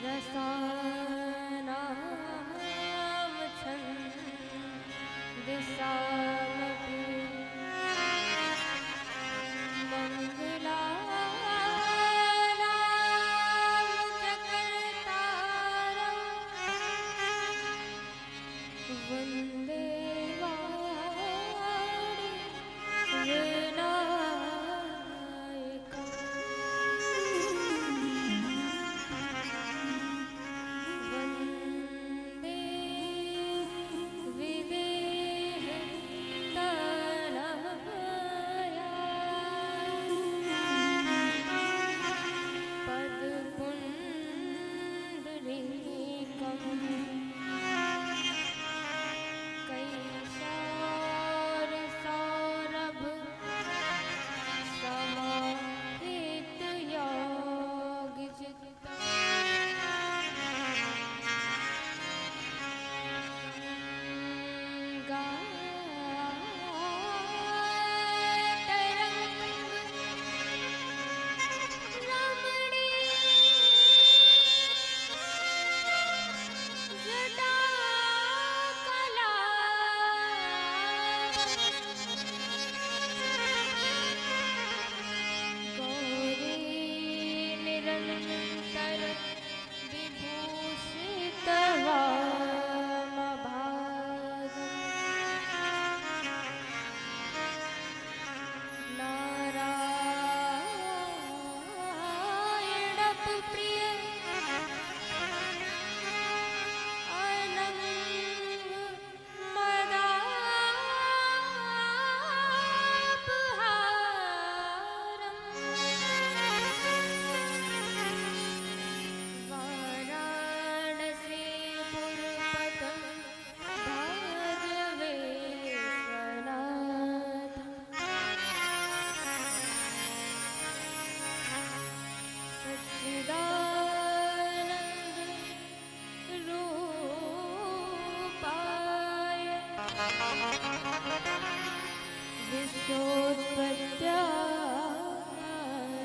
रसानां छन्दसामपि मङ्गलानां च कर्तारं वन्दे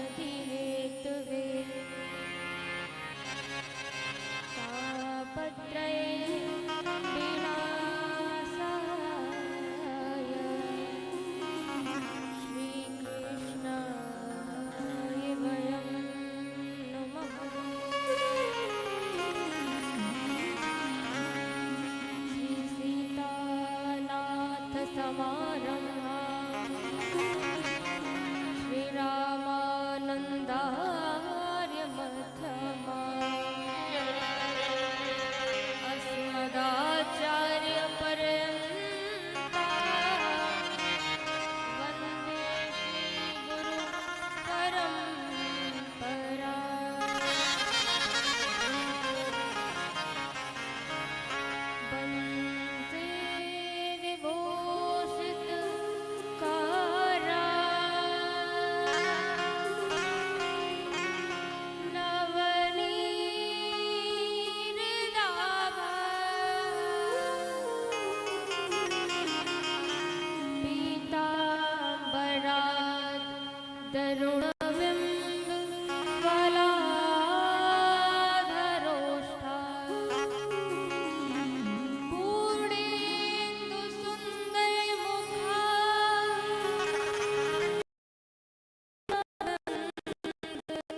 विश्वोत्पत्त्यादिहेतवे तापत्रये विनाशाय श्रीकृष्णाय वयं नमः। श्रीसीतानाथसमारम्भा श्रीरामानन्दार्यमध्यमा अस्मदाचार्यपर्यन्ता वन्दे श्रीगुरुपरम्परा। वन्दे विभूषितकारा नवनीरदाभा पीताम्बरात् तरुणबिम्बफलाधरोष्ठा पूर्णेन्दुसुन्दरमुखा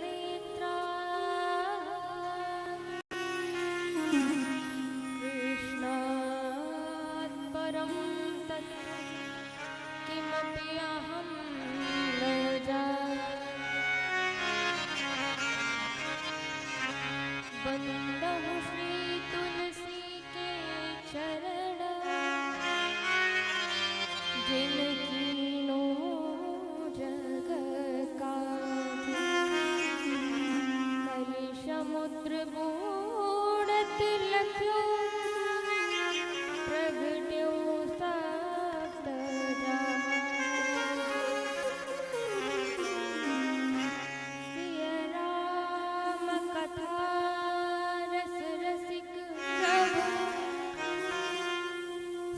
नेत्रा कृष्णात् परं तत् किमपि अहं न जाने। वन्दहु श्रीतुलसी के चरण जिनकीनो जग काज कलि समुद्र बूढ़त लख्यो प्रगट्यो सप्त सिय राम कथा रस रसिक प्रभु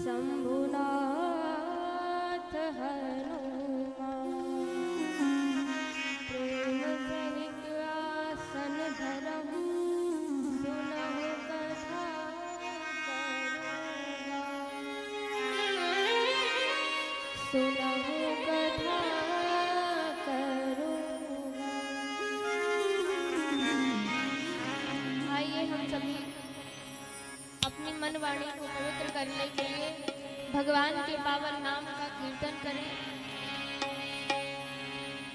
शंभुनाथ हनुमान प्रेम सहित आसन धरम भगवान के पावन नाम का कीर्तन करें।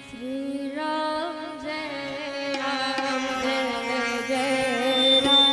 श्री राम जय राम जय जय राम।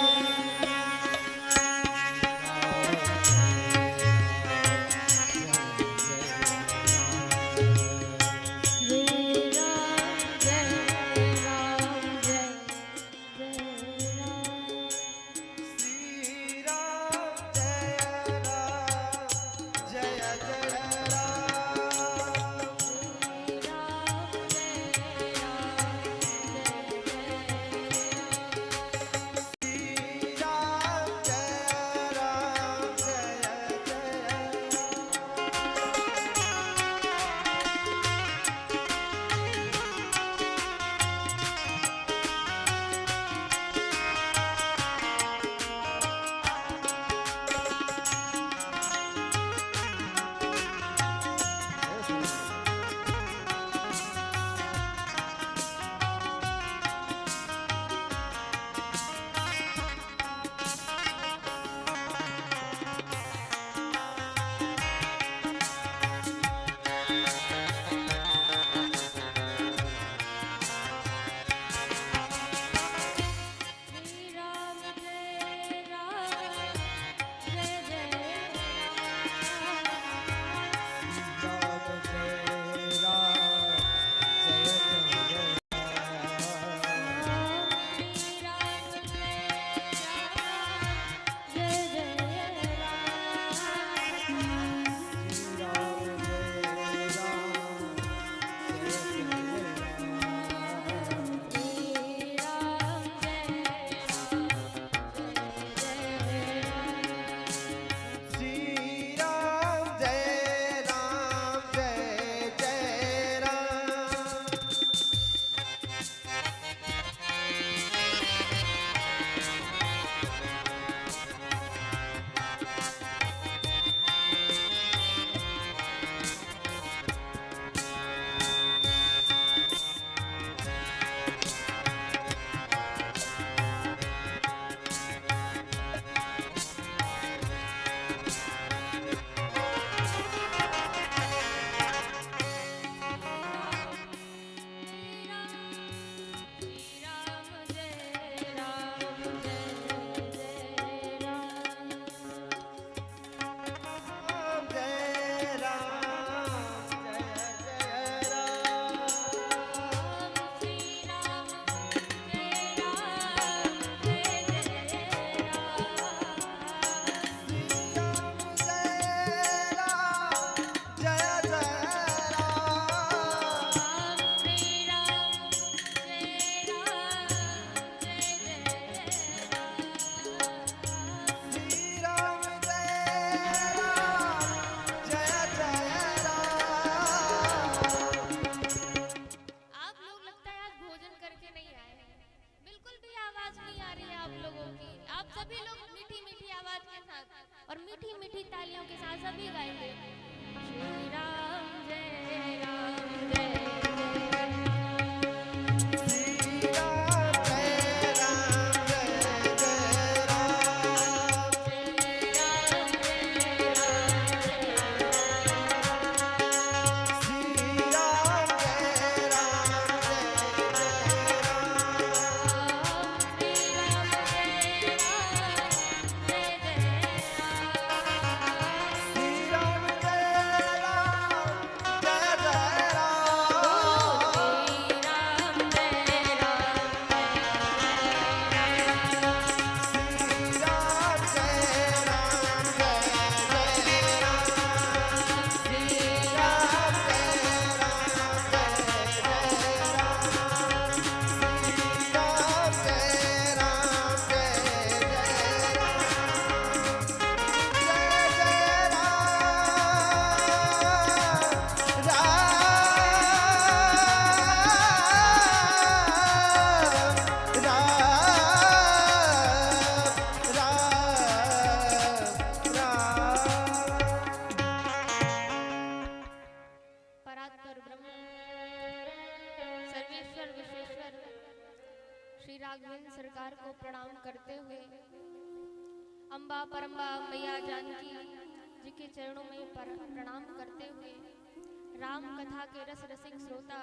और मीठी मीठी तालियों के साथ सभी गाएंगे श्री राम जय राम जय श्री राघवेंद्र सरकार को प्रणाम करते हुए अम्बा परम्बा मैया जानकी जी के चरणों में प्रणाम करते हुए राम कथा के रस रसिक श्रोता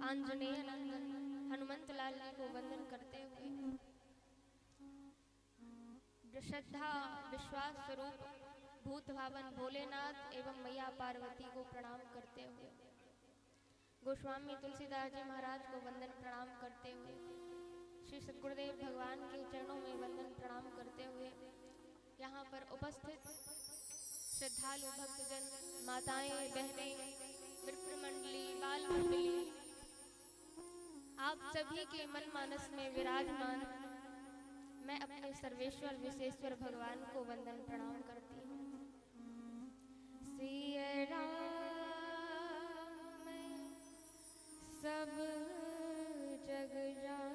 आंजनेय नंदन हनुमंत लाल जी को वंदन करते हुए श्रद्धा विश्वास स्वरूप भूत भावन भोलेनाथ एवं मैया पार्वती को प्रणाम करते हुए गोस्वामी तुलसीदास जी महाराज को वंदन प्रणाम करते हुए श्री सद्गुरुदेव भगवान के चरणों में वंदन प्रणाम करते हुए यहाँ पर उपस्थित श्रद्धालु भक्तजन, माताएं, बहनें, मित्र मंडली, बाल मंडली, आप सभी के मन मानस में विराजमान मैं अपने सर्वेश्वर विशेश्वर भगवान को वंदन प्रणाम करती हूँ। सिया राम सब जग जानी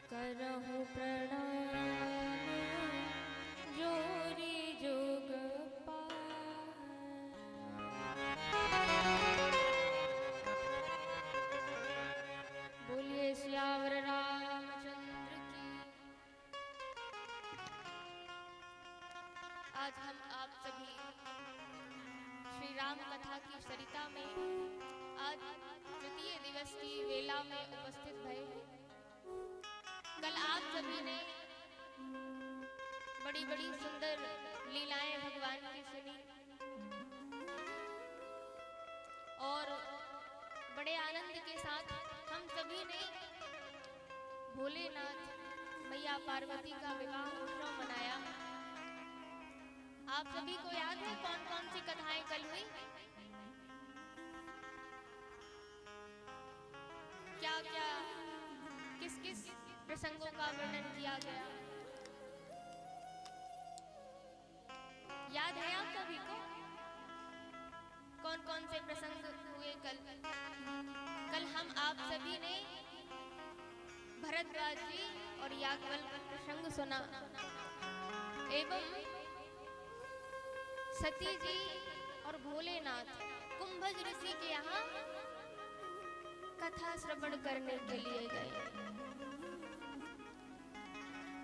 करहु प्रणाम जोरी जोग बोलिए श्यावर रामचंद्र की। आज हम आप सभी श्री राम कथा की सरिता में आज तृतीय दिवस की वेला में उपस्थित भए हैं। कल आप सभी ने बड़ी बड़ी सुंदर लीलाएं भगवान की सुनी और बड़े आनंद के साथ हम सभी ने भोलेनाथ मैया पार्वती का विवाह उत्सव मनाया। आप सभी को याद है कौन कौन सी कथाएं कल हुई? क्या क्या किस किस प्रसंगों का वर्णन किया गया? याद है आप सभी को कौन कौन से प्रसंग हुए कल? कल हम आप सभी ने भरद्वाज जी और याज्ञवल्क्य का प्रसंग सुना एवं सती जी और भोलेनाथ कुंभज ऋषि के यहाँ कथा श्रवण करने के लिए गए।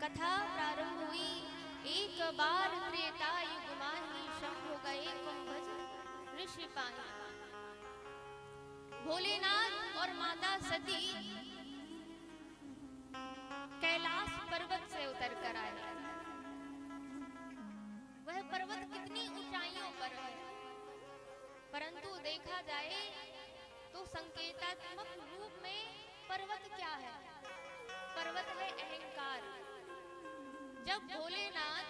कथा प्रारंभ हुई, एक बार त्रेता युग माही शंभु गए कुंभज ऋषि पाए। भोलेनाथ और माता सती कैलाश पर्वत से उतर कर आए। वह पर्वत कितनी ऊंचाइयों पर है, परंतु देखा जाए तो संकेतात्मक रूप में पर्वत क्या है? पर्वत है अहंकार। जब भोलेनाथ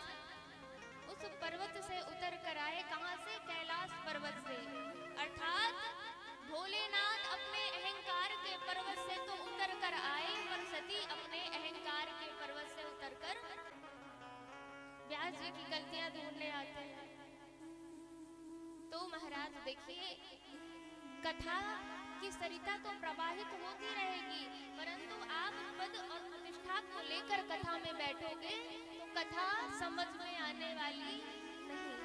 उस पर्वत से उतर कर आए, कहां से? कैलाश पर्वत से। अर्थात भोलेनाथ अपने अहंकार के पर्वत से तो उतर कर आए, पर सती अपने अहंकार के पर्वत से उतर कर व्यास जी की गलतियां ढूंढने आते हैं। तो महाराज देखिए, कथा की सरिता तो प्रवाहित होती रहेगी, परंतु आप पद और प्रतिष्ठा को लेकर कथा में बैठोगे तो कथा समझ में आने वाली नहीं।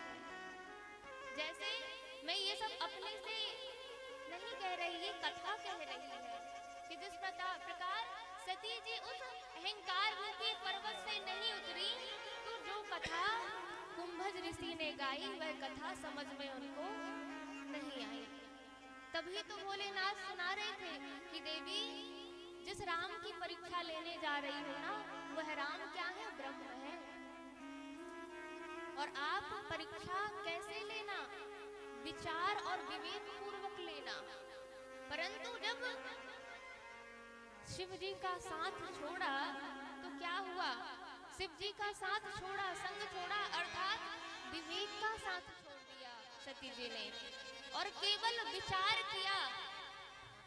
जैसे मैं ये सब अपने से नहीं कह रही, ये कथा कह रही है कि जिस प्रकार सती जी उस अहंकार रूपी पर्वत से नहीं उतरी, तो जो कथा कुंभज ऋषि ने गाई वह कथा समझ में उनको नहीं आई। तभी तो भोलेनाथ सुना रहे थे कि देवी, जिस राम की परीक्षा लेने जा रही हो ना, वह राम क्या है? ब्रह्म है। और आप परीक्षा कैसे लेना? विचार और विवेक पूर्वक लेना। परंतु जब शिव जी का साथ छोड़ा तो क्या हुआ? शिव जी का साथ छोड़ा, संग छोड़ा, अर्थात विवेक का साथ छोड़ दिया सती जी ने और केवल विचार किया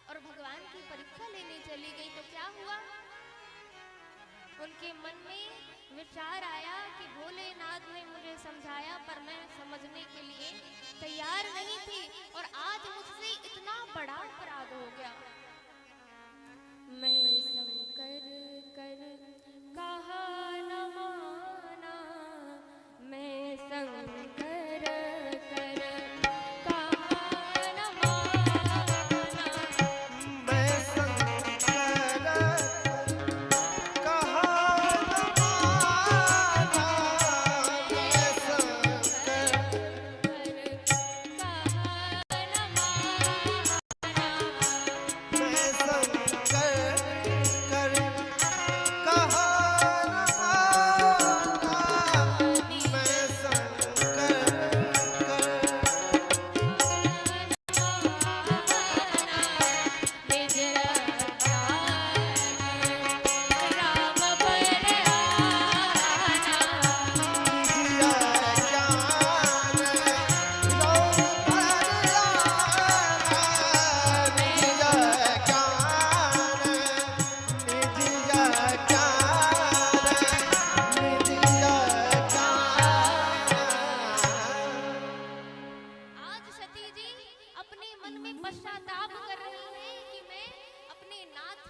और भगवान की परीक्षा लेने चली गई। तो क्या हुआ? उनके मन में विचार आया कि भोलेनाथ ने मुझे समझाया पर मैं समझने के लिए तैयार नहीं थी और आज मुझसे इतना बड़ा अपराध हो गया। मैं शंकर कर कहा न माना, मैं शंकर कर कहा न माना, मैं शंकर कहा न माना। सती जी अपने मन में पश्चाताप कर रही हैं कि मैं अपने नाथ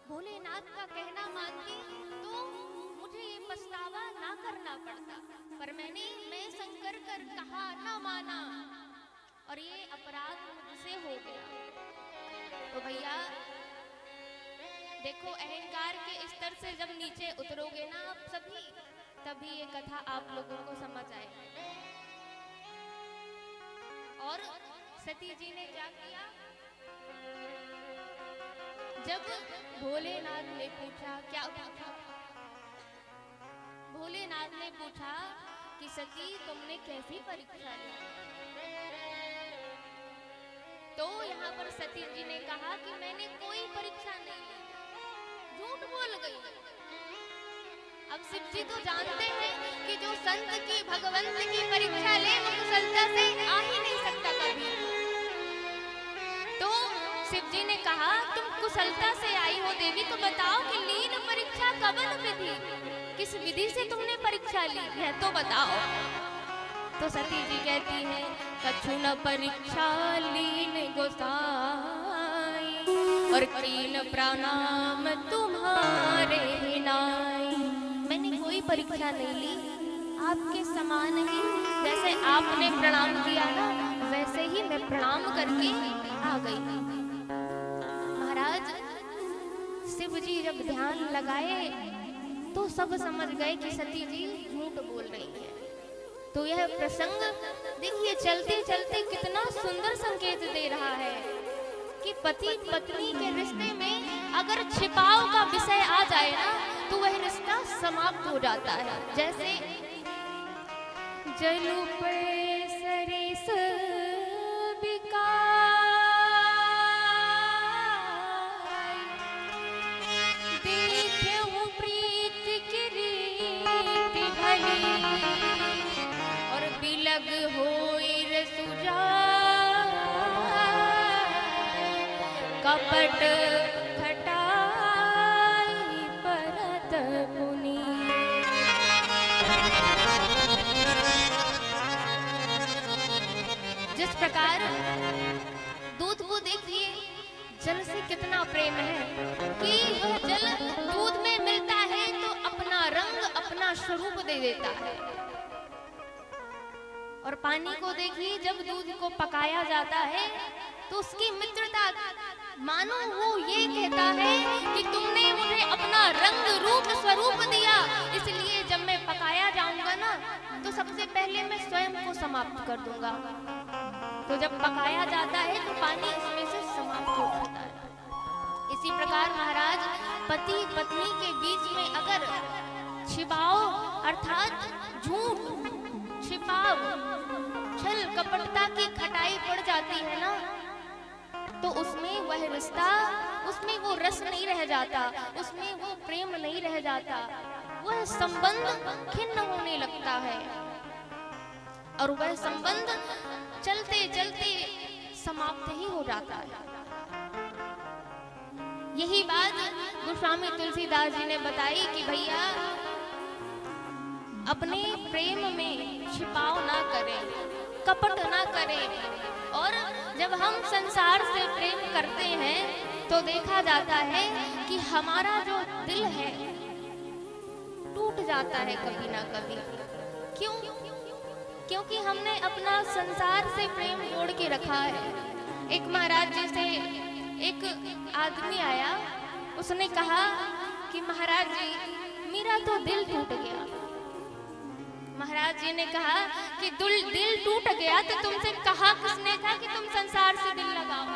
भोलेनाथ का कहना मानती तो मुझे ये पछतावा ना करना पड़ता, पर मैं शंकर कर कहा ना माना और ये अपराध मुझसे हो गया। तो भैया देखो, अहंकार के स्तर से जब नीचे उतरोगे ना आप सभी, तभी ये कथा आप लोगों को समझ आएगी। और सती जी ने क्या किया, जब भोलेनाथ ने पूछा, क्या पूछा, भोलेनाथ ने पूछा कि सती तुमने कैसी परीक्षा ली, तो यहाँ पर सती जी ने कहा कि मैंने कोई परीक्षा नहीं ली, झूठ बोल गई। अब शिव जी तो जानते हैं कि जो संत की भगवंत की परीक्षा ले वो कुशलता से आ ही नहीं सकता कभी। तो शिव जी ने कहा तुम कुशलता से आई हो देवी, तो बताओ कि लीन परीक्षा कवन विधि, किस विधि से तुमने परीक्षा ली है तो बताओ। तो सती जी कहती है कछु न परीक्षा लीन गोसाई और कीन प्रणाम तुम्हारे नाई। मैंने कोई परीक्षा नहीं ली, आपके समान ही जैसे आपने प्रणाम किया ना वैसे ही मैं प्रणाम करके आ गई। महाराज शिव जी जब ध्यान लगाए तो सब समझ गए कि सती जी झूठ बोल रही है। तो यह प्रसंग देखिए चलते चलते कितना सुंदर संकेत दे रहा है कि पति पत्नी के रिश्ते में अगर छिपाव का विषय आ जाए ना तो वह रिश्ता समाप्त हो जाता है। जैसे जलु पे सरिस बिकाई, देखेहु प्रीत की रीति भली और बिलग होई रसुजाई, कपट खटाई परत पुनी। जिस प्रकार दूध को देखिए जल से कितना प्रेम है कि वह जल दूध में मिलता है तो अपना रंग अपना स्वरूप दे देता है। और पानी को देखिए जब दूध को पकाया जाता है तो उसकी मित्रता मानो वो ये कहता है कि तुमने मुझे अपना रंग रूप स्वरूप दिया, इसलिए जब मैं पकाया जाऊंगा ना तो सबसे पहले मैं स्वयं को समाप्त कर दूंगा। तो जब पकाया जाता है तो पानी इसमें से समाप्त हो जाता है। इसी प्रकार महाराज पति पत्नी के बीच में अगर छिपाव अर्थात झूठ छिपाव छल कपटता की खटाई पड़ जाती है ना तो उसमें वह रिश्ता, उसमें वो रस नहीं रह जाता, उसमें वो प्रेम नहीं रह जाता, वह संबंध खिन्न होने लगता है और वह संबंध चलते चलते समाप्त ही हो जाता है। यही बात गोस्वामी तुलसीदास जी ने बताई कि भैया अपने प्रेम में छिपाव ना करें, कपट ना करें। और जब हम संसार से प्रेम करते हैं तो देखा जाता है कि हमारा जो दिल है टूट जाता है कभी ना कभी। क्यों? क्योंकि हमने अपना संसार से प्रेम जोड़ के रखा है। एक महाराज जी से एक आदमी आया, उसने कहा कि महाराज जी मेरा तो दिल टूट गया। महाराज जी ने कहा कि दिल टूट गया तो तुमसे कहा किसने था कि तुम संसार से दिल लगाओ?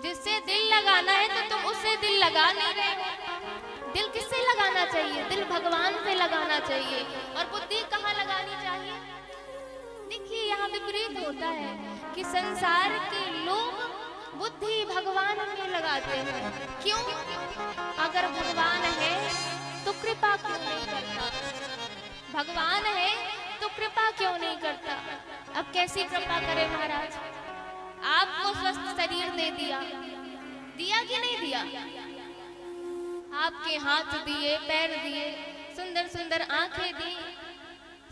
जिससे दिल लगाना है तो तुम उससे दिल लगा नहीं रहे हो। दिल किससे लगाना चाहिए? दिल भगवान से लगाना चाहिए। और बुद्धि कहाँ लगानी चाहिए? देखिए यहाँ विपरीत होता है कि संसार के लोग बुद्धि भगवान में लगाते हैं। क्यों? अगर भगवान है तो कृपा क्यों नहीं करता? भगवान है तो कृपा क्यों नहीं करता? अब कैसी कृपा करे महाराज? आपको स्वस्थ शरीर दे दिया, दिया कि नहीं दिया? आपके हाथ दिए, पैर दिए, सुंदर सुंदर आंखें दी,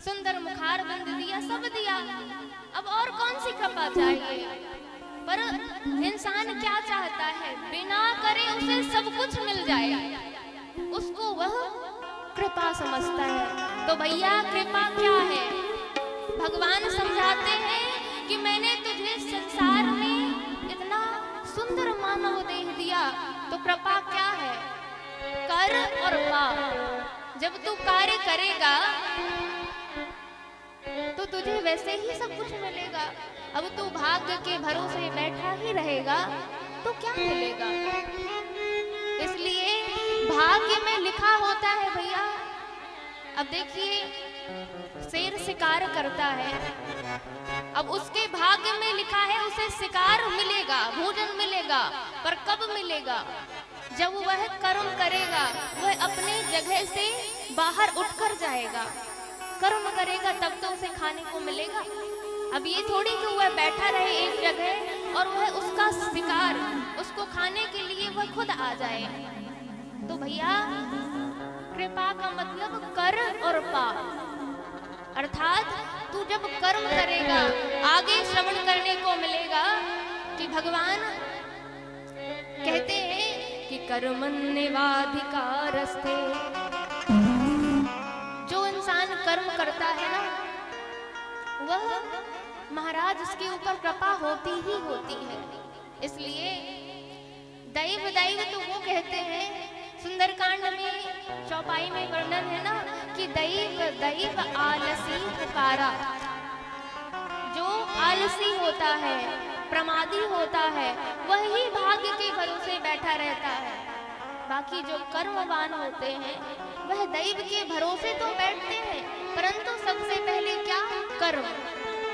सुंदर मुखारबंद दिया, सब दिया। अब और कौन सी कृपा चाहिए। पर इंसान क्या चाहता है, बिना करे उसे सब कुछ मिल जाए, उसको वह कृपा समझता है। तो भैया कृपा क्या है? भगवान समझाते हैं कि मैंने तुझे संसार में इतना सुंदर मानव देह दिया, तो कृपा क्या है? कर और पा। जब तू कार्य करेगा तो तुझे वैसे ही सब कुछ मिलेगा। अब तू भाग्य के भरोसे बैठा ही रहेगा तो क्या मिलेगा? इसलिए भाग्य में लिखा होता है भैया। अब देखिए, शेर शिकार करता है, अब उसके भाग्य में लिखा है उसे शिकार मिलेगा, भोजन मिलेगा, पर कब मिलेगा? जब वह कर्म करेगा, वह अपने जगह से बाहर उठकर जाएगा, कर्म करेगा तब तो उसे खाने को मिलेगा। अब ये थोड़ी कि वह बैठा रहे एक जगह और वह उसका शिकार, उसको खाने के लिए वह खुद आ जाए। तो भैया कृपा का मतलब कर और पा, अर्थात तू जब कर्म करेगा आगे श्रवण करने को मिलेगा कि भगवान कहते हैं कि कर्मण्येवाधिकारस्ते। जो इंसान कर्म करता है ना, वह महाराज उसके ऊपर कृपा होती ही होती है। इसलिए दैव दैव तो वो कहते हैं, सुंदरकांड में चौपाई में वर्णन है ना कि दैव दैव आलसी पुकारा। जो आलसी होता है, प्रमादी होता है, वही भाग्य के भरोसे बैठा रहता है। बाकी जो कर्मवान होते हैं वह दैव के भरोसे तो बैठते हैं, परंतु सबसे पहले क्या?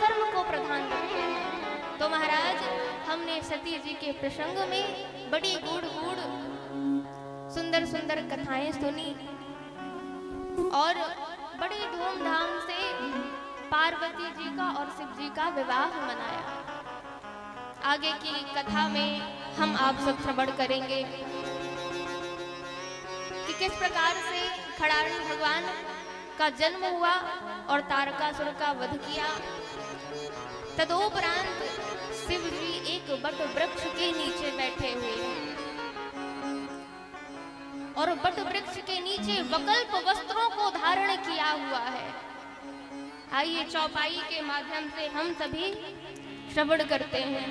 कर्म को प्रधान रखते हैं। तो महाराज हमने सती जी के प्रसंग में बड़ी गूढ़ सुंदर सुंदर कथाएं सुनी और बड़े धूमधाम से पार्वती जी का और शिव जी का विवाह मनाया। आगे की कथा में हम आप सब श्रवण करेंगे कि किस प्रकार से खड़ारण भगवान का जन्म हुआ और तारकासुर का वध किया। तदोपरांत शिव जी एक बट वृक्ष के नीचे बैठे हुए हैं और बट वृक्ष के नीचे वकल्प वस्त्रों को धारण किया हुआ है। आइए चौपाई के माध्यम से हम सभी श्रवण करते हैं।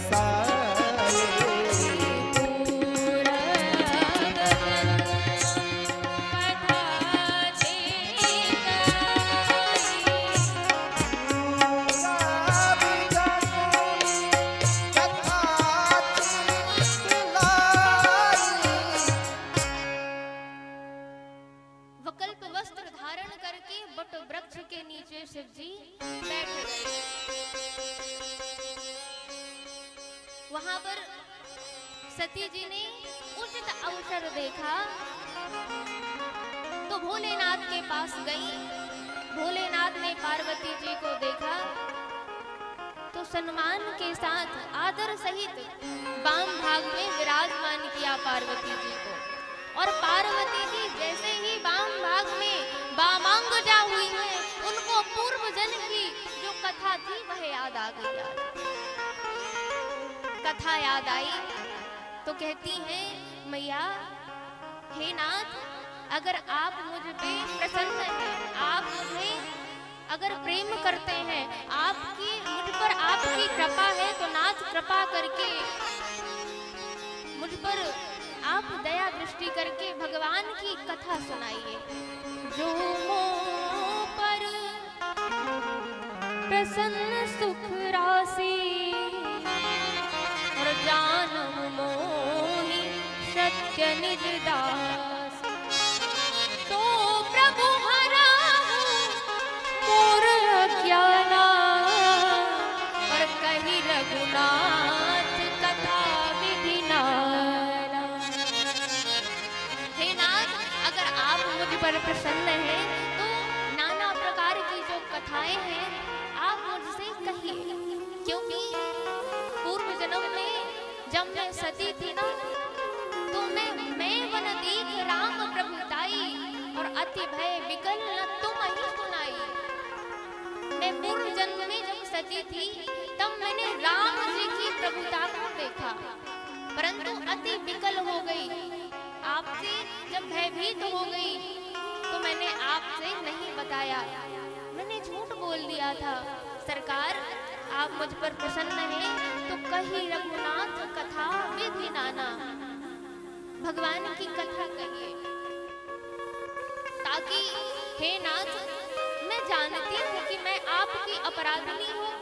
बरसाए। पूरा गगन कथा दे वकल्प वस्त्र धारण करके बट वृक्ष के नीचे शिव जी बैठ गए। वहां पर सती जी ने उचित अवसर देखा तो भोलेनाथ के पास गई। भोलेनाथ ने पार्वती जी को देखा तो सम्मान के साथ आदर सहित वाम भाग में विराजमान किया पार्वती जी को। और पार्वती जी जैसे ही वाम भाग में वामांग जा हुई है, उनको पूर्व जन्म की जो कथा थी वह याद आ गई। कथा याद आई तो कहती हैं, मैया हे नाथ, अगर आप मुझ पे प्रसन्न हैं, आप मुझे अगर प्रेम करते हैं, आपकी मुझ पर आपकी कृपा है, तो नाथ कृपा करके मुझ पर आप दया दृष्टि करके भगवान की कथा सुनाइए। जो मोह पर प्रसन्न सुख राशि और जानम मोहि सत्य निज दास। तो प्रभु हरा मोर अज्ञाना और कही रघुनाथ कथा विधि नाना। हे नाथ, अगर आप मुझ पर प्रसन्न हैं तो नाना प्रकार की जो कथाएं हैं आप मुझसे कहिए। क्योंकि पूर्व जन्म में जब मैं सती थी ना, तो मैं वन दीख राम प्रभुताई और अति भय विकल न तुम ही सुनाई। मैं पूर्व जन्म में जब सती थी तब मैंने राम जी की प्रभुता को देखा, परंतु अति विकल हो गई। आपसे जब भयभीत हो गई तो मैंने आपसे नहीं बताया, मैंने झूठ बोल दिया था। सरकार, आप मुझ पर प्रसन्न हैं तो कही रघुनाथ कथा विधि नाना, भगवान की कथा कहिए। ताकि हे नाथ, मैं जानती हूँ कि मैं आपकी अपराधिनी हूँ,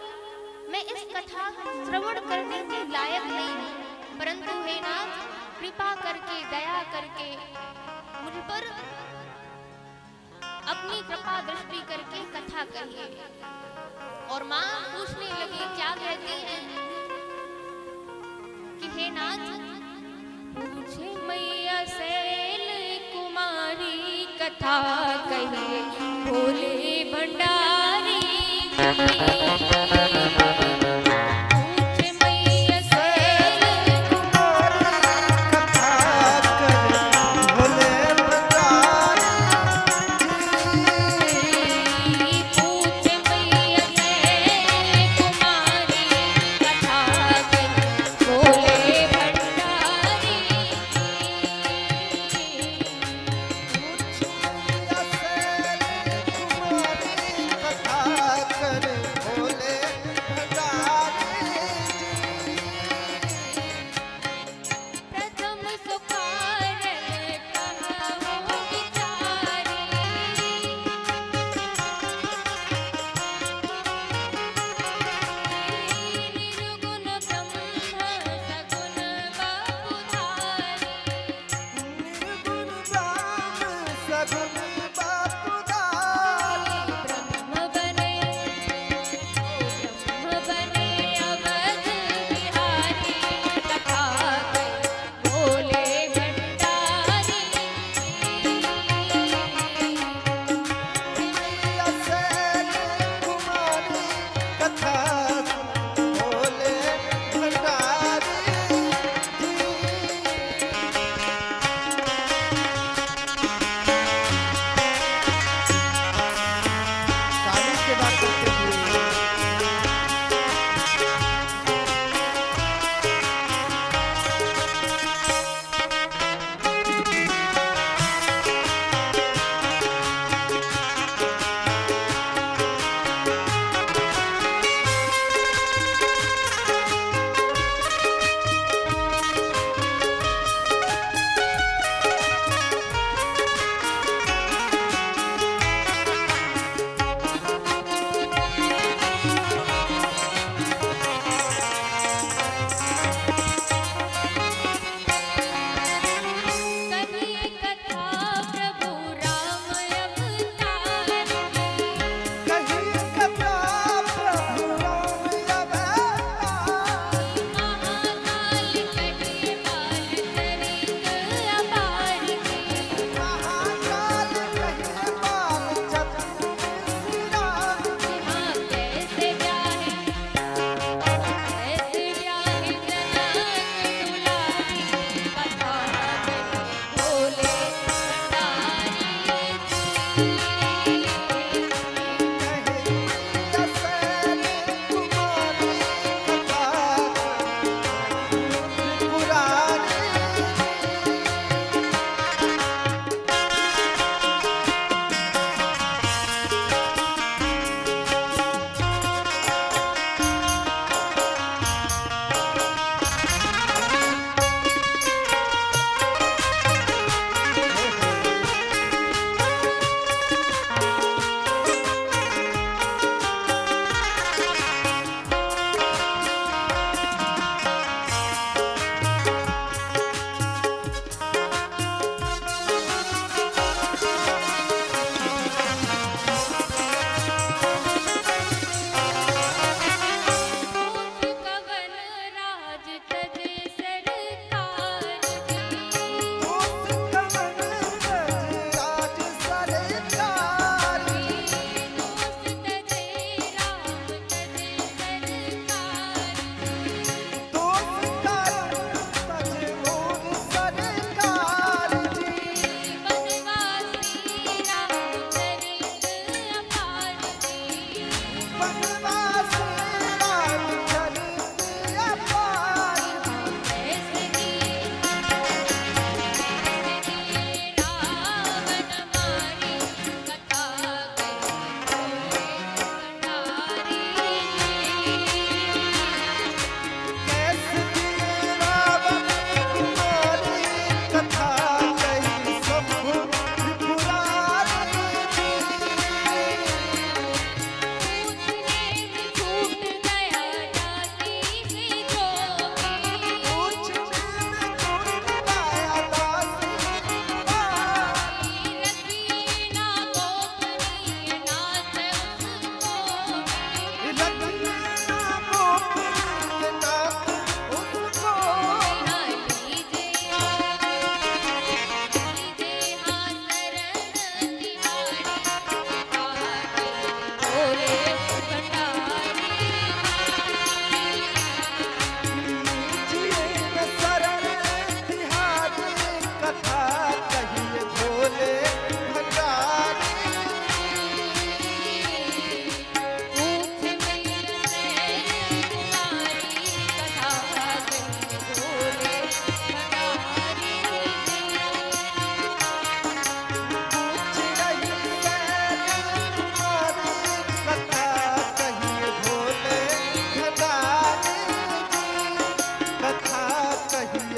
मैं इस कथा श्रवण करने के लायक नहीं हूँ, परंतु हे नाथ कृपा करके दया करके मुझ पर अपनी कृपा दृष्टि करके कथा कहिए। और माँ पूछने लगी, क्या कहती हैं कि हे नाथ, पूछे मैया शैल कुमारी कथा कहिए, भोले भंडारी कथा कर भोले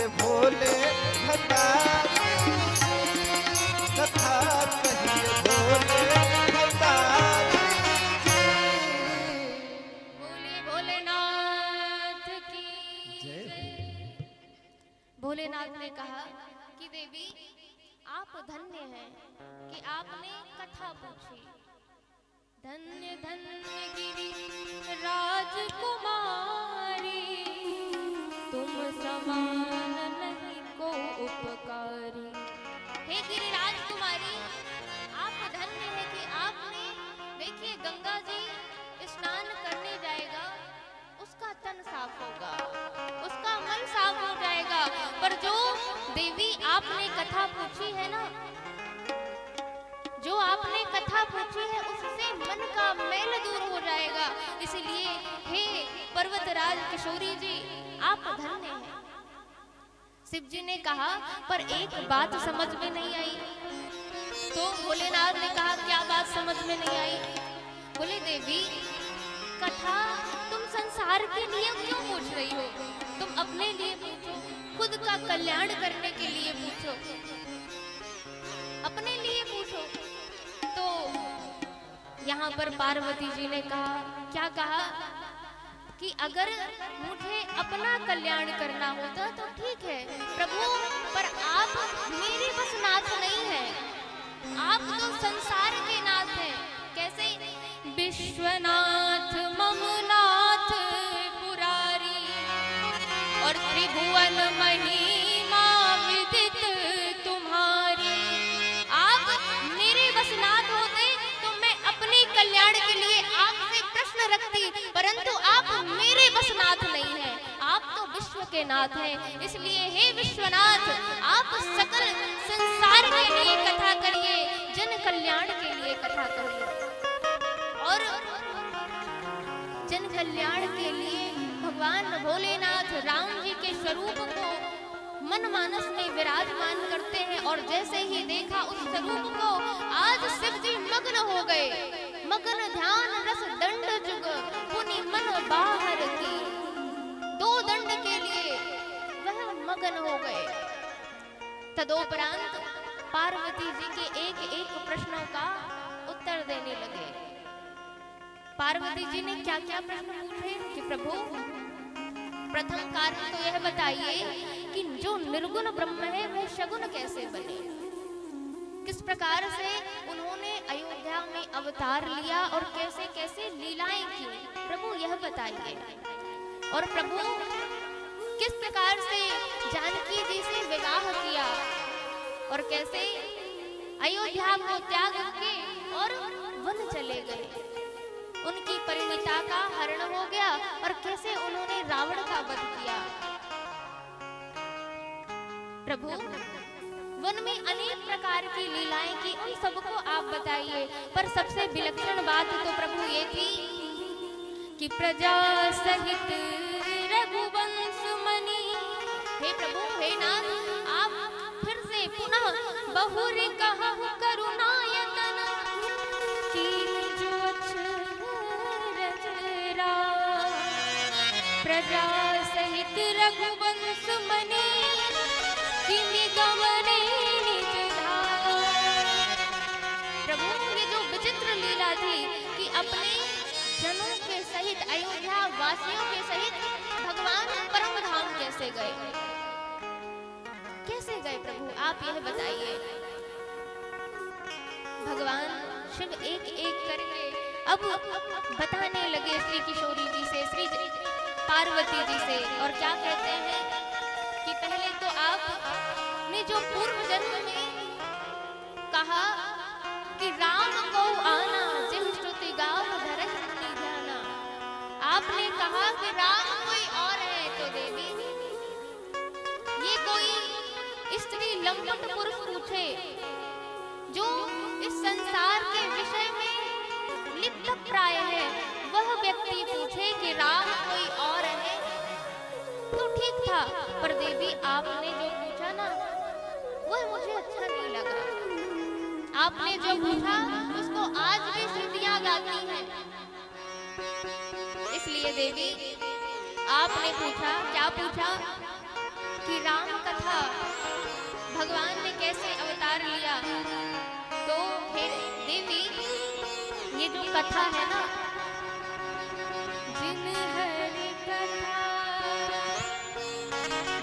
कहिए भोले भंडारी, कथा कहिए भोले भंडारी बोले भोलेनाथ की जय। भोलेनाथ ने कहा कि देवी आप धन्य हैं कि आपने कथा पूछी। धन्य धन्य गिरि राजकुमारी, तुम समान नहीं को उपकारी। हे गिरि राजकुमारी, आप धन्य है कि आपने, देखिए गंगा जी स्नान करने जाएगा, उसका तन साफ होगा, उसका मन साफ हो जाएगा, पर जो देवी आपने कथा पूछी है ना, जो आपने कथा पूछी है उससे मन का मैल दूर हो जाएगा। इसलिए हे पर्वतराज किशोरी जी, आप धन्य हैं। शिव जी ने कहा पर एक बात समझ में नहीं आई। तो भोलेनाथ ने कहा क्या बात समझ में नहीं आई? बोले देवी कथा तुम संसार के लिए क्यों पूछ रही हो? तुम अपने लिए पूछो, खुद का कल्याण करने के लिए पूछो, अपने लिए पूछो। तो यहाँ पर पार्वती जी ने कहा, क्या कहा कि अगर मुझे अपना कल्याण करना होता तो ठीक है प्रभु, पर आप मेरे बस नाथ नहीं हैं, आप तो संसार के नाथ हैं। कैसे? विश्वनाथ ममनाथ पुरारी और त्रिभुवन महिमा विदित तुम्हारी। आप मेरे बस नाथ होते तो मैं अपने कल्याण के लिए आपसे प्रश्न रखती, परंतु आप मेरे बस नाथ नहीं हैं, आप तो विश्व के नाथ हैं। इसलिए हे विश्वनाथ, आप सकल संसार के लिए कथा करिए, जन कल्याण के लिए कथा करिए। और जन कल्याण के लिए भगवान भोलेनाथ राम जी के स्वरूप को मन मानस में विराजमान करते हैं। और जैसे ही देखा उस स्वरूप को, आज शिव जी मग्न हो गए। मग्न ध्यान रस दंड जुग पुनि मन बाहर की, दो दंड के लिए वह मग्न हो गए। तदोपरांत पार्वती जी के एक एक प्रश्नों का उत्तर देने लगे। पार्वती जी ने क्या क्या प्रश्न पूछे कि प्रभु प्रथम कारण तो यह बताइए कि जो निर्गुण ब्रह्म है वह सगुण कैसे बने, किस प्रकार से उन्होंने अयोध्या में अवतार लिया और कैसे कैसे लीलाएं की, प्रभु यह बताइए। और प्रभु किस प्रकार से जानकी जी से विवाह किया और कैसे अयोध्या को त्याग के और वन चले गए, उनकी परिणीता का हरण हो गया और कैसे उन्होंने रावण का वध किया। प्रभु वन में अनेक प्रकार की लीलाएं की, उन सबको आप बताइए। पर सबसे विलक्षण बात तो प्रभु ये थी कि प्रजा सहित रघुवंश मणि। हे प्रभु हे नाथ, आप फिर से पुनः बहुरी कहु करुणायतन की प्रजा सहित रघुवंश मणि किमि गमने निज धाम। प्रभु ये जो विचित्र लीला थी कि अपने जनों के सहित, अयोध्या वासियों के सहित भगवान परम धाम कैसे गए, कैसे गए प्रभु आप यह बताइए। भगवान शिव एक एक करके अब बताने लगे श्री किशोरी जी से, श्री पार्वती जी से। और क्या कहते हैं कि पहले तो आपने जो पूर्व जन्म में कहा कि राम को आना जिम श्रुति गाव धरहि मुनि ध्याना, आपने कहा कि राम कोई और है तो देवी ये कोई स्त्री लंपट पुरुष पूछे, जो इस संसार के विषय में लिप्त प्राय है, वह व्यक्ति पूछे कि राम कोई और है तो ठीक था। पर देवी आपने जो पूछा ना वह मुझे अच्छा नहीं लगा। आपने जो पूछा उसको आज भी श्रुतियां गाती हैं। इसलिए देवी आपने पूछा, क्या पूछा कि राम अवतार लिया। तो हे देवी, ये जो कथा है ना, जिन हरि कथा,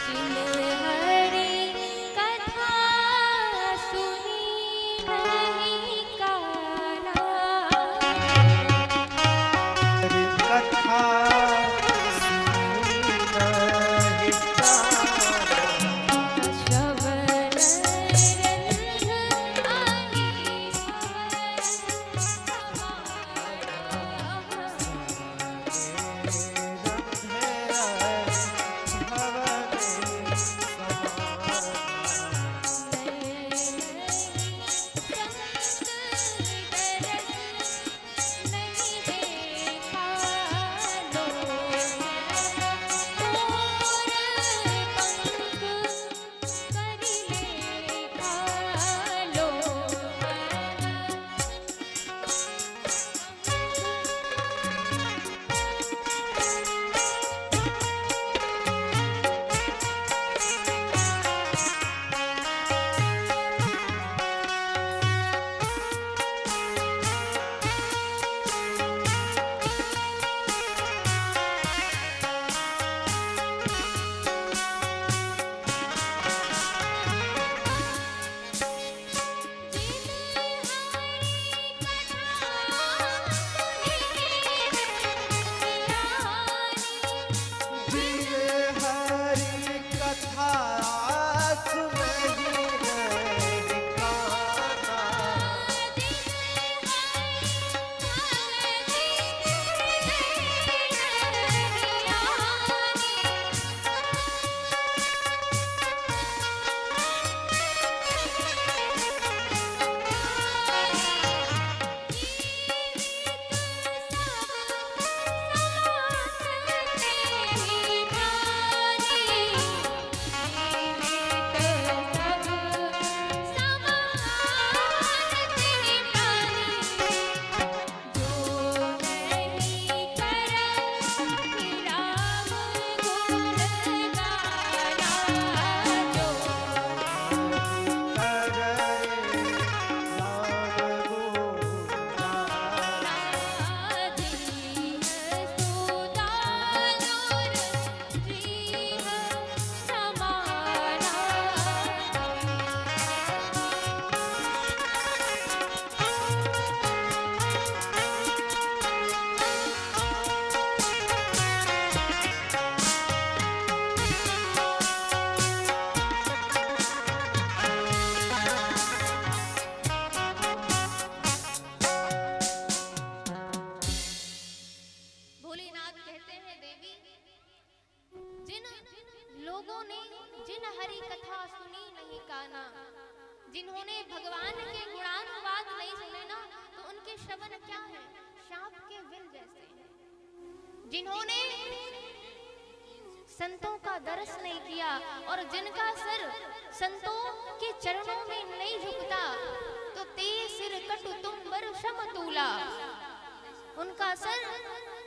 जिन हरि कथा सुनी नहीं काना, हरि कथा सुनी नहीं काना, श्रवण रंग आहि जिन्होंने भगवान के गुणानुवाद नहीं सुने ना, तो उनके शब्द क्या है, सांप के विल जैसे हैं। जिन्होंने संतों का दर्श नहीं किया और जिनका सिर संतों के चरणों में नहीं झुकता, तो ते सिर कटु तुम्बर समतूला, उनका सर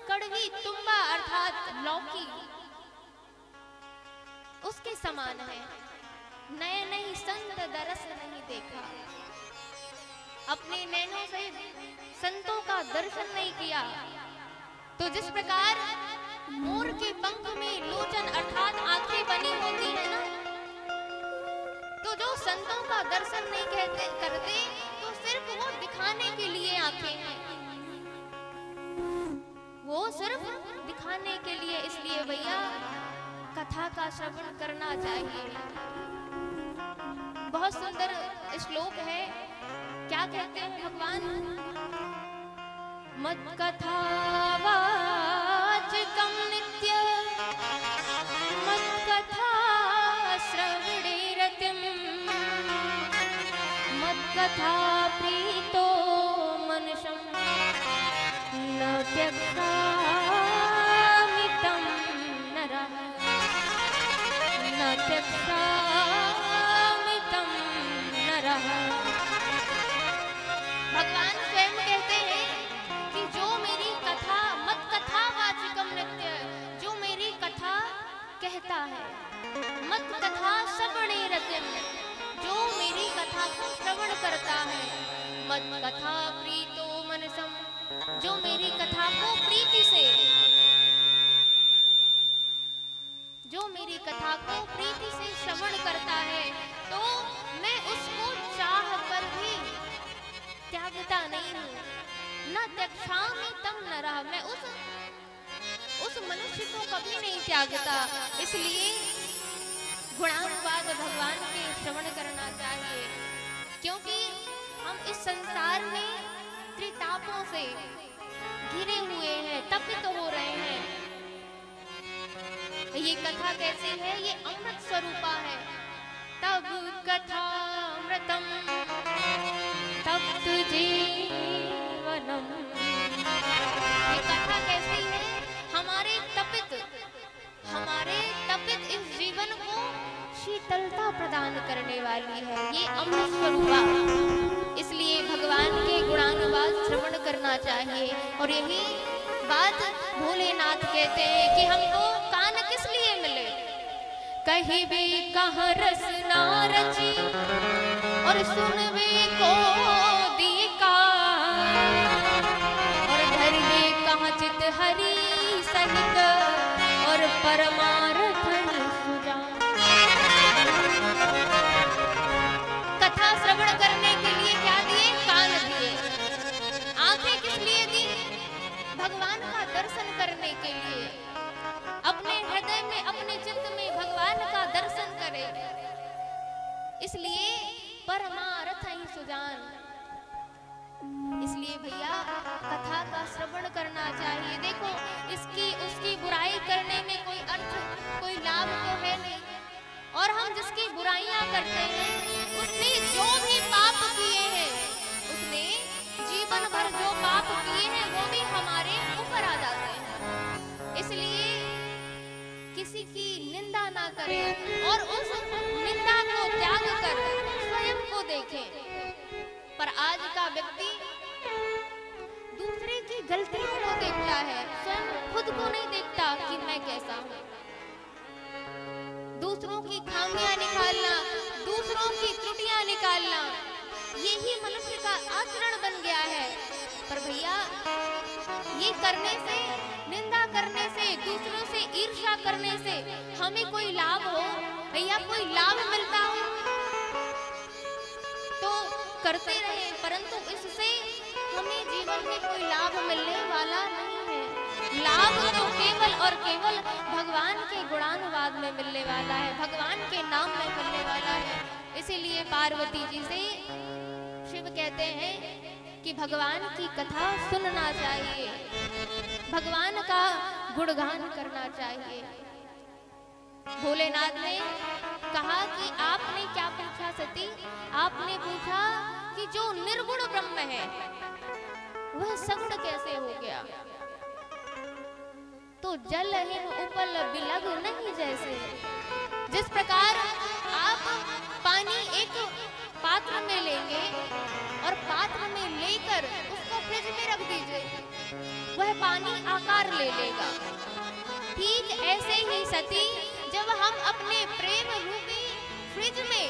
कड़वी तुम्बा अर्थात लौकी उसके समान है। नए नहीं संत दरस नहीं देखा, अपने नैनों से संतों का दर्शन नहीं किया। तो जिस प्रकार मोर के पंख में लोचन अर्थात आंखें बनी होती है ना, तो जो संतों का दर्शन नहीं करते तो सिर्फ वो दिखाने के लिए आंखें हैं, वो सिर्फ दिखाने के लिए। इसलिए भैया कथा का श्रवण करना चाहिए। बहुत सुंदर श्लोक है, क्या कहते हैं भगवान, मत कथा वाचकम नित्य मत कथा श्रवणे रतिम मत कथा प्रीतो मनुषम न त्यक्तामितं नरः न त्यक्तामितं नरः। भगवान स्वयं कहते हैं कि जो मेरी कथा मत कथा वाचिकम नृत्य, जो मेरी कथा कहता है, मत कथा श्रवणे रतिम, जो मेरी कथा को करता है। मत कथा प्रीतो मनसम, जो मेरी कथा को प्रीति से, जो मेरी कथा को प्रीति से श्रवण करता है, तो मैं उसको चाह कर भी त्यागता नहीं हूँ। न त्यक्षामि तम नरः, मैं उस मनुष्य को कभी नहीं त्यागता। इसलिए गुणानुवाद भगवान के श्रवण करना चाहिए, क्योंकि हम इस संसार में त्रितापों से घिरे हुए हैं, तपित हो रहे हैं। ये कथा कैसी है? ये अमृत स्वरूपा है। तब कथा अमृतम तप्त जीवनम। ये कथा कैसी है? हमारे तपित इस जीवन को शीतलता प्रदान करने वाली है। ये अमृत स्वरूपा, इसलिए भगवान के गुणानुवाद श्रवण करना चाहिए। और यही बात भोलेनाथ कहते हैं कि हमको कान किस लिए मिले? कहीं भी कहाँ रस ना रची और सुनवे को दिए का, और धरिए कहाँ चित हरि सहित और परमार्थ सुजा। कथा श्रवण करने के लिए क्या दिए? कान दिए। आंखें किस लिए दी? भगवान का दर्शन करने के लिए। अपने हृदय में, अपने चित्त में भगवान का दर्शन करे, इसलिए परमार्थ ही सुजान। इसलिए भैया कथा का श्रवण करना चाहिए। देखो, उसकी बुराई करने में कोई अर्थ, कोई लाभ तो है नहीं। और हम जिसकी बुराइयां करते हैं, उसने जो भी पाप किए हैं, उसने जीवन भर जो पाप किए हैं, वो भी हमारे ऊपर आ जाते हैं। इसलिए किसी की निंदा ना करें और उस निंदा को त्याग कर स्वयं को देखें। पर आज का व्यक्ति दूसरे की गलतियों को देखता है, स्वयं खुद को नहीं देखता कि मैं कैसा हूँ। दूसरों की खामियां निकालना, दूसरों की त्रुटियां निकालना, यही मनुष्य का आचरण बन गया है। पर भैया ये करने से, निंदा करने से, दूसरों से ईर्ष्या करने से हमें कोई लाभ हो? भैया कोई लाभ मिलता हो तो करते रहे, परंतु इससे हमें जीवन में कोई लाभ मिलने वाला नहीं है। लाभ तो केवल और केवल भगवान के गुणानुवाद में मिलने वाला है, भगवान के नाम में मिलने वाला है। इसीलिए पार्वती जी से शिव कहते हैं कि भगवान की कथा सुनना चाहिए, भगवान का गुणगान करना चाहिए। भोलेनाथ ने कहा कि आपने क्या पूछा सती? आपने पूछा कि जो निर्गुण ब्रह्म है वह सगुण कैसे हो गया? तो जलहीन उपल बिलग नहीं जैसे। जिस प्रकार आप पानी एक पात्र में लेंगे और पात्र में लेकर उसको फ्रिज में रख दीजिए, वह पानी आकार ले लेगा। ठीक ऐसे ही सती, जब हम अपने प्रेम रूपी फ्रिज में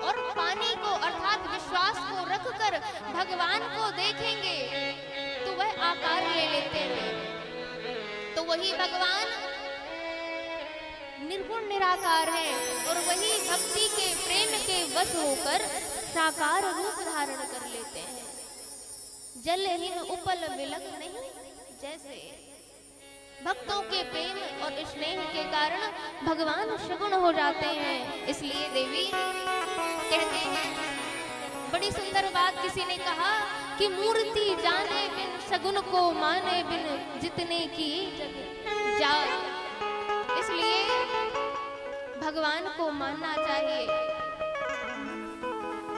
और पानी को अर्थात विश्वास को रखकर भगवान को देखेंगे तो वह आकार ले लेते हैं। तो वही भगवान निर्गुण निराकार है और वही भक्ति के प्रेम के वश होकर साकार रूप धारण कर लेते हैं। जलहीन उपल बिलग नहीं जैसे। भक्तों के प्रेम और स्नेह के कारण भगवान सगुण हो जाते हैं। इसलिए देवी कहते हैं, बड़ी सुंदर बात किसी ने कहा कि मूर्ति जाने बिन सगुन को माने बिन जितने की जाए। इसलिए भगवान को मानना चाहिए।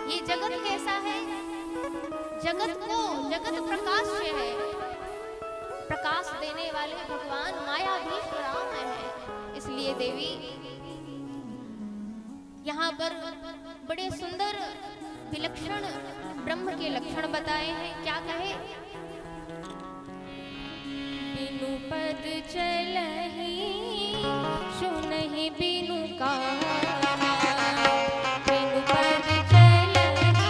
ये जगत कैसा है? जगत प्रकाश्य है। प्रकाश देने वाले भगवान मायाधीश राम है। इसलिए देवी यहाँ पर बड़े सुंदर विलक्षण ब्रह्म के लक्षण बताए हैं। क्या कहे? बिनु पद चलहि सुनहि बिनु का, बिनु पद चलहि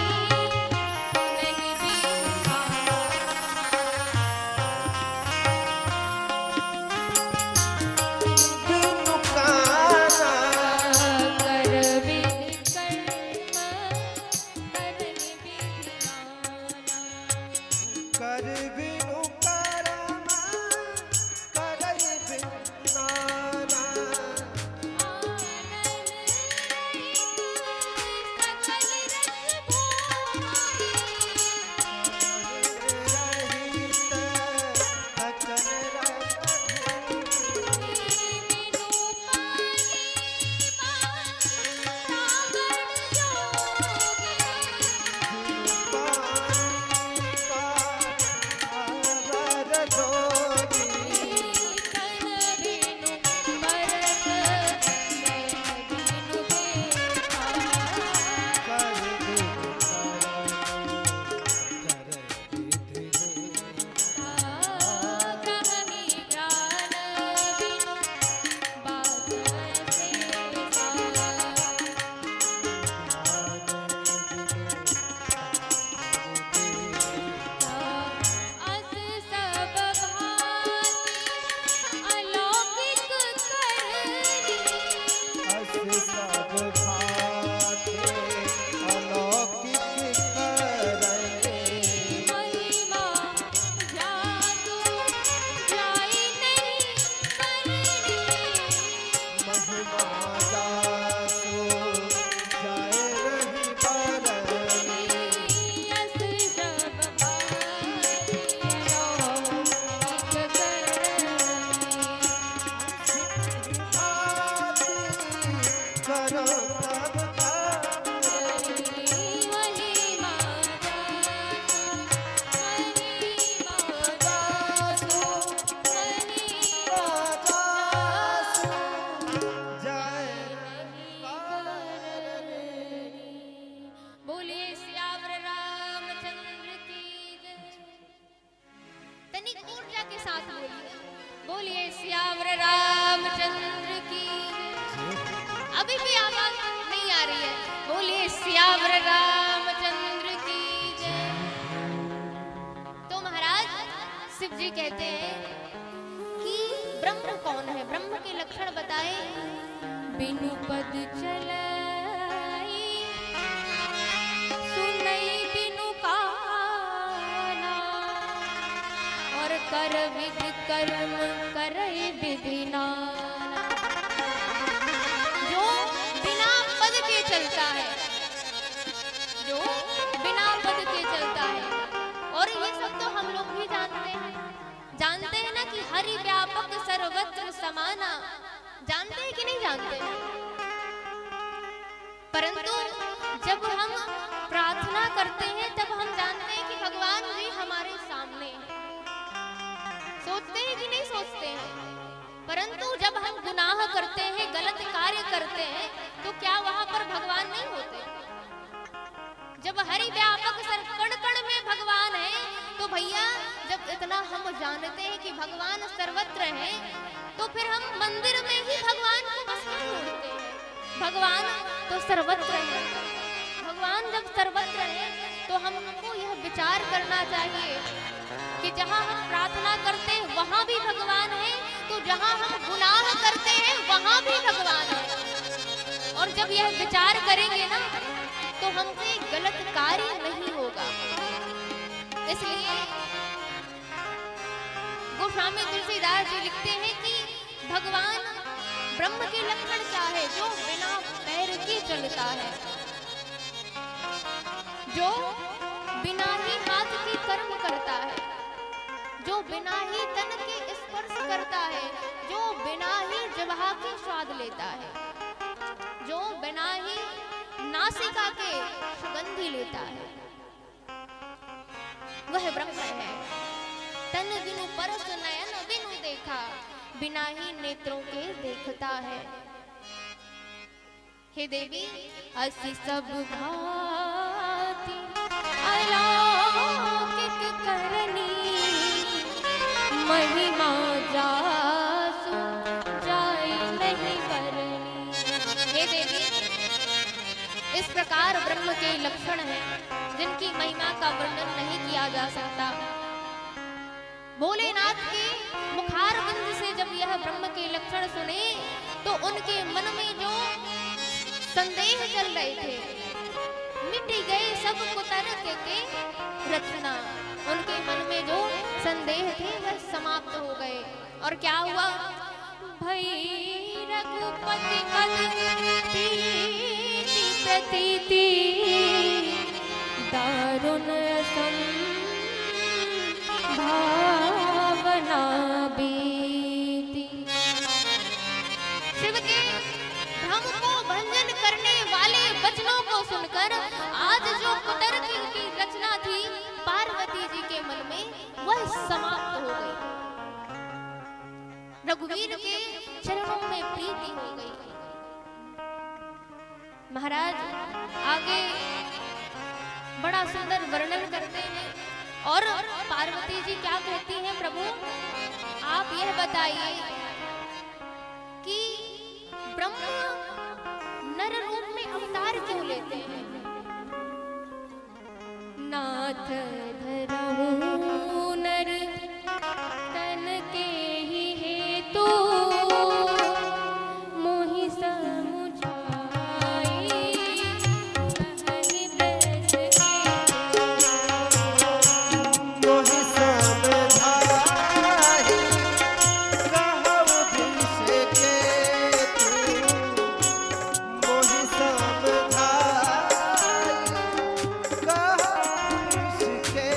करो तब बोलिए सियावर रामचंद्र की जय। तनिक ऊर्जा के साथ बोलिए सियावर रामचंद्र की जय। अभी भी आवाज नहीं आ रही है, बोलिए सियावर रामचंद्र की जय। तो महाराज शिव जी कहते हैं कि ब्रह्म कौन है, ब्रह्म के लक्षण बताए। बिनु पद चलाई सुनई बिनु काना, और कर विधि कर्म करई विधि नाना। जो बिना पद के चलता है, जो बिना पद के चलता है। और ये सब तो हम लोग भी जानते हैं ना कि हरि व्यापक सर्वत्र समाना। जानते हैं कि नहीं जानते हैं? परंतु जब हम प्रार्थना करते हैं तब हम जानते हैं कि भगवान जी हमारे सामने हैं। सोचते हैं कि नहीं सोचते हैं? परंतु जब हम गुनाह करते हैं, गलत कार्य करते हैं, तो क्या वहां पर भगवान नहीं होते? जब हरि व्यापक कण कण में भगवान है, तो भैया जब इतना हम जानते हैं कि भगवान सर्वत्र है, तो फिर हम मंदिर में ही भगवान को बस क्यों ढूंढते हैं? भगवान तो सर्वत्र है। भगवान जब सर्वत्र है तो हमको यह विचार करना चाहिए कि जहाँ हम प्रार्थना करते हैं वहाँ भी भगवान है, तो जहाँ हम गुनाह करते हैं वहाँ भी भगवान है। और जब यह विचार करेंगे ना तो हमसे गलत कार्य नहीं होगा। इसलिए गोस्वामी तुलसीदास जी लिखते हैं कि भगवान ब्रह्म के लक्षण क्या है? जो बिना पैर के चलता है, जो बिना ही हाथ के कर्म करता है, जो बिना ही तन के स्पर्श करता है, जो बिना ही जिह्वा के स्वाद लेता है, जो बिना ही नासिका के सुगंधि लेता है, वह ब्रह्म है। तन बिनु परस नयन बिनु देखा, बिना ही नेत्रों के देखता है। हे देवी असि सब भांति अलौकिक करनी, महिमा जासु जाय नहीं करनी। हे देवी इस प्रकार ब्रह्म के लक्षण हैं जिनकी महिमा का वर्णन नहीं किया जा सकता। भोलेनाथ के मुखार बिंद से जब यह ब्रह्म के लक्षण सुने तो उनके मन में जो संदेह चल रहे थे मिट गए सब कुतर्क के रचना। उनके मन में जो संदेह थे वह समाप्त हो गए। और क्या हुआ? भई रघुपति पद प्रतीति दारुण भावना बीती। शिव के भ्रम को भंजन करने वाले वचनों को सुनकर आज जो कुतर्क की रचना थी पार्वती जी के मन में वह समाप्त हो गई। रघुवीर के चरणों में प्रीति हो गई। महाराज आगे बड़ा सुंदर वर्णन करते हैं और पार्वती जी क्या कहती हैं? प्रभु आप यह बताइए कि ब्रह्मा नर रूप में अवतार क्यों लेते हैं? नाथ धरहु नर तन के ही हेतु, मोहि समुझाई कहहि ब्रज मोहि समझाई कहु दिस के तू, मोहि समझाई कहु दिस के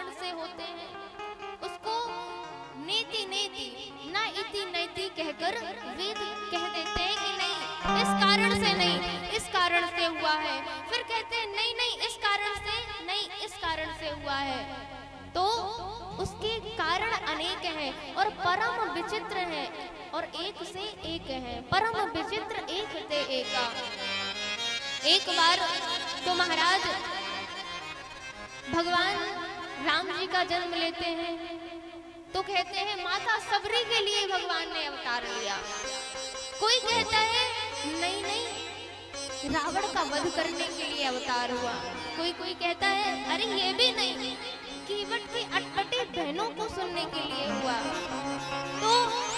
कारण से होते हैं उसको नेति नेति ना इति नैति कहकर वेद कह देते हैं कि नहीं, इस कारण से नहीं, इस कारण से हुआ है। फिर कहते हैं नहीं नहीं इस कारण से नहीं, इस कारण से हुआ है। तो उसके कारण अनेक हैं और परम विचित्र हैं और एक से एक है। परम विचित्र एक ते एका। एक बार तो महाराज भगवान राम जी का जन्म लेते हैं तो कहते हैं माता सबरी के लिए भगवान ने अवतार लिया। कोई कहता है नहीं नहीं रावण का वध करने के लिए अवतार हुआ। कोई कहता है अरे ये भी नहीं, कीवट की अटपटी बहनों को सुनने के लिए हुआ। तो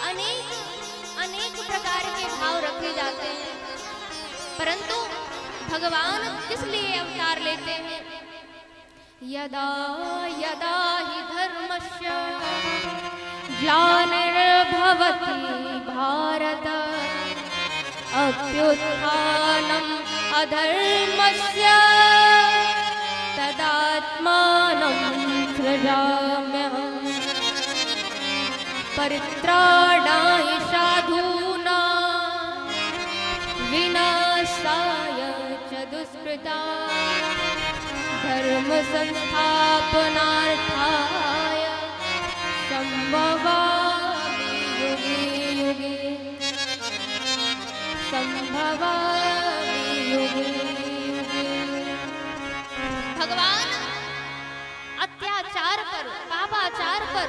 अनेक प्रकार के भाव रखे जाते हैं, परंतु भगवान किस लिए अवतार लेते हैं? यदा यदा हि धर्मस्य ग्लानिर्भवति भारत अभ्युत्थानम् अधर्मस्य तदात्मानं सृजाम्यहम् परित्राणाय साधूनां विनाशाय च दुष्कृतां धर्म संस्थापनार्थाय संभवामि युगे युगे, संभवामि युगे युगे। भगवान अत्याचार पर, पापाचार पर,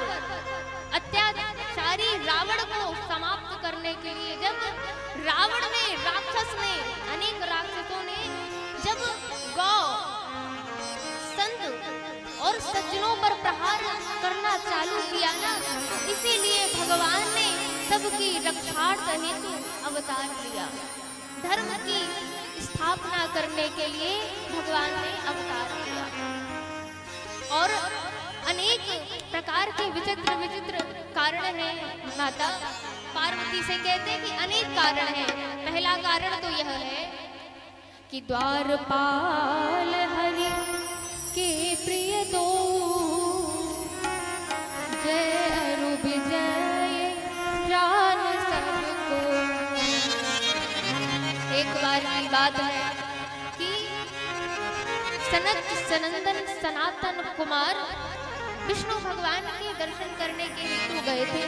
अत्याचारी रावण को समाप्त करने के लिए जब रावण ने, राक्षस ने, अनेक राक्षसों ने जब गौ, संत और सज्जनों पर प्रहार करना चालू किया ना, इसीलिए भगवान ने सबकी रक्षार्थ हेतु अवतार लिया। धर्म की स्थापना करने के लिए भगवान ने अवतार लिया। और अनेक प्रकार के विचित्र विचित्र कारण हैं। माता पार्वती से कहते हैं कि अनेक कारण हैं। पहला कारण तो यह है कि द्वारपाल हरि के प्रिय दो जय अरु विजय जान सबको। एक बार की बात है कि सनत सनंदन सनातन कुमार विष्णु भगवान के दर्शन करने के हेतु गए थे।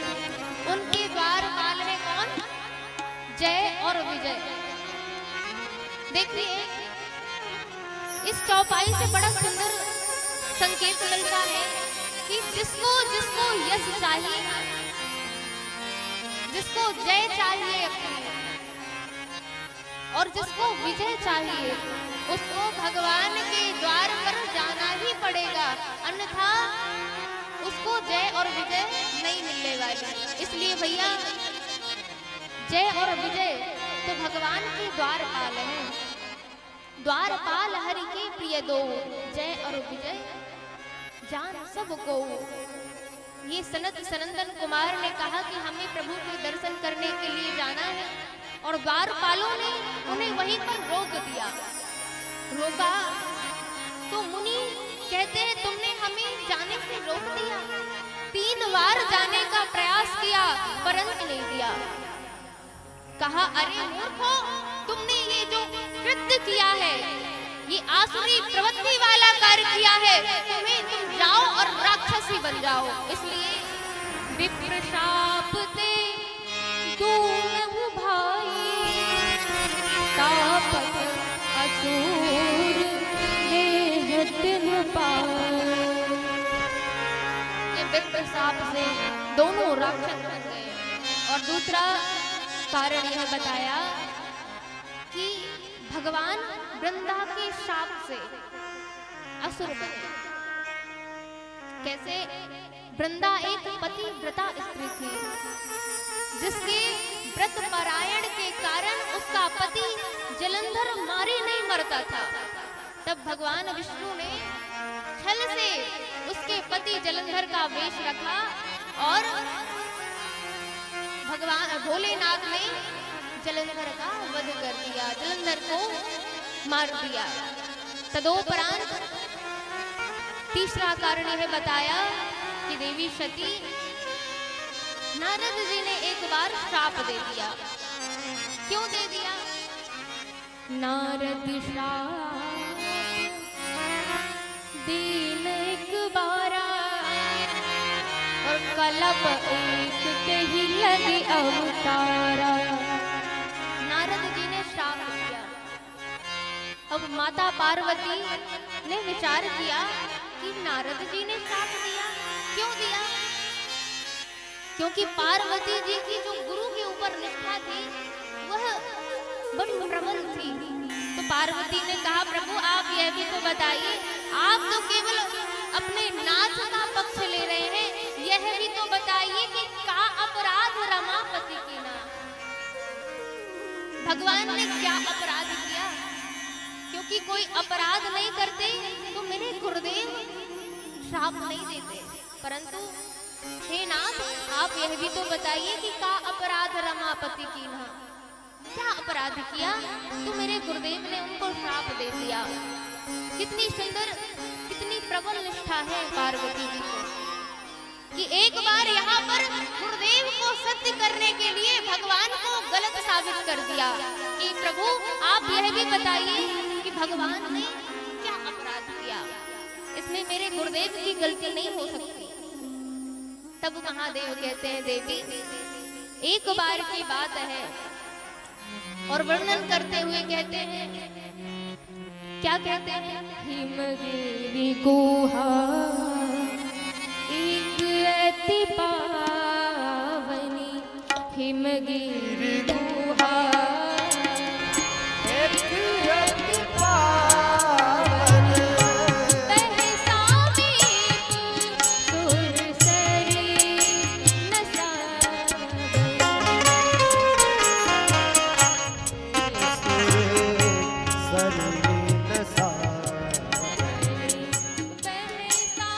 उनके द्वारपाल में कौन? जय और विजय। देखिए इस चौपाई से बड़ा सुंदर संकेत मिलता है कि जिसको जिसको यश चाहिए, जिसको जय चाहिए अपनी और जिसको विजय चाहिए, उसको भगवान के द्वार पर जाना ही पड़ेगा, अन्यथा उसको जय और विजय नहीं मिलने वाली। इसलिए भैया जय और विजय तो भगवान के द्वारपाल हैं। द्वारपाल हरि के प्रिय दो जय और विजय जान सबको। ये सनत सनंदन कुमार ने कहा कि हमें प्रभु के दर्शन करने के लिए जाना है और द्वारपालों ने उन्हें वहीं पर रोक दिया। रोका तो मुनि कहते हैं तुमने हमें जाने से रोक दिया। 3 बार जाने का प्रयास किया परंतु नहीं दिया। कहा अरे मूर्खो, तुमने ये जो कृत्य किया है, ये आसुरी प्रवृत्ति वाला कार्य किया है, तुम जाओ और राक्षस ही बन जाओ। इसलिए विप्र शाप ते दूमहु भाई तापत असुर देह तिन पाए। ये विप्र शाप से दोनों राक्षस बन गए। और दूसरा कारण यह बताया कि भगवान वृंदा के शाप से असुर बने। कैसे? वृंदा एक पतिव्रता स्त्री थी जिसके व्रत पारायण के कारण उसका पति जलंधर मारे नहीं मरता था। तब भगवान विष्णु ने छल से उसके पति जलंधर का वेश रखा और भगवान भोलेनाथ ने जलंधर का वध कर दिया, जलंधर को मार दिया। तदोपरांत तीसरा कारण यह बताया कि देवी सती नारद जी ने एक बार श्राप दे दिया। क्यों दे दिया? नारद श्राप दीन एक बारा और कलप एक कही लगे अवतारा। नारद जी ने श्राप दिया। अब माता पार्वती ने विचार किया कि नारद जी ने श्राप दिया। क्यों दिया? क्योंकि पार्वती जी की जो गुरु के ऊपर निष्ठा थी वह बड़ी प्रबल थी। तो पार्वती ने कहा, प्रभु आप यह भी तो बताइए, आप तो केवल अपने नाथ का पक्ष ले रहे हैं, यह भी तो बताइए कि का अपराध रमापति की ना। भगवान ने क्या अपराध किया? क्योंकि कोई अपराध नहीं करते तो मेरे गुरुदेव श्राप नहीं देते। परंतु हे नाथ, आप यह भी तो बताइए कि का अपराध रमापति की ना। क्या अपराध किया तो मेरे गुरुदेव ने उनको श्राप दे दिया? कितनी सुंदर, कितनी प्रबल निष्ठा है पार्वती जी को कि एक बार यहाँ पर गुरुदेव को सत्य करने के लिए भगवान को गलत साबित कर दिया कि प्रभु आप यह भी बताइए कि भगवान ने क्या अपराध किया, इसमें मेरे गुरुदेव की गलती नहीं हो सकती। तब महादेव कहते हैं, देवी एक बार की बात है, और वर्णन करते हुए कहते हैं, क्या कहते हैं? हिमगिरी गुहा एक अति पावनी, हिमगिरी गुहा एक अति पावन, बहसा मीत सुरसरी नसावनी। सरली नसा, बहसा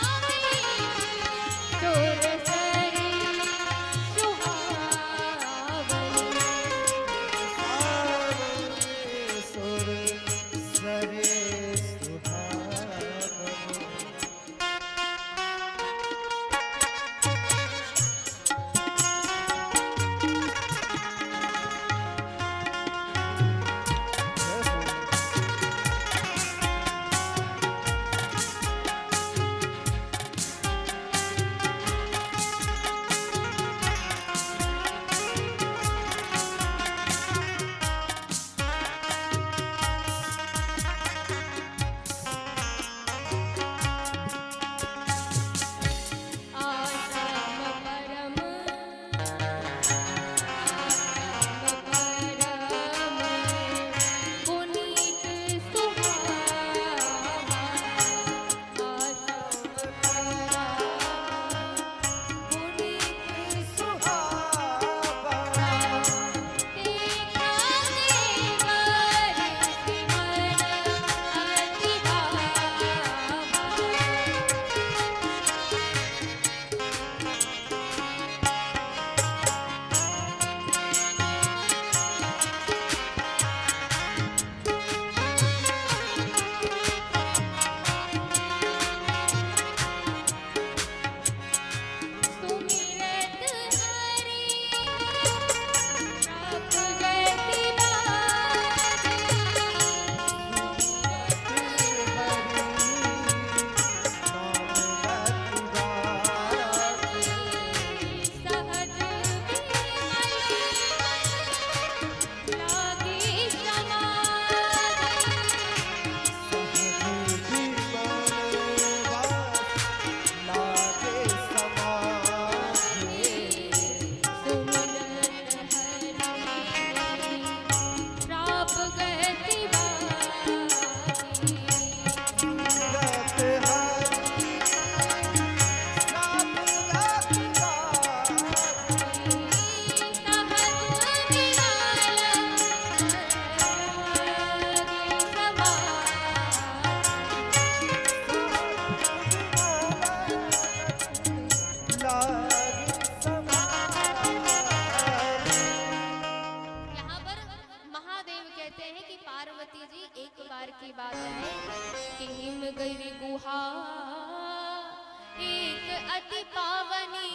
अति पावनी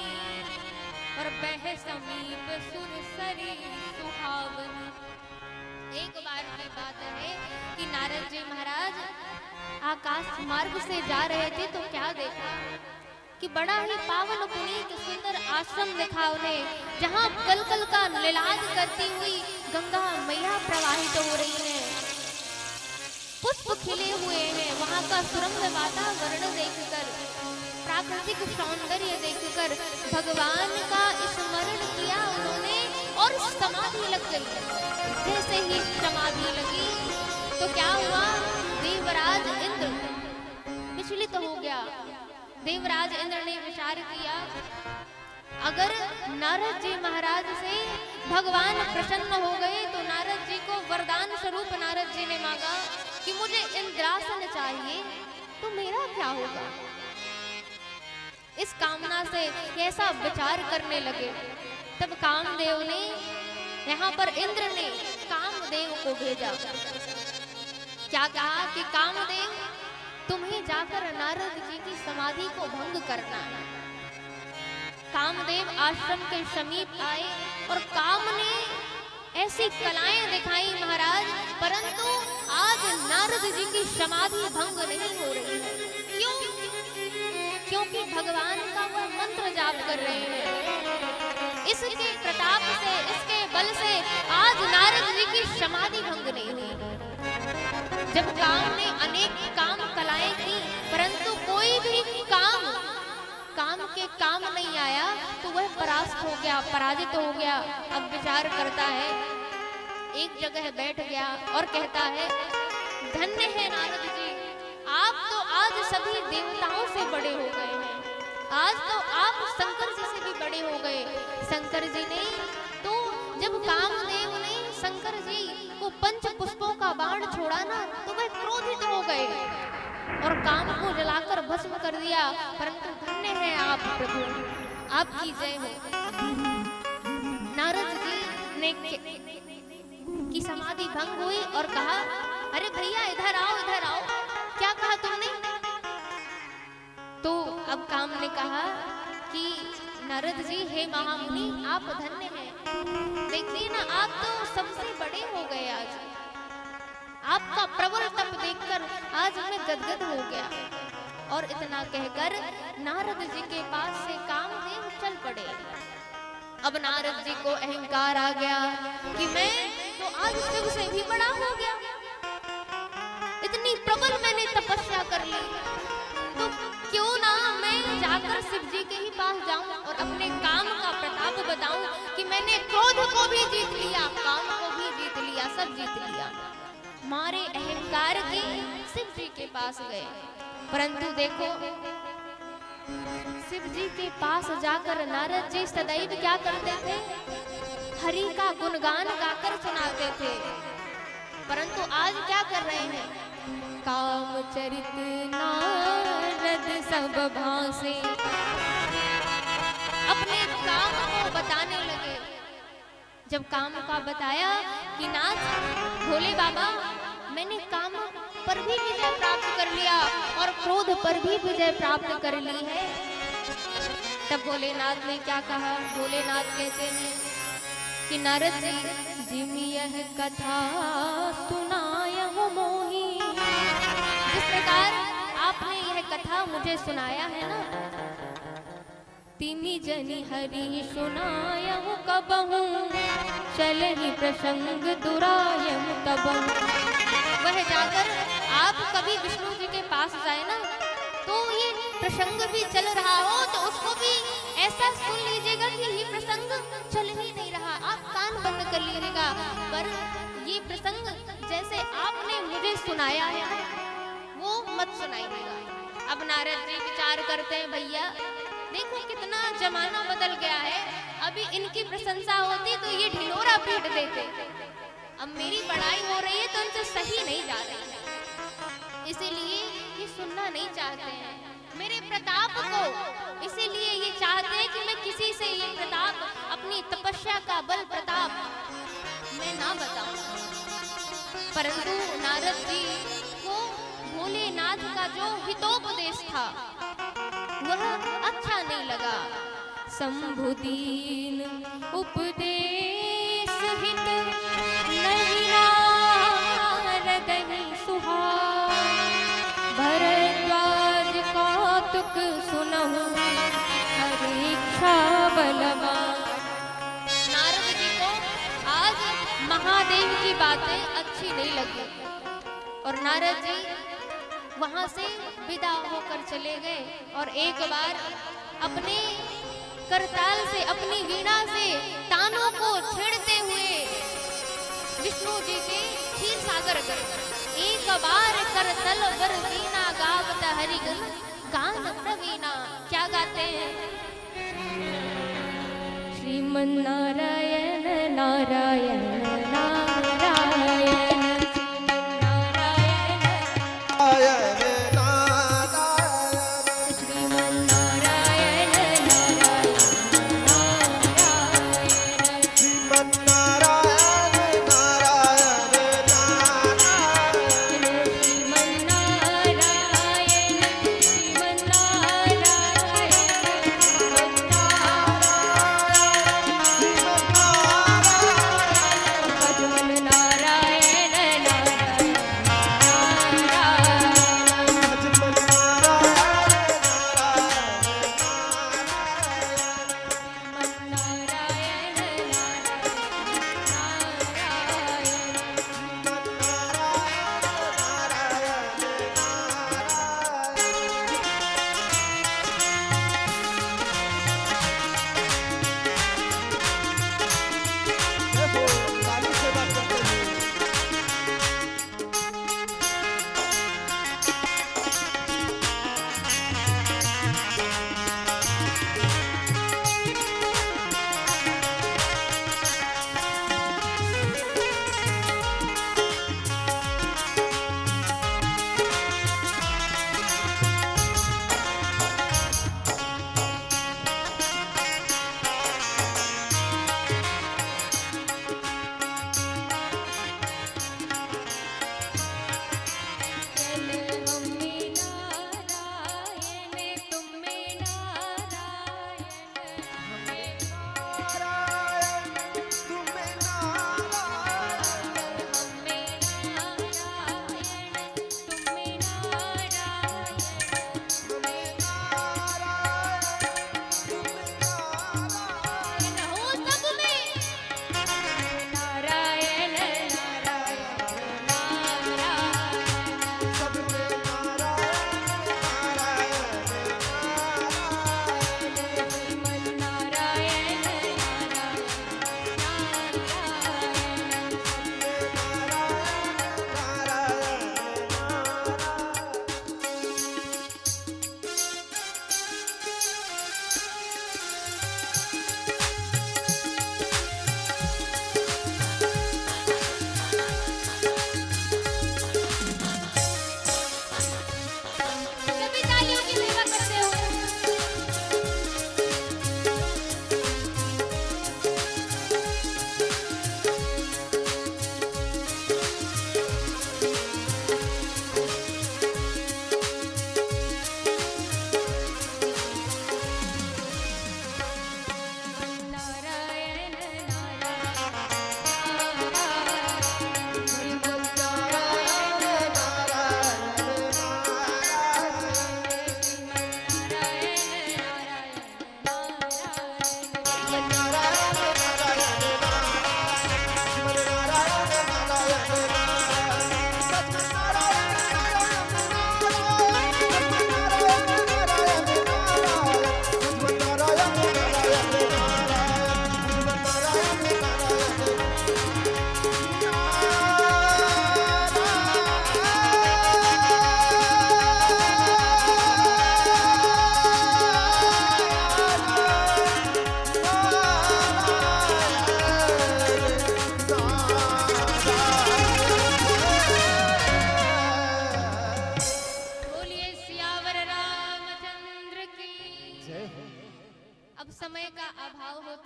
और बह समीप सुरसरी सुहावनी। एक बार की बात है कि नारद जी महाराज आकाश मार्ग से जा रहे थे तो क्या देखा कि बड़ा ही पावन पुनीत सुंदर आश्रम दिखा उन्हें, जहाँ कलकल का लीलाज करती हुई गंगा मैया प्रवाहित हो रही है, पुष्प खिले हुए हैं। वहाँ का सुरम्य वातावरण देखकर, प्राकृतिक सौंदर्य देखकर भगवान का स्मरण किया उन्होंने और समाधि लग गई। जैसे ही समाधि लगी तो क्या हुआ, देवराज इंद्र विचलित हो गया। देवराज इंद्र ने विचार किया, अगर नारद जी महाराज से भगवान प्रसन्न हो गए तो नारद जी को वरदान स्वरूप नारद जी ने मांगा कि मुझे इंद्रासन चाहिए, तो मेरा क्या होगा। इस कामना से कैसा विचार करने लगे। तब कामदेव ने, यहाँ पर इंद्र ने कामदेव को भेजा। क्या कहा कि कामदेव तुम्हें जाकर नारद जी की समाधि को भंग करना है। कामदेव आश्रम के समीप आए और काम ने ऐसी कलाएं दिखाई महाराज, परंतु आज नारद जी की समाधि भंग नहीं हो रही है। क्यों? क्योंकि भगवान का वह मंत्र जाप कर रहे हैं। इसके प्रताप से, इसके बल से आज नारद जी की समाधि भंग नहीं हुई। जब काम ने अनेक काम कलाएं की, परंतु कोई भी काम के काम नहीं आया, तो वह परास्त हो गया, पराजित हो गया। अब विचार करता है, एक जगह बैठ गया और कहता है, धन्य है नारद जी, आप तो आज सभी देवताओं से बड़े हो गए हैं। आज तो आप शंकर जी से भी बड़े हो गए। शंकर जी ने तो, जब कामदेव ने शंकर जी को पंच पुष्पों का बाण छोड़ा ना, तो वह क्रोधित हो गए और काम को जलाकर भस्म कर दिया। परंतु धन्य है आप प्रभु, आपकी जय हो। नारद जी ने की समाधि भंग हुई और कहा, अरे भैया इधर आओ, इधर आओ। क्या कहा तुमने? तो अब काम ने कहा कि नारद जी, हे महामुनि, आप धन्य हैं। देखिए ना, आप तो सबसे बड़े हो गए। आज आपका प्रबल तप देखकर आज मैं गदगद हो गया। और इतना कहकर नारद जी के पास से कामदेव चल पड़े। अब नारद जी को अहंकार आ गया कि मैं तो आज शिव से भी बड़ा हो गया। इतनी प्रबल मैंने तपस्या कर ली, तो क्यों ना मैं जाकर शिव जी के ही पास जाऊं और अपने काम का प्रताप बताऊं कि मैंने क्रोध को भी जीत लिया, काम को भी जीत लिया, सब जीत लिया। मारे अहंकार के शिव जी के पास गए। परंतु देखो, शिव जी के पास जाकर नारद जी सदैव क्या करते थे, हरि का गुणगान गाकर सुनाते थे। परंतु आज क्या कर रहे हैं, काम चरित नारद सब भासे, अपने काम को बताने लगे। जब काम का बताया कि नाथ भोले बाबा, मैंने काम पर भी विजय प्राप्त कर लिया और क्रोध पर भी विजय प्राप्त कर ली है। तब भोलेनाथ ने क्या कहा, भोलेनाथ कहते हैं कि नारद जी, जिम यह कथा सुनायहु मोहि। जिस प्रकार आपने यह कथा मुझे सुनाया है ना, तिमी जनि हरि सुनायहु कबहु, चलहि प्रसंग दुरायहु तबहु। वह जाकर आप कभी विष्णु जी के पास जाए ना, तो ये प्रसंग भी चल रहा हो तो उसको भी ऐसा सुन लीजिएगा कि ये प्रसंग चल ही नहीं रहा, आप कान बंद कर लीजिएगा। पर ये प्रसंग जैसे आपने मुझे सुनाया है वो मत सुनाइएगा। अब नारद जी विचार करते हैं, भैया देखो कितना जमाना बदल गया है, अभी इनकी प्रशंसा होती तो ये ढिंढोरा पीट देते। अब मेरी बड़ाई हो रही है तो इनसे सही नहीं जा रही है, इसीलिए ये सुनना नहीं चाहते हैं मेरे प्रताप को। इसीलिए ये चाहते हैं कि मैं किसी से ये प्रताप, अपनी तपस्या का बल प्रताप मैं ना बताऊं। परंतु नारद जी को भोलेनाथ का जो हितोपदेश था वह अच्छा नहीं लगा। शंभुदीन उपदेश हित नहीं नारदहि सुहाए। भरद्वाज कौतुक सुनहु परीक्षा बलवान। नारद जी को आज महादेव की बातें अच्छी नहीं लगी और नारद जी वहां से विदा होकर चले गए और एक बार अपने करताल से, अपनी वीणा से तानों को छेड़ते हुए विष्णु जी के क्षीर सागर कर एक बार करतल वर वीणा गावत हरिगन गान प्रवीणा। क्या गाते हैं? श्रीमन नारायण नारायण नारायण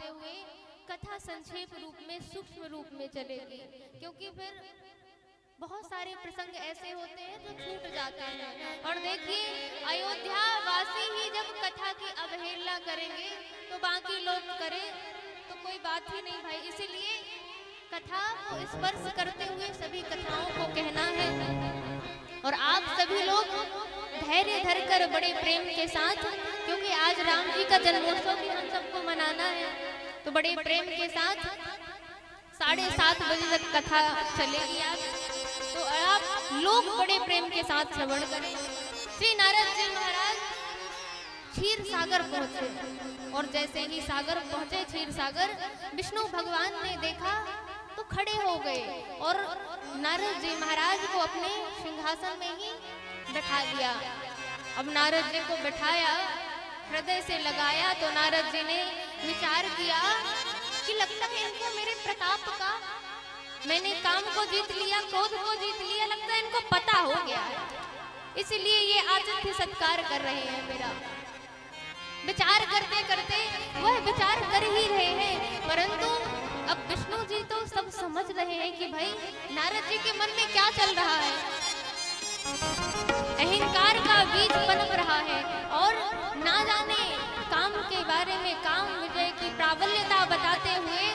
हुए कथा संक्षेप रूप में सूक्ष्म रूप में चलेगी, क्योंकि फिर बहुत सारे प्रसंग ऐसे होते हैं जो छूट जाते हैं। और देखिए, अयोध्या वासी ही जब कथा की अवहेलना करेंगे तो बाकी लोग करें तो कोई बात ही नहीं भाई। इसीलिए कथा को स्पर्श करते हुए सभी कथाओं को कहना है। और आप सभी लोग धैर्य धरकर बड़े प्रेम के साथ, क्योंकि आज राम जी का जन्मोत्सव भी हम सबको मनाना है, तो बड़े प्रेम के साथ 7:30 बजे तक कथा चलेगी आज, तो आप लोग बड़े प्रेम के साथ श्रवण करें। श्री नारद जी महाराज क्षीर सागर पहुंचे और जैसे ही सागर पहुंचे, क्षीर सागर, विष्णु भगवान ने देखा तो खड़े हो गए और नारद जी महाराज को अपने सिंहासन में ही बैठा दिया। अब नारद जी को बैठाया, हृदय से लगाया, तो नारद जी ने विचार किया कि लगता है इनको मेरे प्रताप का, मैंने काम को जीत लिया, क्रोध को जीत लिया, लगता है इनको पता हो गया है, इसलिए ये आतिथ्य सत्कार कर रहे हैं मेरा। विचार करते करते वह विचार कर ही रहे हैं, परंतु अब विष्णु जी तो सब समझ रहे हैं कि भाई नारद जी के मन में क्या चल रहा है। अहंकार का बीज पनप रहा है और ना जाने काम के बारे में, काम विजय की प्राबल्यता बताते हुए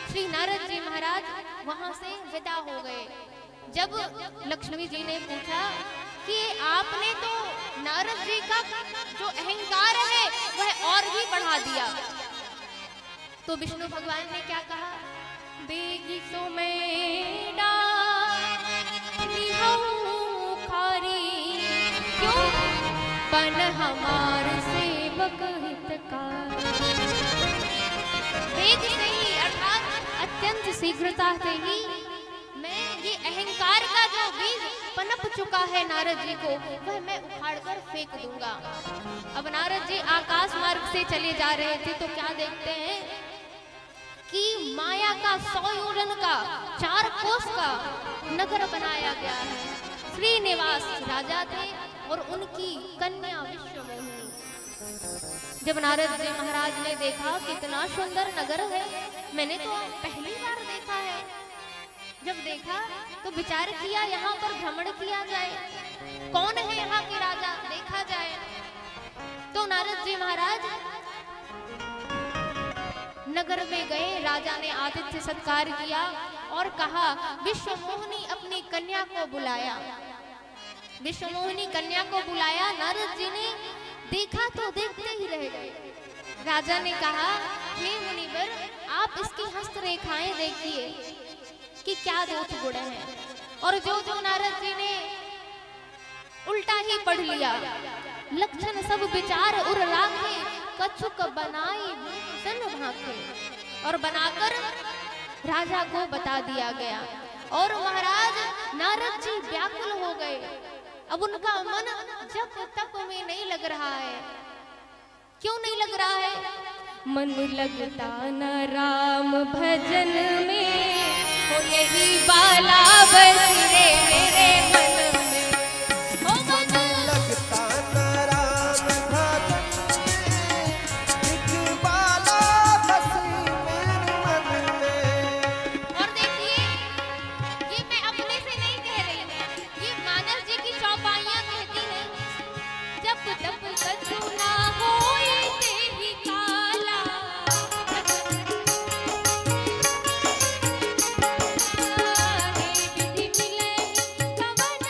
श्री नारद जी महाराज वहां से विदा हो गए। जब लक्ष्मी जी ने पूछा कि आपने तो नारद जी का जो अहंकार है वह और भी बढ़ा दिया, तो विष्णु भगवान ने क्या कहा, बेगी सो मेरा क्यों पन हमार सेवक हितकार। वेग से ही अर्थात अत्यंत शीघ्रता से ही मैं ये अहंकार का जो बीज पनप चुका है नारद जी को, वह मैं उखाड़कर फेंक दूंगा। अब नारद जी आकाश मार्ग से चले जा रहे थे तो क्या देखते हैं कि माया का 100 योजन का 4 कोस का नगर बनाया गया है। श्रीनिवास राजा थे और उनकी कन्या विश्वमोहिनी। जब नारद जी महाराज ने देखा कितना सुंदर नगर है, मैंने तो पहली बार देखा है, जब देखा तो विचार किया यहाँ पर भ्रमण किया जाए, कौन है यहाँ के राजा, देखा जाए। तो नारद जी महाराज नगर में गए, राजा ने आतिथ्य सत्कार किया और कहा विश्वमोहिनी अपनी कन्या को बुलाया। विश्वमोहिनी कन्या को बुलाया, नारद जी ने देखा तो देखते ही रह गए। राजा ने कहा, हे मुनिवर, आप इसकी हस्तरेखाएं देखिए कि क्या दोष गुण है। और जो जो नारद जी ने उल्टा ही पढ़ लिया, लक्षण सब विचार उर राखे, कछुक बनाई सन भाखे, और बनाकर राजा को बता दिया गया। और महाराज नारद जी व्याकुल हो गए। अब उनका मन जब तक में नहीं लग रहा है। क्यों नहीं लग रहा है? मन लगता न राम भजन में, हो यही बाला बस रे मेरे मन में। हो मन लगता न राम भजन में, एक बाला बसी मेरे मन में। और देखिए, ये मैं अपने से नहीं कह रही, ये मानस जी की चौपाइयां कहती हैं। जब तब कछु ना होए तेहि काला, हे विधि मिले कवन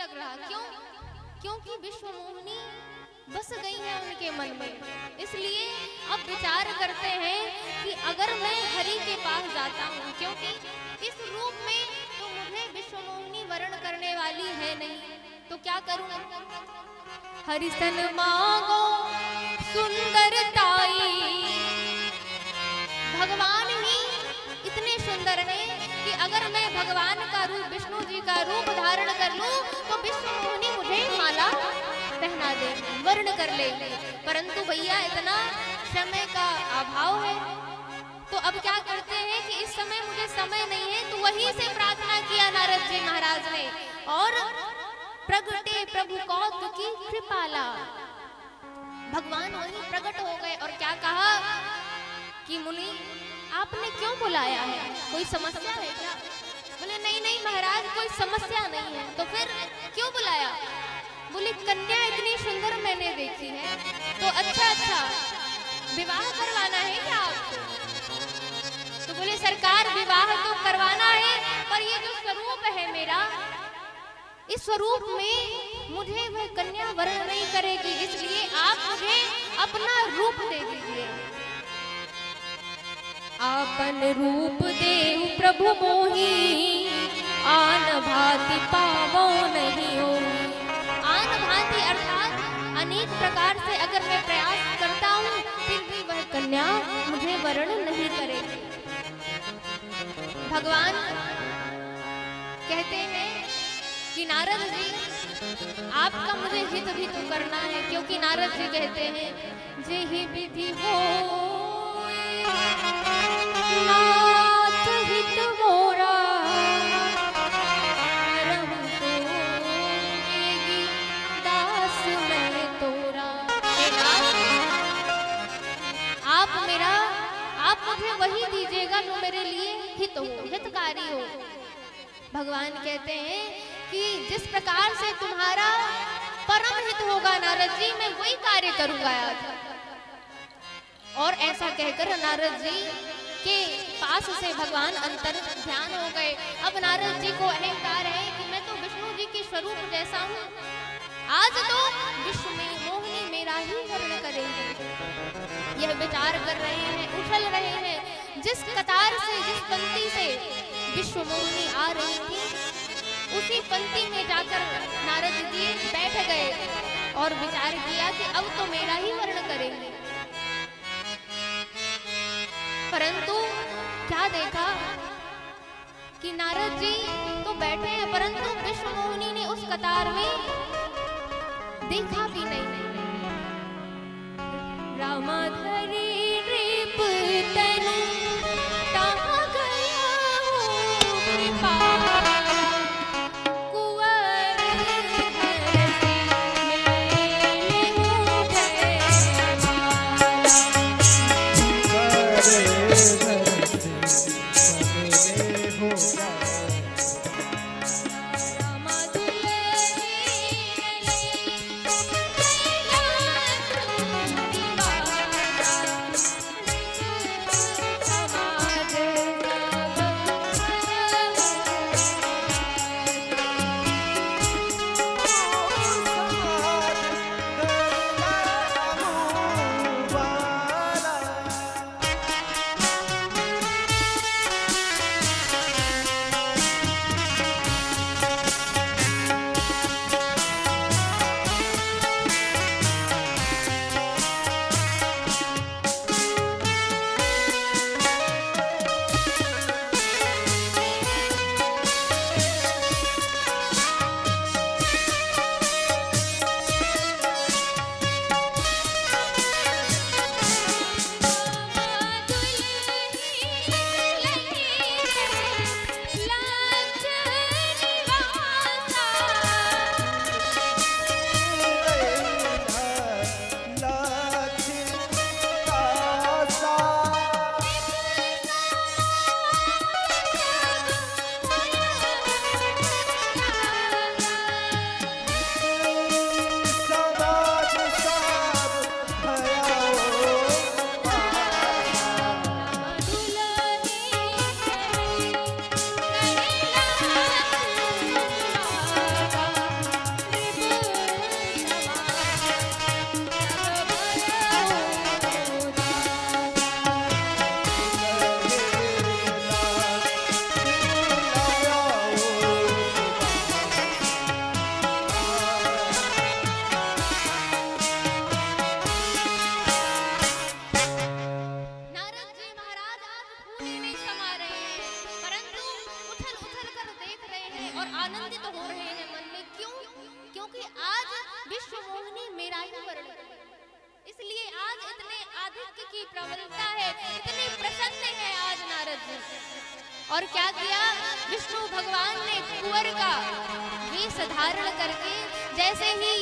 लग रहा। क्यों? क्योंकि विश्व मोहिनी बस गई है उनके मन में। इसलिए अब विचार करते हैं कि अगर मैं हरि के पास जाता हूँ, क्योंकि इस रूप में तो मुझे विश्व मोहिनी वर्ण करने वाली है नहीं, तो क्या करूँ? हरिसन मांगो सुंदरताई, भगवान ही इतने सुंदर हैं कि अगर मैं भगवान का रूप, विष्णु जी का रूप धारण कर लूं तो विश्व मोहिनी मुझे माला पहना दे, वर्ण कर ले। परंतु भैया इतना समय का अभाव है, तो अब क्या करते हैं कि इस समय मुझे समय नहीं है, तो वहीं से प्रार्थना किया नारद जी महाराज ने, और प्रगटे प्रभु कौतुकी कृपाला, भगवान वहीं प्रकट हो गए और क्या कहा कि मुनि आपने क्यों बुलाया है, कोई समस्या है क्या? बोले नहीं नहीं महाराज, कोई समस्या नहीं है। तो फिर क्यों बुलाया? बोले कन्या इतनी सुंदर मैंने देखी है, तो अच्छा विवाह करवाना है क्या आपको? तो बोले सरकार विवाह तो करवाना है, पर ये जो स्वरूप है मेरा, इस स्वरूप में मुझे वह कन्या वर्ण नहीं करेगी, इसलिए आप मुझे अपना रूप दे दीजिए। आपन रूप देहु प्रभु मोहि, आन भांति पावो नहीं होई। आन भांति अर्थात अनेक प्रकार से अगर मैं प्रयास करता हूँ, फिर भी वह कन्या मुझे वर्ण नहीं करेगी। भगवान कहते हैं कि नारद जी आपका मुझे हित भी तो करना है, क्योंकि नारद जी कहते हैं जेहि विधि हो नाथ हित मोरा, रहु सोएगी दास मैं तोरा। हे नाथ, आप मुझे वही दीजिएगा जो मेरे लिए हित हो, हितकारी हो। भगवान कहते हैं कि जिस प्रकार से तुम्हारा परम हित होगा नारद जी, मैं वही कार्य करूंगा आज। और ऐसा कहकर नारद जी के पास से भगवान अंतर ध्यान हो गए। अब नारद जी को अहंकार है कि मैं तो विष्णु जी के स्वरूप जैसा हूँ, आज तो विश्व में मोहिनी मेरा ही वर्ण करेंगे। यह विचार कर रहे हैं, उछल रहे हैं। जिस कतार से, जिस पंक्ति से विश्व मोहिनी आ रही थी, उसी पंक्ति में जाकर नारद जी बैठ गए और विचार किया कि अब तो मेरा ही वर्ण करेंगे। परंतु क्या देखा कि नारद जी तो बैठे हैं, परंतु विश्व मोहिनी ने उस कतार में देखा भी नहीं। रामाधरी नृप तनु ताहा गया हो कृपा, आनंदित हो रहे हैं मन में। क्यों? क्योंकि आज विश्व मोहिनी मेरा ही वर्ण है, इसलिए आज इतने आधिक्य की प्रबलता है, इतने प्रसन्न है आज नारद जी। और क्या किया? विष्णु भगवान ने कुंवर का वेश धारण करके, जैसे ही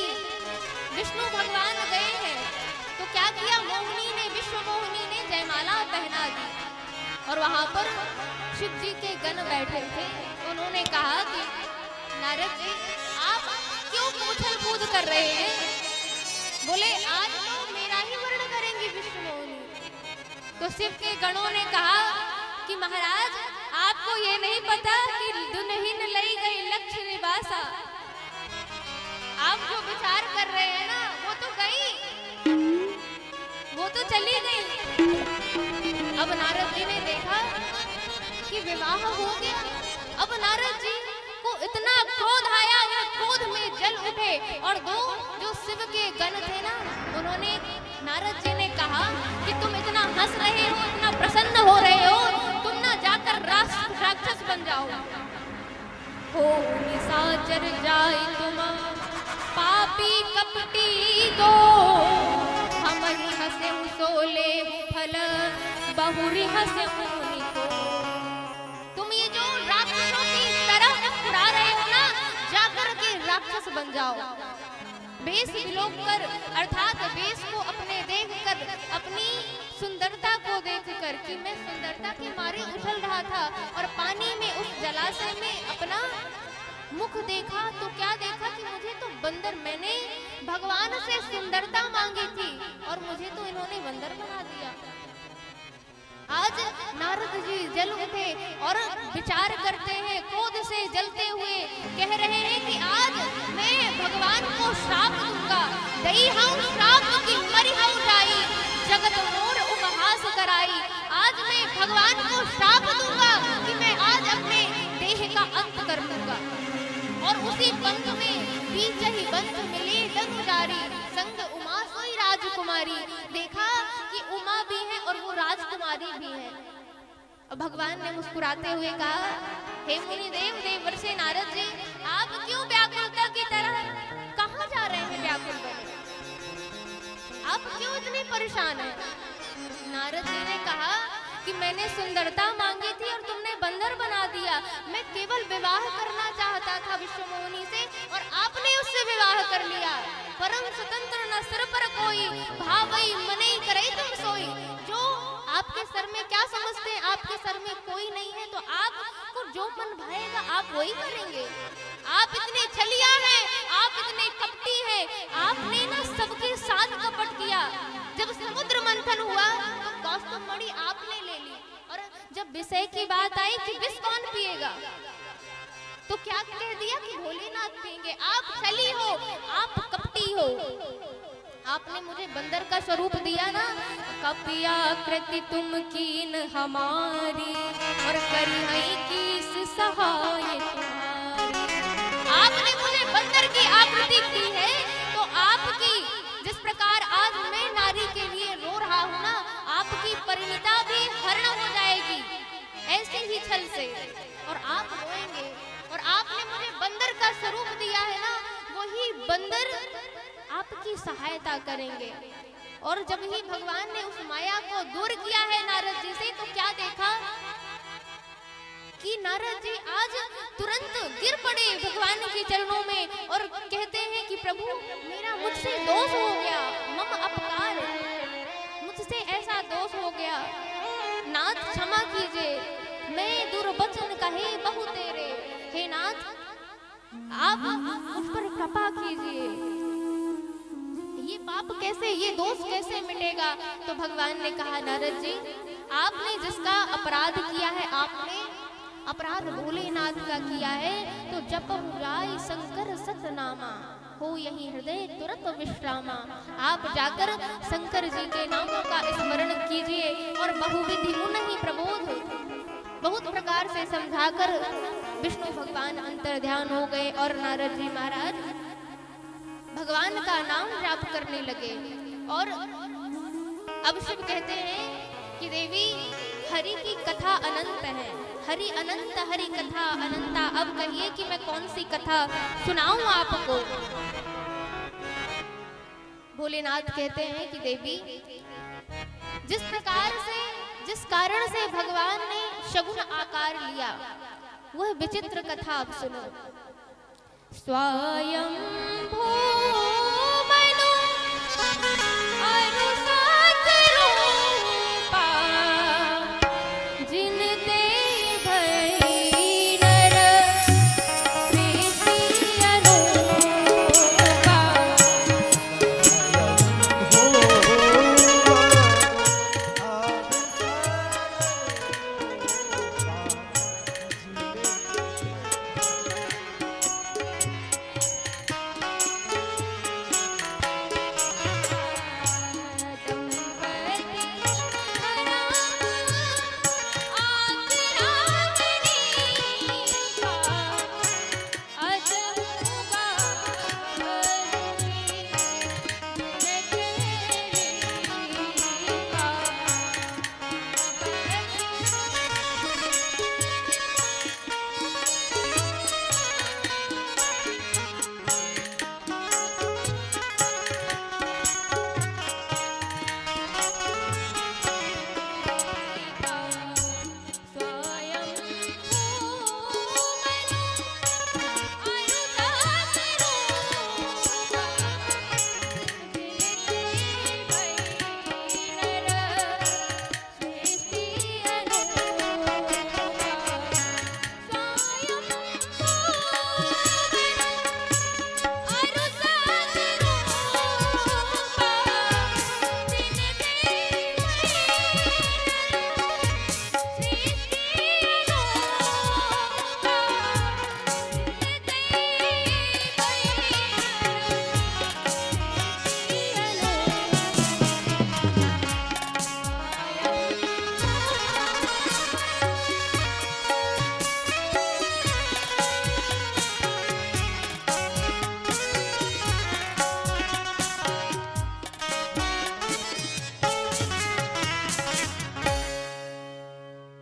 विष्णु भगवान गए हैं तो क्या किया? मोहिनी ने, विश्व मोहिनी ने जयमाला पहना दी। और वहां पर शिव जी के गण बैठे थे। उन्होंने कहा कि नारद जी आप क्यों उछल कूद कर रहे हैं? बोले आज तो मेरा ही वर्ण करेंगे विश्व मोहिनी। तो शिव के गणों ने कहा कि महाराज आपको ये नहीं पता कि दुल्हन लई गई लक्ष्य निवासा। आप जो विचार कर रहे हैं ना, वो तो गई, वो तो चली गई। अब नारद जी ने देखा कि विवाह हो गया। अब नारद जी को इतना क्रोध आया, वो क्रोध में जल उठे। और दो जो शिव के गण थे ना, उन्होंने, नारद जी ने कहा कि तुम इतना हंस रहे हो, इतना प्रसन्न हो रहे हो, तुम ना जाकर राक्षस बन जाओ। हो निशाचर जाए तुम पापी कपटी दो, हम ही हंसे सोले फल बहुरी हंसे मुनि को। तुम ये जो राक्षसों की तरह उड़ा रहे हो ना, जाकर के राक्षस बन जाओ। वेश विलोप कर, अर्थात वेश को अपने देख कर, अपनी सुंदरता को देख कर, कि मैं सुंदरता के मारे उछल रहा था और पानी में उस जलाशय में अपना मुख देखा तो क्या देखा कि मुझे तो बंदर, मैंने भगवान से सुंदरता मांगी थी और मुझे तो इन्होंने बंदर बना दिया। आज नारद जी जल उठे और विचार करते हैं, क्रोध से जलते हुए कह रहे हैं कि आज मैं भगवान को श्राप दूंगा। दई हूं श्राप की मरी हूं जाई, जगत मोर उपहास कराई। आज मैं भगवान को श्राप दूंगा कि मैं आज अपने देह का अंत कर लूंगा। और उसी पंथ में बीच ही बंध मिले धनुजारी, संग उमा सोई राजकुमारी। देखा कि उमा भी है और वो राजकुमारी भी है। भगवान ने मुस्कुराते हुए कहा, हे मुनि देव, देवर्षि नारद जी, आप क्यों व्याकुलता की तरह कहाँ जा रहे हैं? व्याकुल बने, आप क्यों इतने परेशान हैं? नारद जी ने कहा कि मैंने सुंदरता मांगी थी और तुमने बंदर बना दिया। मैं केवल विवाह करना चाहता था विश्व मोहिनी से और आपने उससे विवाह कर लिया। परम स्वतंत्र न सिर पर कोई, भावई मने करे तुम सोई। जो आपके सर में क्या समझते हैं? आपके सर में कोई नहीं है, तो आपको जो मन भाएगा आप वही करेंगे। आप इतने छलिया हैं, आप इतने कपटी हैं, आपने ना सबके साथ कपट किया। जब समुद्र मंथन हुआ तो कौस्तुभ मणि आपने ले ली, और जब विषय की बात आई कि विष कौन पिएगा, तो क्या कह दिया कि भोलेनाथ पिएंगे। आप छली हो, आप कपटी हो। आपने मुझे बंदर का स्वरूप दिया ना, कपिया कृति तुम कीन हमारी, और करी हई कीस सहाय तुम्हारी। आपने मुझे बंदर की आकृति दी है, तो आपकी जिस प्रकार आज मैं नारी के लिए रो रहा हूँ ना, आपकी परिणीता भी हरण हो जाएगी ऐसे ही छल से, और आप रोएंगे। और आपने मुझे बंदर का स्वरूप दिया है ना, वही बंदर आपकी सहायता करेंगे। और जब ही भगवान ने उस माया को दूर किया है नारद जी से, तो क्या देखा कि नारद जी आज तुरंत गिर पड़े भगवान के चरणों में और कहते हैं कि प्रभु, मेरा मुझसे दोष हो गया, मम अपकार, मुझसे ऐसा दोष हो गया, नाथ क्षमा कीजिए, मैं दुर्वचन कहे बहु तेरे। हे नाथ, आप मुझ पर कृपा कीजिए, ये पाप कैसे, ये दोष कैसे मिटेगा? तो भगवान ने कहा, नारद जी, आपने जिसका अपराध किया है, आपने अपराध भोलेनाथ का किया है, तो जप जाय शंकर सतनामा, हो यही हृदय तुरंत विश्रामा। आप जाकर शंकर जी के नामों का स्मरण कीजिए। और बहुविधि मुनि प्रबोध, बहुत प्रकार से समझाकर विष्णु भगवान अंतर्ध्यान हो गए और नारद जी महाराज भगवान का नाम जाप करने लगे। और अब शिव कहते हैं कि देवी, हरि की कथा अनंत है, हरि अनंत हरि कथा अनंता। अब कहिए कि मैं कौन सी कथा सुनाऊं आपको। भोलेनाथ कहते हैं कि देवी, जिस प्रकार से, जिस कारण से भगवान ने शगुन आकार लिया, वह विचित्र कथा अब सुनो। स्वयं भू मनु अनुसात रूपा, जिन ते भई नर सृष्टि अनूपा।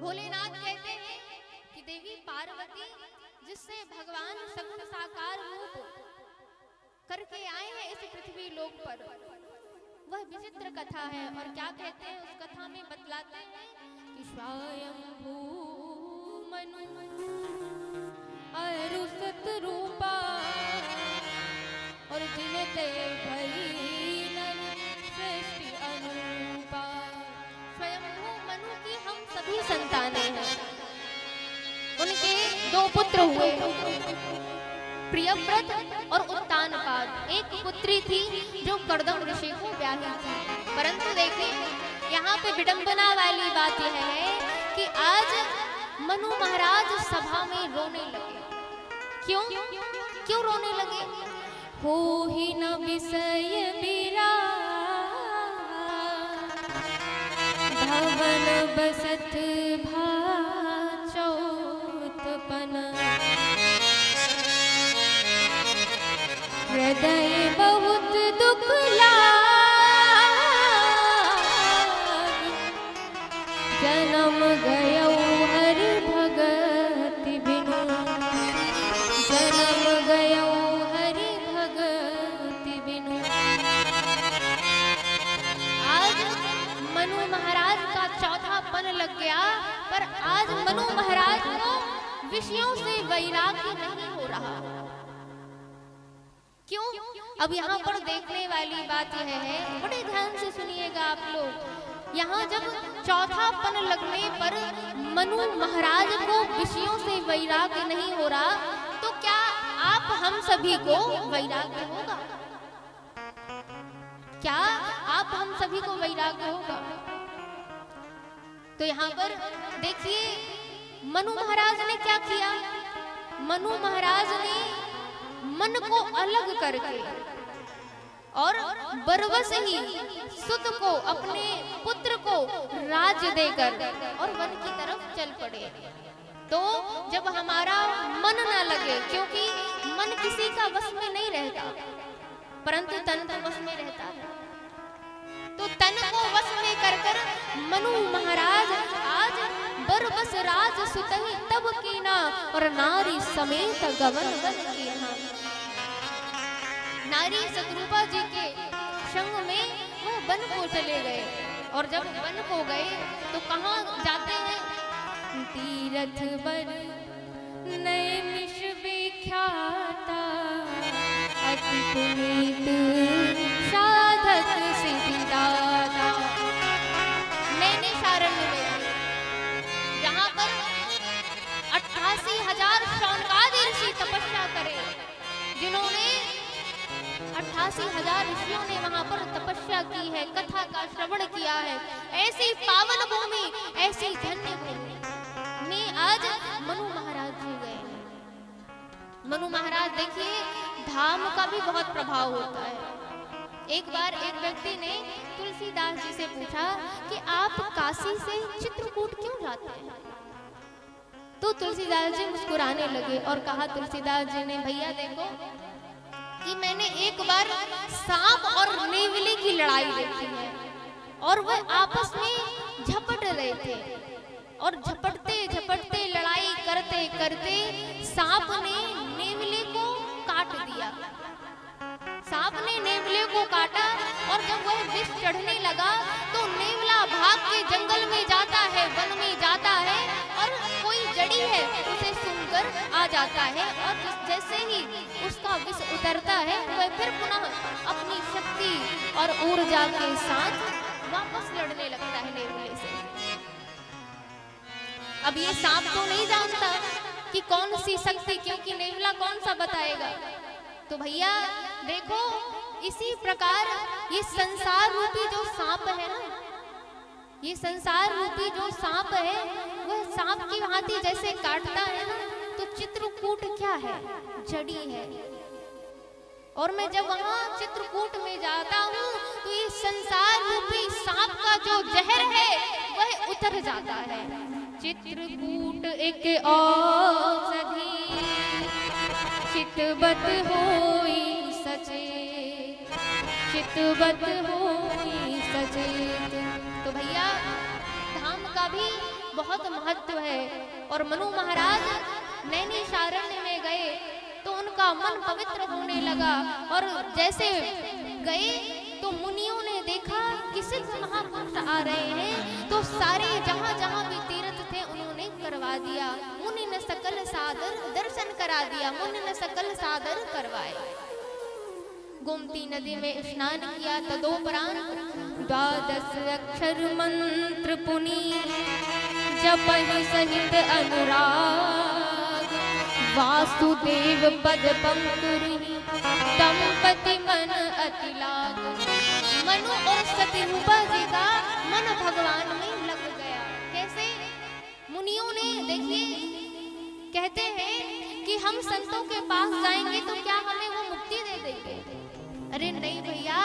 भोलेनाथ कहते हैं कि देवी पार्वती, जिससे भगवान सगुण साकार रूप करके आए हैं इस पृथ्वी लोक पर, वह विचित्र कथा है। और क्या कहते हैं उस कथा में, बतलाते हैं कि स्वयं भू मनु अरुसत रूपा, और जिन ते भई नर सृष्टि अनूपा। स्वयंभू मनु की हम सभी संतानें हैं। उनके दो पुत्र हुए, प्रियव्रत और उत्तानपाद। एक पुत्री थी जो कर्दम ऋषि को ब्याही थी। परंतु देखिए, यहाँ पे विडंबना वाली बात यह है कि आज मनु महाराज सभा में रोने लगे। क्यों क्यों रोने लगे? हो ही न विषय बिरा, भवन बसत भाचौतपन, हृदय बहुत दुख लाग, जन्म गयो हरि भगति बिनु, जन्म गयो हरि भगति बिनु। आज मनु महाराज का चौथापन लग गया, पर आज मनु महाराज को विषयों से वैराग्य नहीं हो रहा। क्यों? अब यहाँ पर देखने वाली बात यह है, बड़े ध्यान से सुनिएगा आप लोग। यहाँ जब चौथापन लगने पर मनु महाराज को विषयों से वैराग्य नहीं हो रहा, तो क्या आप हम सभी को वैराग्य होगा? क्या आप हम सभी को वैराग्य होगा? तो यहाँ पर देखिए, मनु महाराज ने क्या किया? मनु महाराज ने मन को अलग करके और बरबस ही सुत को, अपने पुत्र को राज्य देकर और वन की तरफ चल पड़े। तो जब हमारा मन न लगे, क्योंकि मन किसी का वश में नहीं रहता, परंतु तन तो वश में रहता है, तो तन को वश में कर मनु महाराज आज बर बस राज सुतहि तब कीना, और नारी समेत गवन वन कीना। नारी शतरूपा जी के संग में वो वन को चले गए, और जब वन को गए तो कहाँ जाते हैं? तीरथ बर नैमिष विख्याता, अति पुनीत साधक सिद्धिदाता। नैमिषारण्य में जहाँ पर 88,000 शौनकादि ऋषि तपस्या करे, जिन्होंने 88,000 ऋषियों ने वहां पर तपस्या की है, कथा का श्रवण किया है। ऐसी पावन भूमि, ऐसी धन्य भूमि में आज मनु महाराज जी गए। मनु महाराज देखिए, धाम का भी बहुत प्रभाव होता है। एक बार एक व्यक्ति ने तुलसीदास जी से पूछा कि आप काशी से चित्रकूट क्यों जाते हैं? तो तुलसीदास जी मुस्कुराने लगे और कहा तुलसीदास जी ने, भैया देखो कि मैंने एक बार सांप और नेवले की लड़ाई देखी है, और वह आपस में झपट रहे थे, और झपटते झपटते लड़ाई करते करते सांप ने नेवले को काट दिया। सांप ने नेवले को काटा, और जब वह विष चढ़ने लगा तो नेवला भाग के जंगल में जाता है, वन में जाता है, और कोई जड़ी है उसे सुनकर आ जाता है, और जैसे ही उसका विष उतरता है वह फिर पुनः अपनी शक्ति और ऊर्जा के साथ वापस लड़ने लगता है नेवले से। अब ये सांप तो नहीं जानता कि कौन सी शक्ति, क्योंकि नेवला कौन सा बताएगा। तो भैया देखो, इसी प्रकार ये संसार रूपी जो सांप है ना, ये संसार रूपी जो सांप है, वह सांप की भांति जैसे काटता है ना, तो चित्रकूट क्या है? जड़ी है। और मैं जब वहां चित्रकूट में जाता हूँ तो ये संसार रूपी सांप का जो जहर है वह उतर जाता है। चित्रकूट एक औषधि, चितवत होई सचेत, चितवत होई सचेत। तो भैया धाम का भी बहुत महत्व है। और मनु महाराज नैमिषारण्य में गए तो उनका मन पवित्र होने लगा, और जैसे गए तो मुनियों ने देखा कि सिद्ध महापुरुष आ रहे हैं, तो सारे जहाँ जहाँ भी तीर्थ थे उन्होंने करवा दिया। मुनि ने सकल सादर दर्शन करा दिया, मुनि ने सकल सादर करवाए। गोमती नदी में स्नान किया, तदोपरांत 12 अक्षर मंत्र पुनी, जपहि सहित अनुराग, वासुदेव पद पंकुरि, दंपति मन अति लाग। मनु और शतरूपा जी का मन भगवान में लग गया। कैसे? मुनियों ने देखिए, कहते हैं कि हम संतों के पास जाएंगे तो क्या हमें वो मुक्ति दे देंगे? अरे नहीं भैया,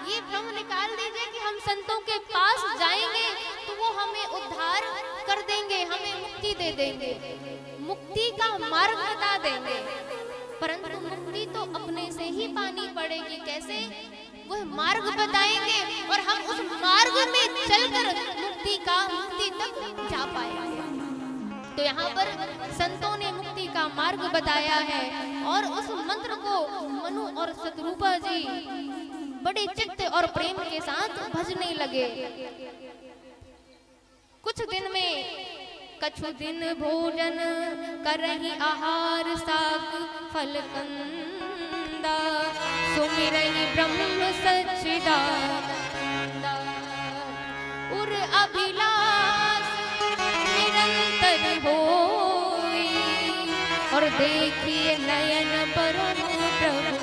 ये भ्रम निकाल दीजिए कि हम संतों के पास जाएंगे तो वो हमें उद्धार कर देंगे, हमें मुक्ति दे देंगे, मुक्ति का मार्ग बता देंगे। परंतु मुक्ति तो अपने से ही पानी पड़ेगी। कैसे? वह मार्ग बताएंगे और हम उस मार्ग में चलकर मुक्ति तक जा पाएंगे। तो यहाँ पर संतों ने मुक्ति का मार्ग बताया है, और उस मंत्र को मनु और शतरूपा जी बड़े चित्त और प्रेम के साथ भजने लगे। कुछ दिन में कछु दिन भोजन करहि आहार साग फल कंदा, सुमिरहि ब्रह्म सच्चिदानंदा, उर अभिलाष निरंतर होई, और देखिए नयन परम प्रभु।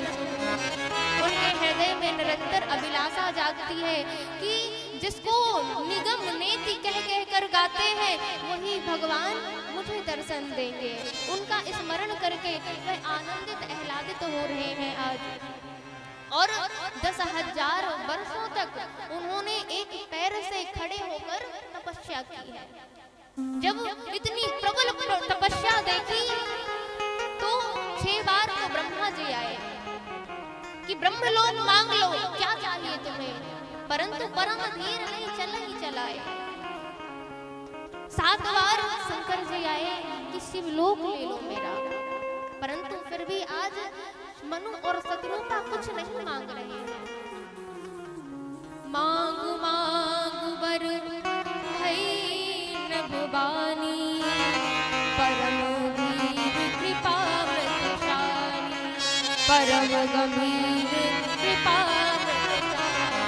उनके हृदय में निरंतर अभिलाषा जागती है कि जिसको निगम नेति कह कह कर गाते हैं वही भगवान मुझे दर्शन देंगे। उनका स्मरण करके वह आनंदित आह्लादित हो रहे हैं आज। और 10,000 वर्षों तक उन्होंने एक पैर से खड़े होकर तपस्या की है। जब इतनी प्रबल तपस्या देखी तो 6 बार तो ब्रह्मा जी आए कि ब्रह्मलोक मांग लो, क्या चाहिए तुम्हें? परंतु परम धीर नहीं चल ही चलाए। 7 बार शंकर जी आए कि शिवलोक ले लो मेरा, परंतु फिर भी आज मनु और शत्रुपा कुछ नहीं मांग रहे हैं। मांग मांग बर भई नभवानी, परम धीर कृपा मृतशाली, परम गंभीर कृपा मृतशाली।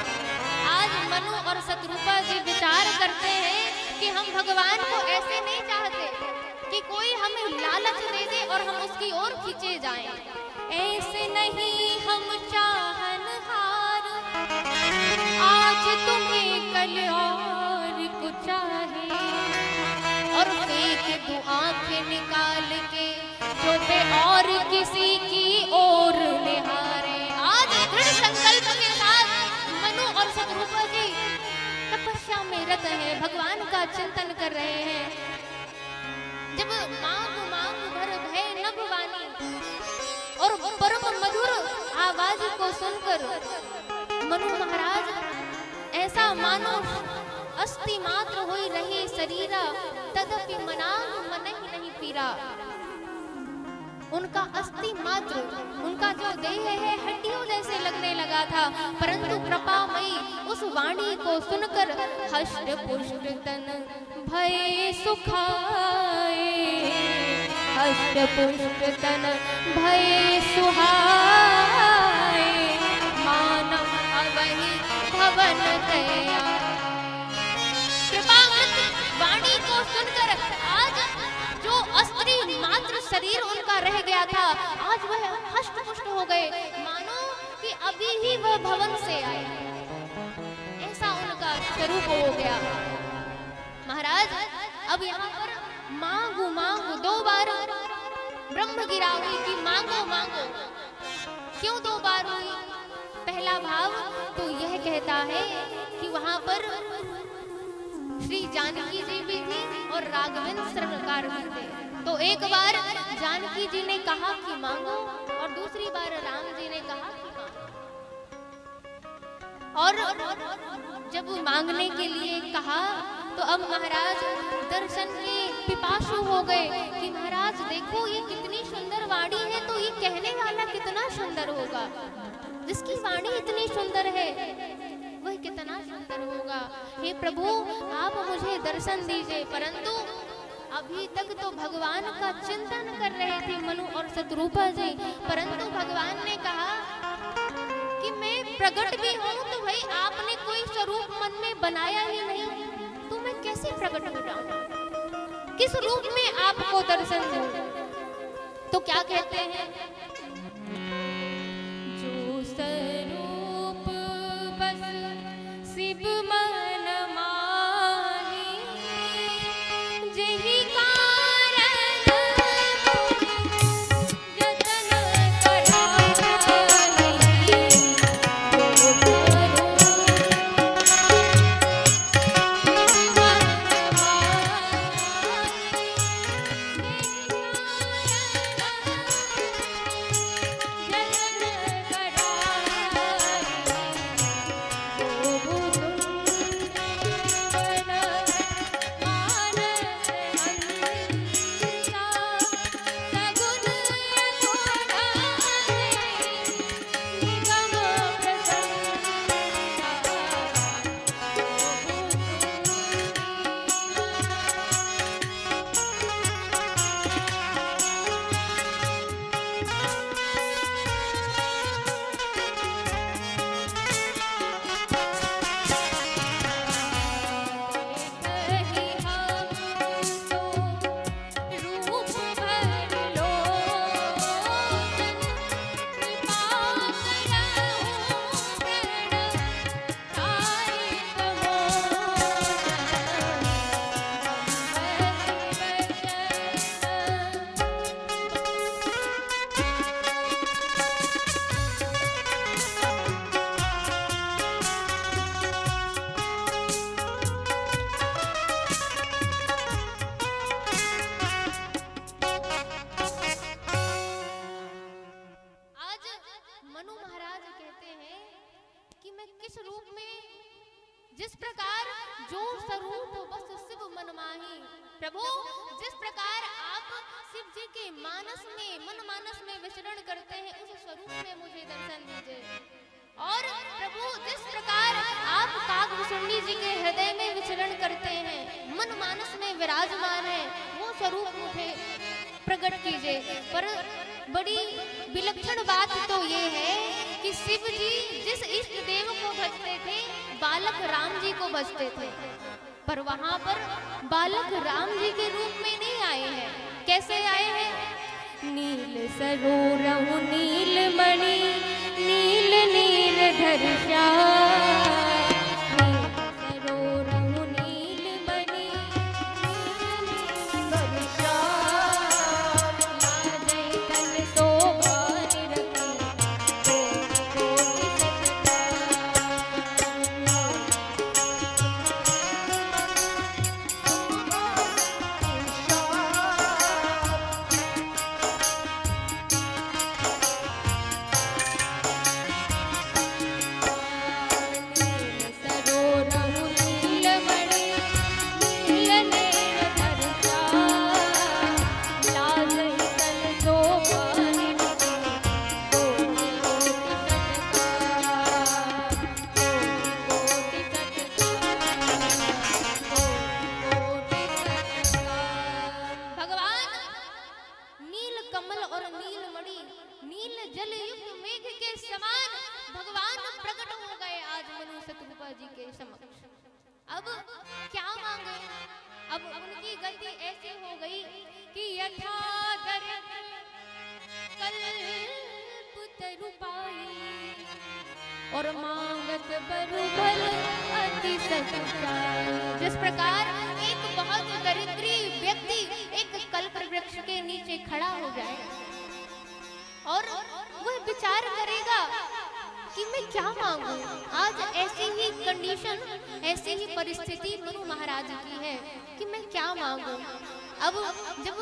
आज मनु और शत्रुपा जी विचार करते हैं कि हम भगवान को ऐसे नहीं चाहते कि कोई हमें लालच दे दे और हम उसकी ओर खींचे जाएं। ऐसे नहीं हम चाहनहार, आज तुम्हें कल और कुछ चाहे, और फेंक दो आंखें निकाल के जो पे और किसी की ओर निहारे। आज दृढ़ संकल्प के साथ मनु और शत्रुपा जी तपस्या में रत हैं, भगवान का चिंतन कर रहे हैं। जब मांग मांग भर भय नभवानी और परम मधुर आवाज को सुनकर मनु महाराज ऐसा मानो अस्थि मात्र होई रही शरीरा, तदपि मनांग मन ही नहीं पीरा। उनका अस्थि मात्र, उनका जो देह है हड्डियों जैसे लगने लगा था, परंतु कृपामयी उस वाणी को सुनकर हष्ट पुष्ट तन भय सुखाए, हष्ट पुष्ट तन भय सुहाए, मानव अवहि भवन गया। कृपामत वाणी को सुनकर आज जो अस्त्री मात्र शरीर उनका रह गया था, आज वह हष्ट पुष्ट हो गए, मानो कि अभी ही वह भवन से आए। ऐसा उनका स्वरूप हो गया। महाराज अब यहाँ पर मांगू मांगू 2 बार ब्रह्म गिरा हुई कि मांगो मांगो। क्यों 2 बार हुई? पहला भाव तो यह कहता है कि वहां पर श्री जानकी जी भी थी और राघवेंद्र सरकार भी थे। तो एक बार जानकी जी ने कहा कि मांगो और दूसरी बार राम जी ने कहा कि मांगो। और जब मांगने के लिए कहा तो अब महाराज दर्शन के पिपासु हो गए कि महाराज देखो ये कितनी सुंदर वाणी है, तो ये कहने वाला कितना सुंदर होगा। जिसकी वाणी इतनी सुंदर है वह कितना सुंदर होगा। हे प्रभु आप मुझे दर्शन दीजिए। परंतु अभी तक तो भगवान का चिंतन कर रहे थे मनु और शत्रुपा जी, परंतु भगवान ने कहा कि मैं प्रकट भी हूँ तो भाई आपने कोई स्वरूप मन में बनाया ही नहीं, तो मैं कैसे प्रकट हो जाऊं, किस रूप में आपको दर्शन दूं। तो क्या कहते हैं, जो स्वरूप बस शिव मन माही, जेहि कारण जतन कराई, जो स्वरूप शिव मन जिस प्रकार जो स्वरूप बस शिव मन माही, प्रभु जिस प्रकार आप शिव जी के मानस में मन मानस में विचरण करते हैं, उस स्वरूप में मुझे दर्शन दीजिए। और प्रभु जिस प्रकार आप काकभूषुंडी जी के हृदय में विचरण करते हैं, मन मानस में विराजमान है, वो स्वरूप मुझे प्रकट कीजिए। पर बड़ी विलक्षण बात तो ये है कि शिव जी जिस इष्ट देव को भजते थे, बालक राम जी को भजते थे, पर वहां पर बालक राम जी के रूप में नहीं आए हैं। कैसे आए हैं? नील सरोरहु नील मणि, नील नीरधर श्याम। जी के समक्ष। अब क्या मांगे? अब उनकी गति ऐसी हो गई कि यथा दरित कल्प तरुपाई और मांगत बरुबल अति सच्चाई। जिस प्रकार एक बहुत दरिद्री व्यक्ति एक कल्प वृक्ष के नीचे खड़ा हो जाए और वह विचार करेगा कि मैं क्या मांगू। आज ऐसी ही कंडीशन, ऐसी ही परिस्थिति मनु महाराज की है कि मैं क्या मांगू। अब जब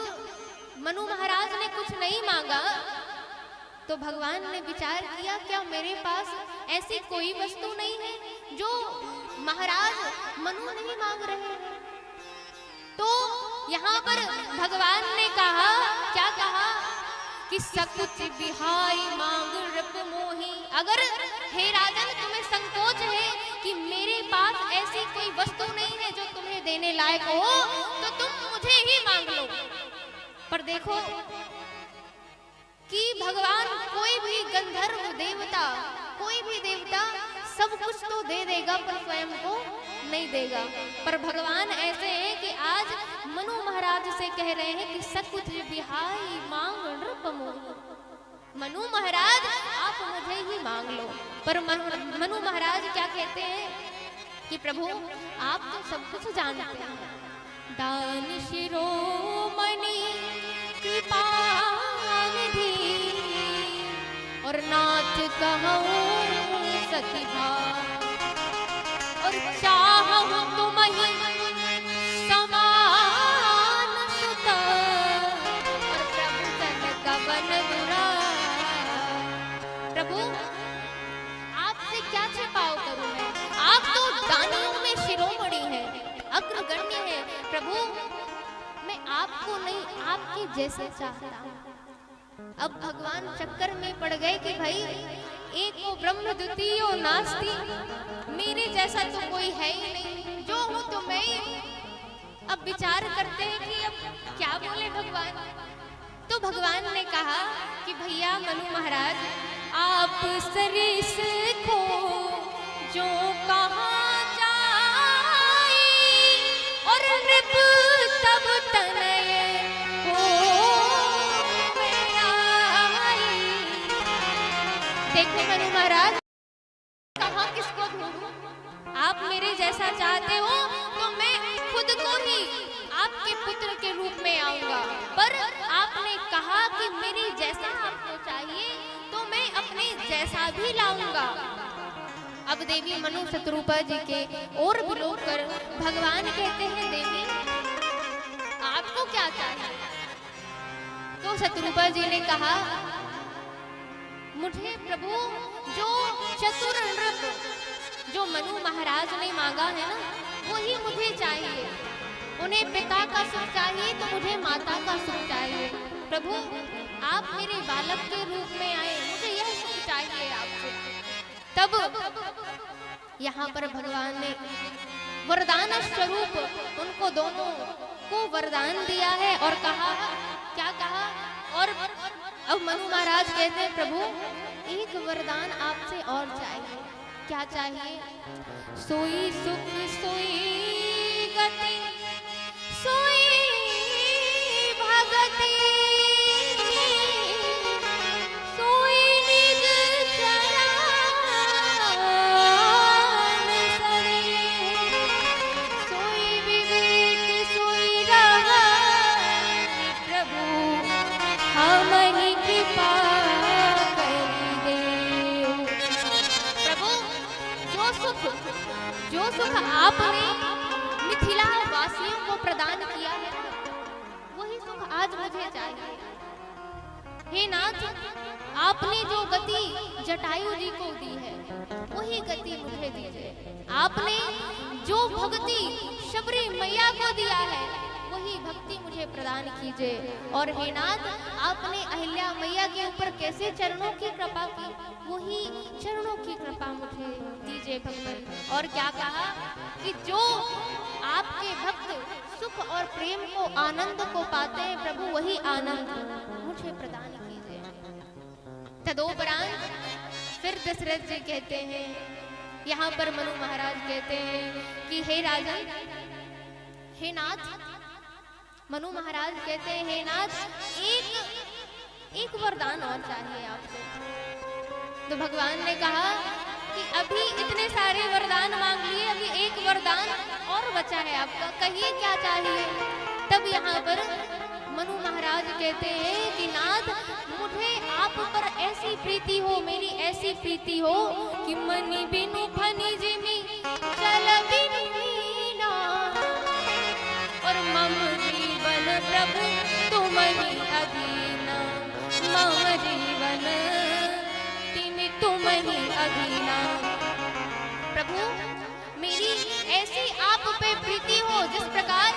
मनु महाराज ने कुछ नहीं मांगा तो भगवान ने विचार किया, क्या मेरे पास ऐसी कोई वस्तु नहीं है जो महाराज मनु नहीं मांग रहे हैं। तो यहाँ पर भगवान ने कहा, क्या कहा कि सकुच बिहाई मांग रप मोही। अगर हे राजन तुम्हें संकोच है कि मेरे पास ऐसी कोई वस्तु नहीं है जो तुम्हें देने लायक हो, तो तुम मुझे ही मांग लो। पर देखो कि भगवान कोई भी गंधर्व देवता, कोई भी देवता सब कुछ तो दे देगा पर स्वयं को नहीं देगा। पर भगवान ऐसे हैं कि आज मनु महाराज से कह रहे हैं कि सकुच बिहाई मांग नृप मोही। मनु महाराज आप मुझे ही मांग लो। पर मनु महाराज क्या कहते हैं कि प्रभु आप तो सब कुछ जानते हैं। दान शिरोमणि कृपा निधि और नाथ कहूँ सती भाव और चाहूँ तुम ही समान सुता और प्रभु तन कवन बुरा। प्रभु आपसे क्या छिपाव करूं मैं, आप तो दानियों में शिरोमणि है, अग्रगण्य है। प्रभु मैं आपको नहीं आपके जैसे चाहता हूं। अब भगवान चक्कर में पड़ गए कि भाई एको ब्रह्म द्वितीयो नास्ति, मेरे जैसा तो कोई है ही नहीं, जो हूं तो मैं ही हूं। अब विचार करते हैं कि अब क्या बोले भगवान। तो भगवान ने कहा कि भैया मनु महाराज आप सरिस को जो कहा जाए और नृप तब तनय हो आई। देखो मनु महाराज कहा किसको ढूंढूं। आप मेरे जैसा चाहते हो तो मैं खुद को ही आपके पुत्र के रूप में आऊंगा, पर आपने कहा कि मेरे जैसा आपको चाहिए तो मैं अपने जैसा भी लाऊंगा। अब देवी मनु शतरूपा जी के और बुलो कर भगवान कहते हैं देवी आपको क्या चाहिए। तो शतरूपा जी ने कहा मुझे प्रभु जो चतुर नृप जो मनु महाराज ने मांगा है ना, वही मुझे चाहिए। उन्हें पिता का सुख चाहिए तो मुझे माता का सुख चाहिए। प्रभु, आप मेरे बालक के रूप में आए, मुझे यह सुख चाहिए आपसे। तब यहाँ पर भगवान ने वरदान स्वरूप उनको दोनों को वरदान दिया है और कहा, क्या कहा? और अब मनु महाराज कहते हैं, प्रभु एक वरदान आपसे और चाहिए। क्या चाहिए? सोई सुख सोई गति सोई भगति सोई निज चरण सरे सोई विवेक सोई रहन प्रभु हमहि कृपा करि देव। प्रभु, जो सुख आपने मिथिला वासियों को प्रदान किया है, वही सुख आज मुझे चाहिए। हे नाथ, आपने जो गति जटायु जी को दी है, वही गति मुझे दीजिए। आपने जो भक्ति शबरी मैया को दिया है, वही भक्ति मुझे प्रदान कीजिए। और हे नाथ, आपने अहिल्या मैया के ऊपर कैसे चरणों की कृपा की, वही चरणों की कृपा मुझे दीजिए भगवान। और क्या कहा कि जो आपके भक्त सुख और प्रेम को आनंद को पाते हैं, प्रभु वही आनंद मुझे प्रदान कीजिए। तदोपरांत फिर दशरथ जी कहते हैं, यहाँ पर मनु महाराज कहते हैं कि हे राजन, हे नाथ, मनु महाराज कहते हैं, हे नाथ, एक वरदान और चाहिए आपसे। तो भगवान ने कहा कि अभी इतने सारे वरदान मांग लिए, अभी एक वरदान और बचा है आपका, कहिए क्या चाहिए। तब यहाँ पर मनु महाराज कहते हैं कि नाथ, मुझे आप पर ऐसी प्रीति हो, मेरी ऐसी प्रीति हो कि मनि बिनु फनि जिमि चल बिनु मीना, और मम जीवन प्रभु तुमहि अधीना, मम जीवन तुमहि अधीना। प्रभु, मेरी ऐसी आप पे प्रीति हो जिस प्रकार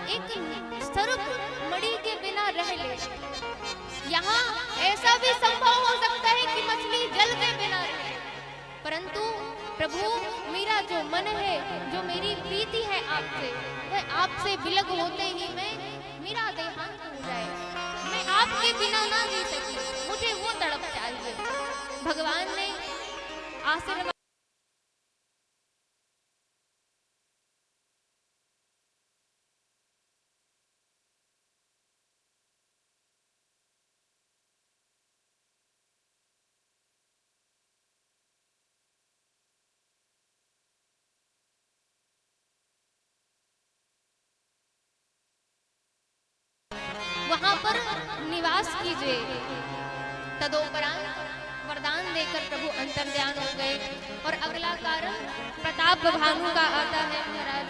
एक सर्प मणि के बिना रह ले। यहाँ ऐसा भी संभव हो सकता है कि मछली जल के बिना रहे, परंतु प्रभु मेरा जो मन है, जो मेरी प्रीति है आपसे, वह आपसे विलग होते ही मेरा देहांत हो जाए, मैं आपके बिना ना जी सकी, मुझे वो तड़प चाहिए। भगवान ने आशीर्वाद वहां पर निवास कीजिए। तदोपरांत वरदान देकर प्रभु अंतर्ध्यान हो गए। और अगला कारण प्रताप भानु का आता है महाराज,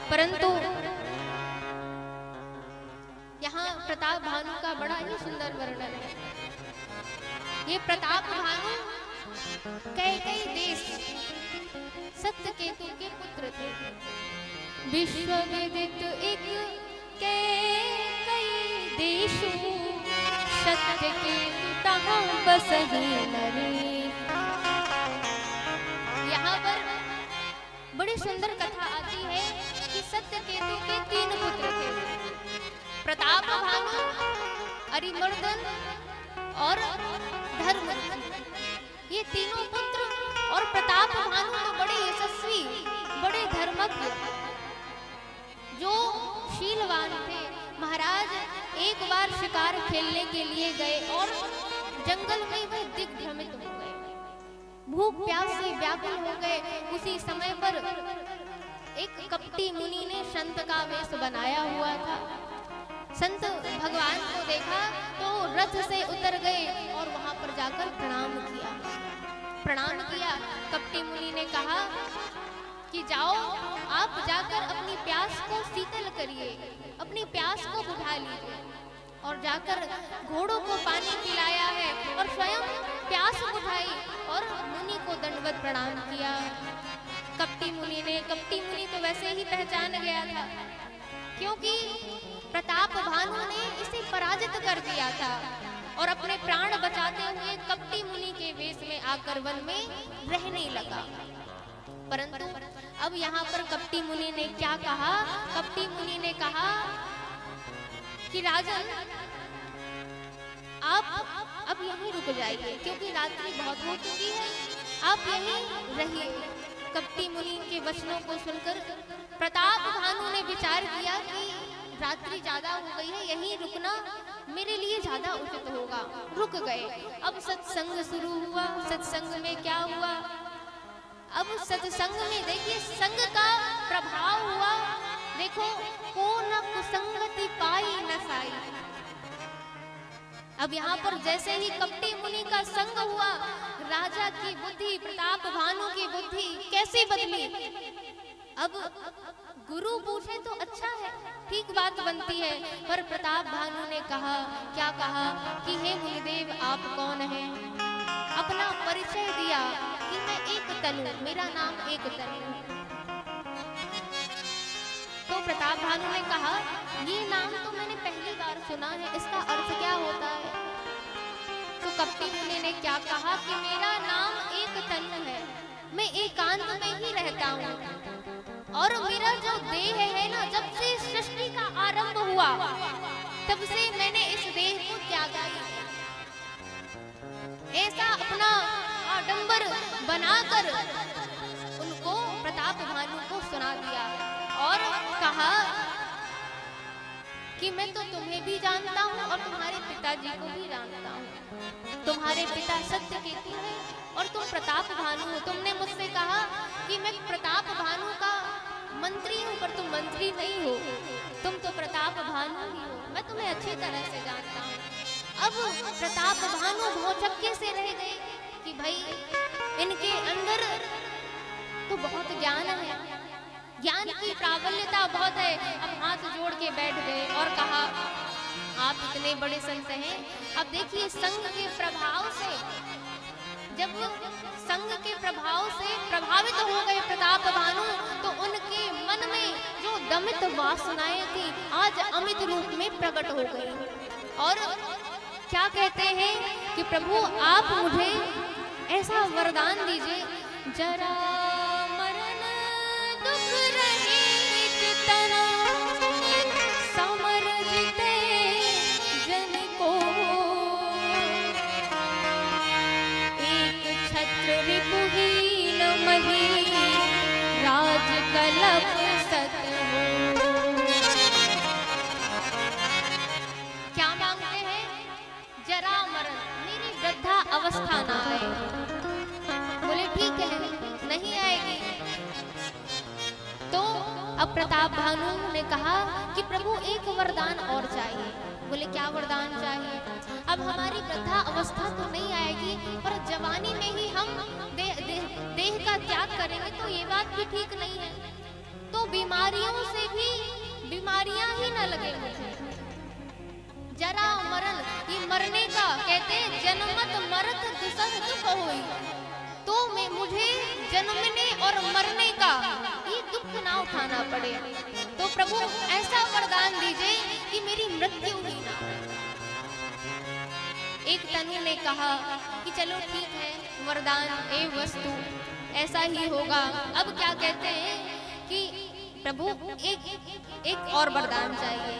परंतु यहाँ प्रताप भानु का बड़ा ही सुंदर वर्णन है। ये प्रताप भानु कैकेयी देश सत्यकेतु के पुत्र थे। विश्व विदित एक कैकेयी देशु सत्यकेतु तहाँ बसहि नरेश। यहाँ पर बड़ी सुंदर कथा आती है कि सत्यकेतु के 3 पुत्र थे, प्रताप भानु, अरिमर्दन और धर्मध्वज। ये तीनों पुत्र और प्रताप भानु तो बड़े यशस्वी, बड़े धर्मज्ञ, जो शीलवान थे। महाराज एक बार शिकार खेलने के लिए गए और जंगल में वे दिग्भ्रमित हो गए, भूख प्यास से व्याकुल हो गए। उसी समय पर एक कपटी मुनि ने संत का वेश बनाया हुआ था। संत भगवान को देखा तो रथ से उतर गए और वहां पर जाकर प्रणाम किया। कपटी मुनि ने कहा कि जाओ, आप जाकर अपनी प्यास को शीतल करिए, अपनी प्यास को बुझा लीजिए। और जाकर घोड़ों को पानी पिलाया है और स्वयं प्यास प्यास बुझाई और मुनि को दंडवत प्रणाम किया। कपटी मुनि तो वैसे ही पहचान गया था, क्योंकि प्रताप भानु ने इसे पराजित कर दिया था और अपने प्राण बचाते हुए कपटी मुनि के वेश में आकर वन में रहने लगा। परंतु अब यहाँ पर कपटी मुनि ने क्या कहा? कपटी मुनि ने कहा कि राजन, आप अब यहीं रुक जाइए, क्योंकि रात्रि बहुत हो चुकी है, आप यहीं रहिए। कपटी मुनि के वचनों को सुनकर प्रताप भानु ने विचार किया कि रात्रि ज्यादा हो गई है, यहीं रुकना मेरे लिए ज्यादा उचित होगा। रुक गए। अब सत्संग शुरू हुआ। सत्संग में क्या हुआ? अब सत्संग में देखिए संग का प्रभाव हुआ। देखो, को न कुसंगति पाई न साई। अब यहाँ पर जैसे ही कपटी मुनि का संग हुआ, राजा की बुद्धि, प्रताप भानु की बुद्धि कैसी बदली। अब गुरु पूछे तो अच्छा है, ठीक बात बनती है, पर प्रताप भानु ने कहा, क्या कहा कि हे मुनिदेव, आप कौन हैं? अपना परिचय दिया कि मैं एक तनु, मेरा नाम एक तनु। तो प्रताप भानु ने कहा, ये नाम तो मैंने पहली बार सुना है, इसका अर्थ क्या होता है? तो कपटी मुनि ने क्या कहा कि मेरा नाम एक तनु है, मैं एकांत में ही रहता हूँ और मेरा जो देह है ना, जब से सृष्टि का आरंभ हुआ तब से मैंने इस देह को त्यागा ही है। ऐसा अपना आडंबर बनाकर उनको, प्रताप भानु को सुना दिया और कहा कि मैं तो तुम्हें भी जानता हूँ और तुम्हारे पिताजी को भी जानता हूँ। तुम्हारे पिता सत्यकेतु है और तुम प्रताप भानु हो। तुमने मुझसे कहा कि मैं प्रताप भानु का मंत्री हूँ, पर तुम मंत्री नहीं हो, तुम तो प्रताप भानु ही हो। मैं तुम्हें अच्छी तरह से जानता हूँ। अब प्रताप भानु भौचक्के से रह गए कि भाई इनके अंदर तो बहुत ज्ञान है, ज्ञान की प्राबल्यता बहुत है। अब हाथ जोड़ के बैठ गए और कहा, आप इतने बड़े संत हैं। अब देखिए, संघ के प्रभाव से, जब संघ के प्रभाव से प्रभावित हो गए प्रताप भानु, तो उनके मन में जो दमित वासनाएं थी आज अमित रूप में प्रकट हो गई और क्या कहते हैं कि प्रभु आप मुझे ऐसा वरदान दीजिए, जरा मरण दुख रहित तना समर जिते जन को, एक छत्र रिपुहीन मही राज कलप सत हो। क्या मांगते हैं? जरा मरण, मेरी वृद्धा अवस्था ना आए। बोले ठीक है, नहीं आएगी। तो अब प्रताप भानु ने कहा कि प्रभु एक वरदान और चाहिए। बोले क्या वरदान चाहिए? अब हमारी वृद्धा अवस्था तो नहीं आएगी, पर जवानी में ही हम देह का त्याग करेंगे तो ये बात भी ठीक नहीं है। तो बीमारियों से भी बीमारियां ही न लगे मुझे। जरा मरण, ये मरने का कहते जन्मत मरत दुसह दुख होई, तो मैं मुझे जन्मने और मरने का ये दुख ना उठाना पड़े। तो प्रभु ऐसा वरदान दीजिए कि मेरी मृत्यु ही ना। एक तनु ने कहा कि चलो ठीक है, वरदान ए वस्तु ऐसा ही होगा। अब क्या कहते हैं कि प्रभु एक और वरदान चाहिए।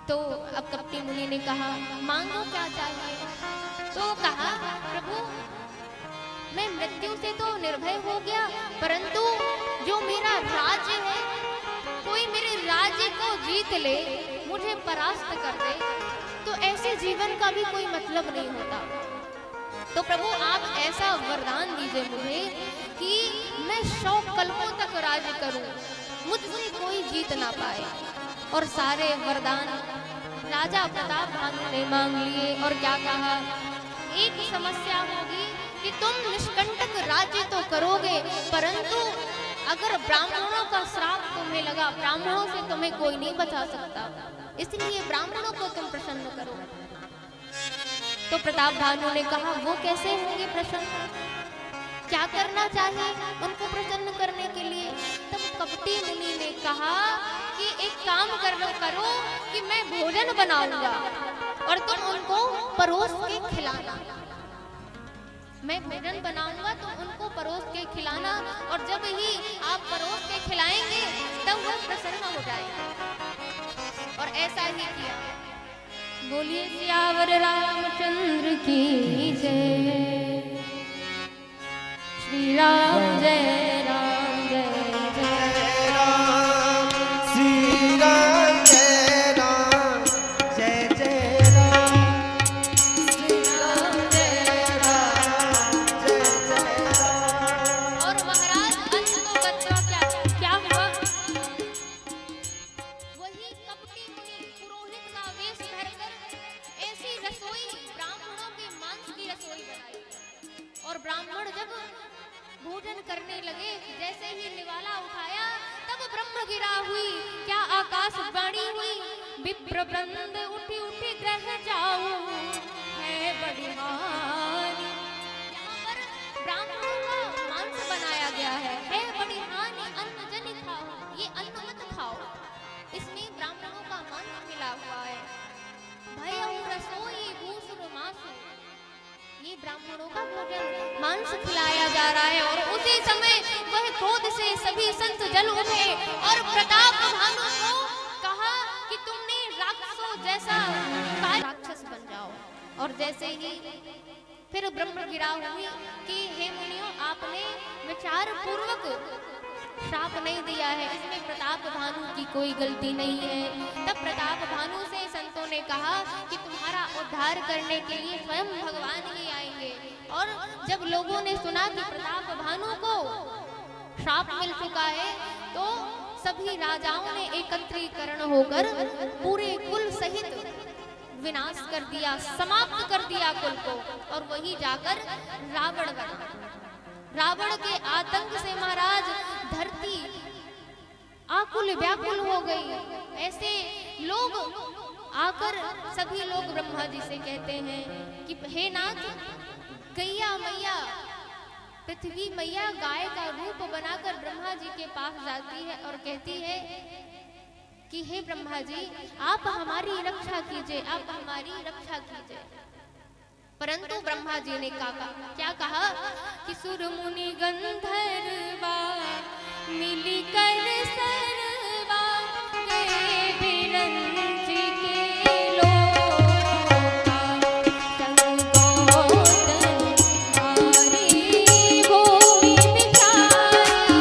तो अब कपटी मुनि ने कहा, मांगो क्या चाहिए? तो कहा, प्रभु मैं मृत्यु से तो निर्भय हो गया, परंतु जो मेरा राज्य है, कोई मेरे राज्य को जीत ले, मुझे परास्त कर दे, तो ऐसे जीवन का भी कोई मतलब नहीं होता। तो प्रभु आप ऐसा वरदान दीजिए मुझे कि मैं 100 कल्पों तक राज्य करूं, मुझसे कोई जीत ना पाए। और सारे वरदान राजा प्रताप भानु ने मांग लिए और क्या कहा, एक समस्या होगी कि तुम निष्कंटक राज्य तो करोगे, परंतु अगर ब्राह्मणों का श्राप तुम्हें लगा, ब्राह्मणों से तुम्हें कोई नहीं बचा सकता, इसलिए ब्राह्मणों को तुम प्रसन्न करो। तो प्रताप भानु ने कहा वो कैसे होंगे प्रसन्न, क्या करना चाहिए उनको प्रसन्न करने के लिए। तब कपटी मुनि ने कहा कि एक काम करो कि मैं भोजन बनाऊंगा और तुम उनको परोस के खिलाना। मैं भोजन बनाऊंगा तुम उनको परोस के खिलाना, और जब ही आप परोस के खिलाएंगे तब वह प्रसन्न हो जाएगा। और ऐसा ही किया। बोलिए सियावर रामचंद्र की जय। श्री राम जय राम जय जय राम, श्री राम जय राम, जय जय राम, श्री राम जय राम, जय जय राम। और महाराज अंत को गत्वा क्या हुआ? वही कपटी मुनि पुरोहित का वेश धरकर ऐसी रसोई, ब्राह्मणों के मांस की रसोई बनाई। और ब्राह्मण जब भोजन करने लगे, जैसे ही निवाला उठाया तब ब्रह्म गिरा हुई, क्या आकाशवाणी हुई, विप्र वृंद उठी उठी ग्रह जाओ है बड़ी हानि। यहाँ पर ब्राह्मणों का मांस बनाया गया है बड़ी हानि, अन्न जनि खाओ, ये अन्न मत खाओ, इसमें ब्राह्मणों का मांस मिला हुआ है। भय रसोई भूसुर मासु, ये ब्राह्मणों का भोजन मांस खिलाया जा रहा है। और उसी समय वह क्रोध से सभी संत जल उठे और प्रताप भानु को कहा कि तुमने राक्षसों जैसा राक्षस बन जाओ। और जैसे ही फिर ब्रह्म गिरा हुई कि हे मुनियों, आपने विचार पूर्वक श्राप नहीं दिया है, इसमें प्रताप भानु की कोई गलती नहीं है। तब प्रताप भानु से संतों ने कहा कि तुम्हारा उद्धार करने के लिए स्वयं भगवान ही आएंगे। और जब लोगों ने सुना कि प्रताप भानु को श्राप मिल चुका है तो सभी राजाओं ने एकत्रीकरण होकर पूरे कुल सहित विनाश कर दिया, समाप्त कर दिया कुल को। और वही जाकर रावण बना। रावण के आतंक से महाराज धरती आकुल व्याकुल हो गई। ऐसे लोग आकर सभी लोग ब्रह्मा जी से कहते हैं कि हे नाथ, गैया मैया, पृथ्वी मैया गाय का रूप बनाकर ब्रह्मा जी के पास जाती है और कहती है कि हे ब्रह्मा जी, आप हमारी रक्षा कीजिए, आप हमारी रक्षा कीजिए। परंतु ब्रह्मा जी ने क्या कहा कि सुर मुनि गंधर्वा मिली कर सरवा के बिरंज के लोका संग गोतन मारी भूमि बिचारी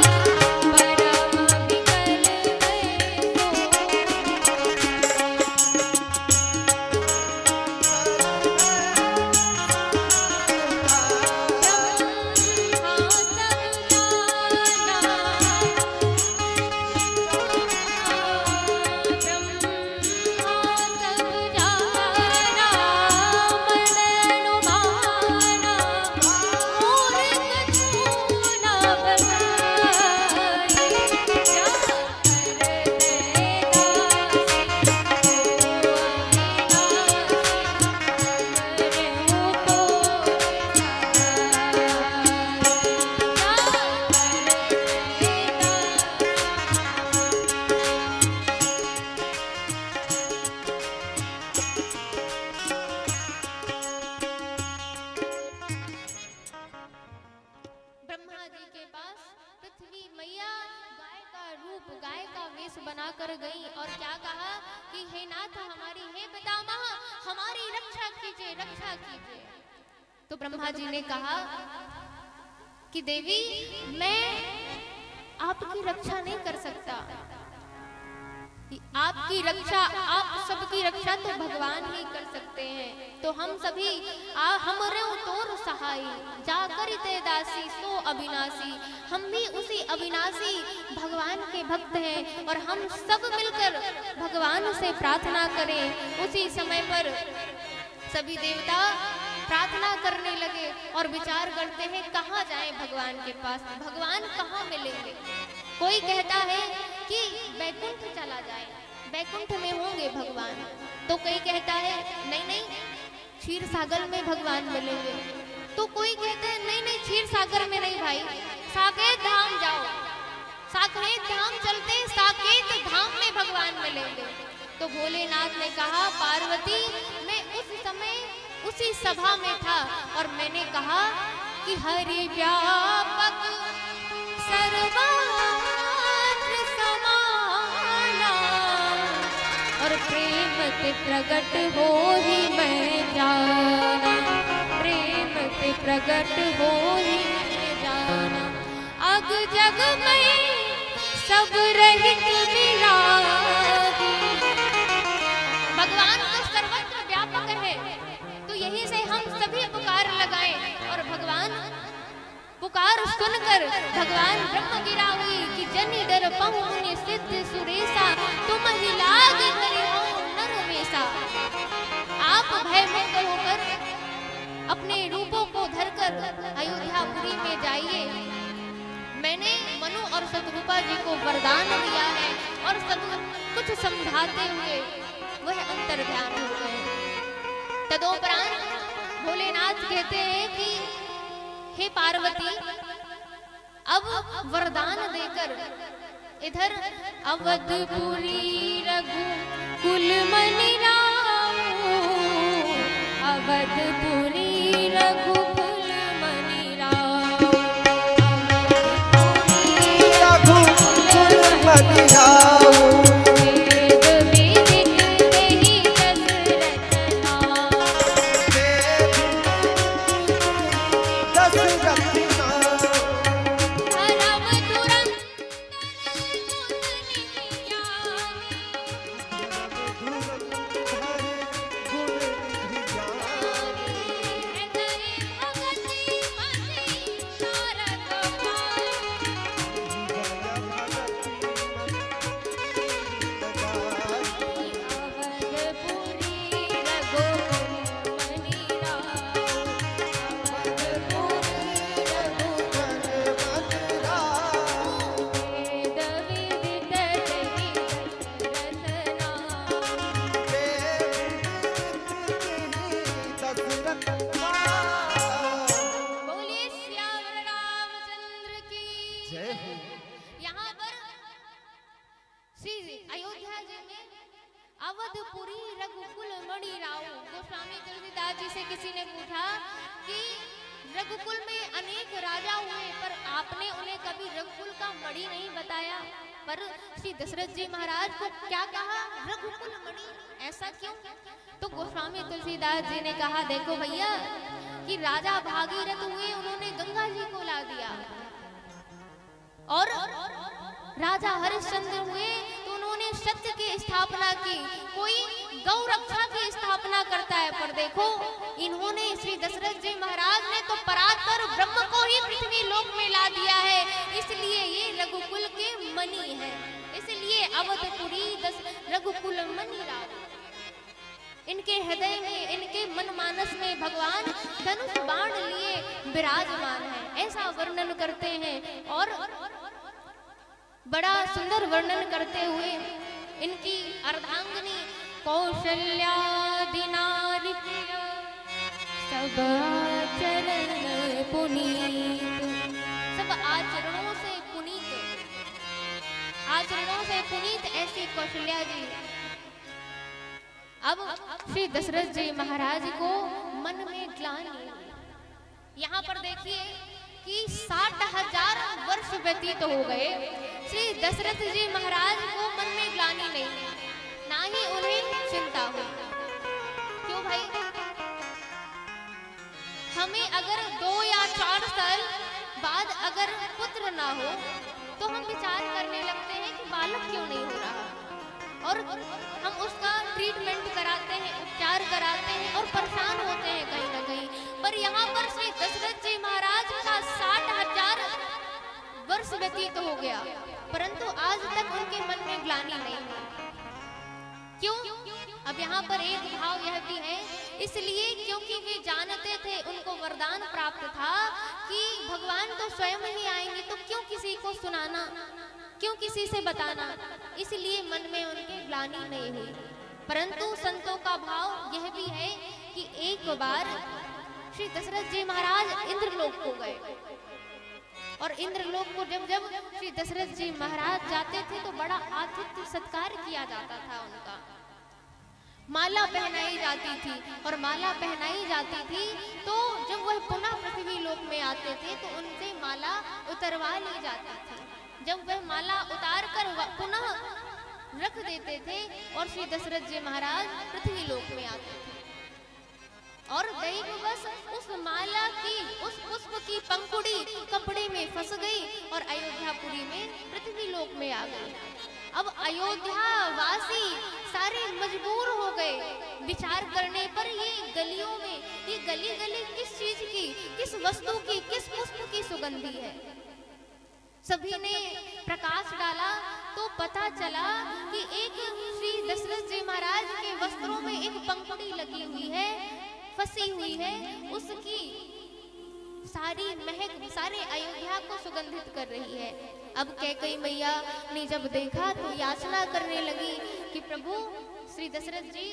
परम विकल बनाकर गई और क्या कहा कि हे नाथ हमारी, हे पितामह हमारी रक्षा कीजिए, रक्षा कीजिए। तो ब्रह्मा जी ने कहा कि देवी मैं आपकी रक्षा नहीं कर सकता, आपकी रक्षा, आप सबकी रक्षा तो भगवान ही कर सकते हैं। तो हम सभी हमरे तोर सहाय जाकर ते दासी सो अविनाशी, हम भी उसी अविनाशी भगवान के भक्त हैं और हम सब मिलकर भगवान से प्रार्थना करें। उसी समय पर सभी देवता प्रार्थना करने लगे और विचार करते हैं कहाँ जाएं भगवान के पास, भगवान कहाँ मिलेंगे। कोई कहता है कि वैकुंठ चला जाए, वैकुंठ में होंगे भगवान। तो कोई कहता है नहीं नहीं, क्षीर सागर में भगवान मिलेंगे। तो कोई कहते हैं नहीं नहीं क्षीर सागर में नहीं भाई, साकेत धाम जाओ। साकेत धाम चलते साकेत धाम में भगवान मिलेंगे। तो भोलेनाथ ने कहा पार्वती मैं उस समय उसी सभा में था और मैंने कहा कि हरि व्यापक सर्वत्र समाना और प्रेम ते प्रगट हो ही मैं जाना, प्रेम ते प्रगट हो ही मैं जाना। अग जग में सब रहित मिला दी। भगवान तो सर्वत्र व्यापक है, तो यही से हम सभी पुकार लगाएं और भगवान पुकार सुनकर भगवान ब्रह्म गिरा हुई कि जनि डर पहु मुनि सिद्ध सुरेशा तुम ही लाग करियो नर वेसा। आप भय मुक्त होकर अपने रूपों को धरकर अयोध्यापुरी में जाइए। मैंने मनु और सतरूपा जी को वरदान दिया है और सब कुछ समझाते हुए वह अंतर ध्यान हो गए। तदोपरांत भोलेनाथ कहते हैं कि हे पार्वती अब वरदान देकर इधर अवधपुरी रघु कुल मनि रामू, अवधपुरी रघु कुल मनि रामू, रघु कुल मनि रामू। यहाँ पर श्री अयोध्या जी में अवधपुरी रघुकुल मणि राव गोस्वामी तुलसीदास जी से किसी ने पूछा कि रघुकुल में अनेक राजा हुए पर आपने उन्हें कभी रघुकुल का मणि नहीं बताया। पर श्री दशरथ जी महाराज को क्या कहा रघुकुल मणि, ऐसा क्यों? तो गोस्वामी तुलसीदास जी ने कहा देखो भैया कि राजा भागीरथ हुए, उन्होंने गंगा जी को ला दिया और राजा हरिश्चंद्र हुए तो उन्होंने सत्य की स्थापना की। कोई गौ रक्षा की स्थापना करता है पर देखो इन्होंने श्री दशरथ जी महाराज ने तो परात्पर ब्रह्म को ही पृथ्वी लोक में ला दिया है, इसलिए ये रघुकुल के मणि है। इसलिए अवधपुरी रघुकुल मणि राव। इनके हृदय में इनके मन मानस में भगवान धनुष बाण लिए विराजमान है, ऐसा वर्णन करते हैं। और बड़ा सुंदर वर्णन करते हुए इनकी अर्धांगिनी कौशल्यादि नारी सब आचरण पुनीत, सब आचरणों से पुनीत, आचरणों से पुनीत ऐसी कौशल्या जी। अब श्री दशरथ जी महाराज को मन में ग्लानि। यहाँ पर देखिए कि 60,000 वर्ष व्यतीत हो गए, श्री दशरथ जी महाराज को मन में ग्लानि नहीं, ना ही उन्हें चिंता हुई। क्यों भाई? हमें अगर 2 या 4 साल बाद अगर पुत्र ना हो तो हम विचार करने लगते हैं कि बालक क्यों नहीं हो रहा, और हम उसका ट्रीटमेंट कराते हैं, उपचार कराते हैं और परेशान होते हैं कहीं ना कहीं। पर यहाँ पर श्री दशरथ जी महाराज का 60,000 वर्ष व्यतीत हो गया, परंतु आज तक उनके मन में ग्लानि नहीं है। क्यों? अब यहाँ पर एक भाव यह भी है, इसलिए क्योंकि वे जानते थे, उनको वरदान प्राप्त था कि भगवान तो स्वयं ही आएंगे, तो क्यों किसी को सुनाना, क्यों किसी से बताना, इसलिए मन में उनके ग्लानि नहीं हुई। परंतु संतों का भाव यह भी है कि एक बार श्री दशरथ जी महाराज इंद्रलोक को गए और इंद्रलोक को जब जब श्री दशरथ जी महाराज जाते थे तो बड़ा आतिथ्य सत्कार किया जाता था उनका। माला पहनाई जाती थी और माला पहनाई जाती थी तो जब वह पुनः पृथ्वी लोक में आते थे तो उनसे माला उतरवा ली जाती थी। जब वह माला उतार कर पुनः रख देते थे और श्री दशरथ जी महाराज पृथ्वी लोक में आते थे और दैववश उस माला की उस पुष्प की पंखुड़ी कपड़े में फंस गई और अयोध्यापुरी में पृथ्वी लोक में आ गई। अब अयोध्या वासी सारे मजबूर हो गए विचार करने पर ये गलियों में ये गली गली किस चीज की, किस वस्तु की, किस पुष्प की सुगंधी है। सभी ने प्रकाश डाला तो पता चला कि एक श्री दशरथ जी महाराज के वस्त्रों में एक पंखुड़ी लगी हुई है, फंसी हुई है, उसकी सारी महक सारे अयोध्या को सुगंधित कर रही है। अब कैकेयी मैया ने जब देखा तो याचना करने लगी कि प्रभु श्री दशरथ जी,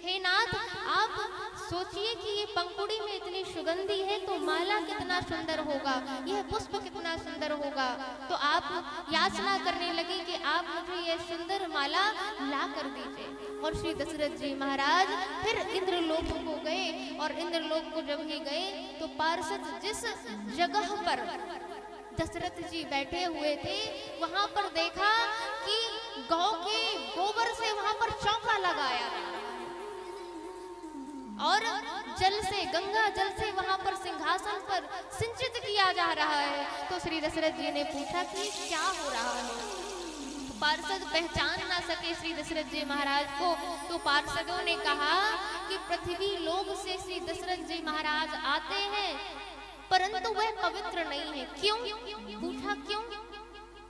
हे नाथ, आप सोचिए कि ये पंखुड़ी में इतनी सुगंधी है तो माला कितना सुंदर होगा, यह पुष्प कितना सुंदर होगा। तो आप याचना करने लगी कि आप मुझे यह सुंदर माला ला कर दीजिए। और श्री दशरथ जी महाराज फिर इंद्रलोक को गए और इंद्रलोक को जब ही गए तो पार्षद जिस जगह पर दशरथ जी बैठे हुए थे वहां पर देखा कि गौ के गोबर से वहां पर चौका लगाया और जल से, गंगा जल से वहां पर सिंहासन पर सिंचित किया जा रहा है। तो श्री दशरथ जी ने पूछा कि क्या हो रहा है। पार्षद पहचान ना सके श्री दशरथ जी महाराज को तो पार्षदों ने कहा कि पृथ्वी लोक से श्री दशरथ जी महाराज आते हैं परंतु वह पवित्र नहीं है। क्यों? पूछा क्यों?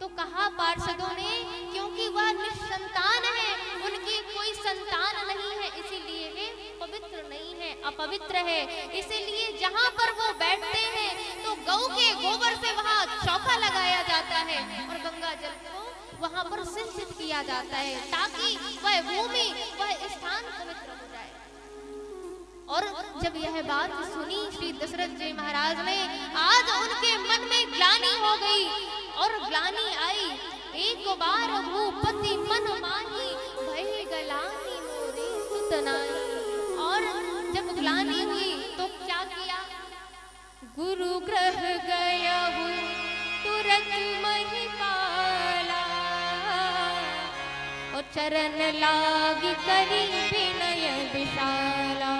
तो कहा पार्षदों ने क्योंकि वह निसंतान है, उनकी कोई संतान नहीं है, इसीलिए वे पवित्र नहीं है, अपवित्र है। इसीलिए जहाँ पर वो बैठते हैं तो गौ के गोबर से वहाँ चौका लगाया जाता है और गंगा जल को वहाँ पर सिंचित किया जाता है ताकि वह भूमि, वह स्थान पवित्र हो जाए। और जब यह बात सुनी श्री दशरथ जी महाराज ने, आज उनके मन में ग्लानि हो गई और ग्लानि आई। एक बार भूपति मन माही, भय गलानि मोरे सुतनाई। और जब ग्लानि हुई तो क्या किया? गुरु ग्रह गया हूँ तुरंत महिपाला और चरण लागी करी विनय विशाला।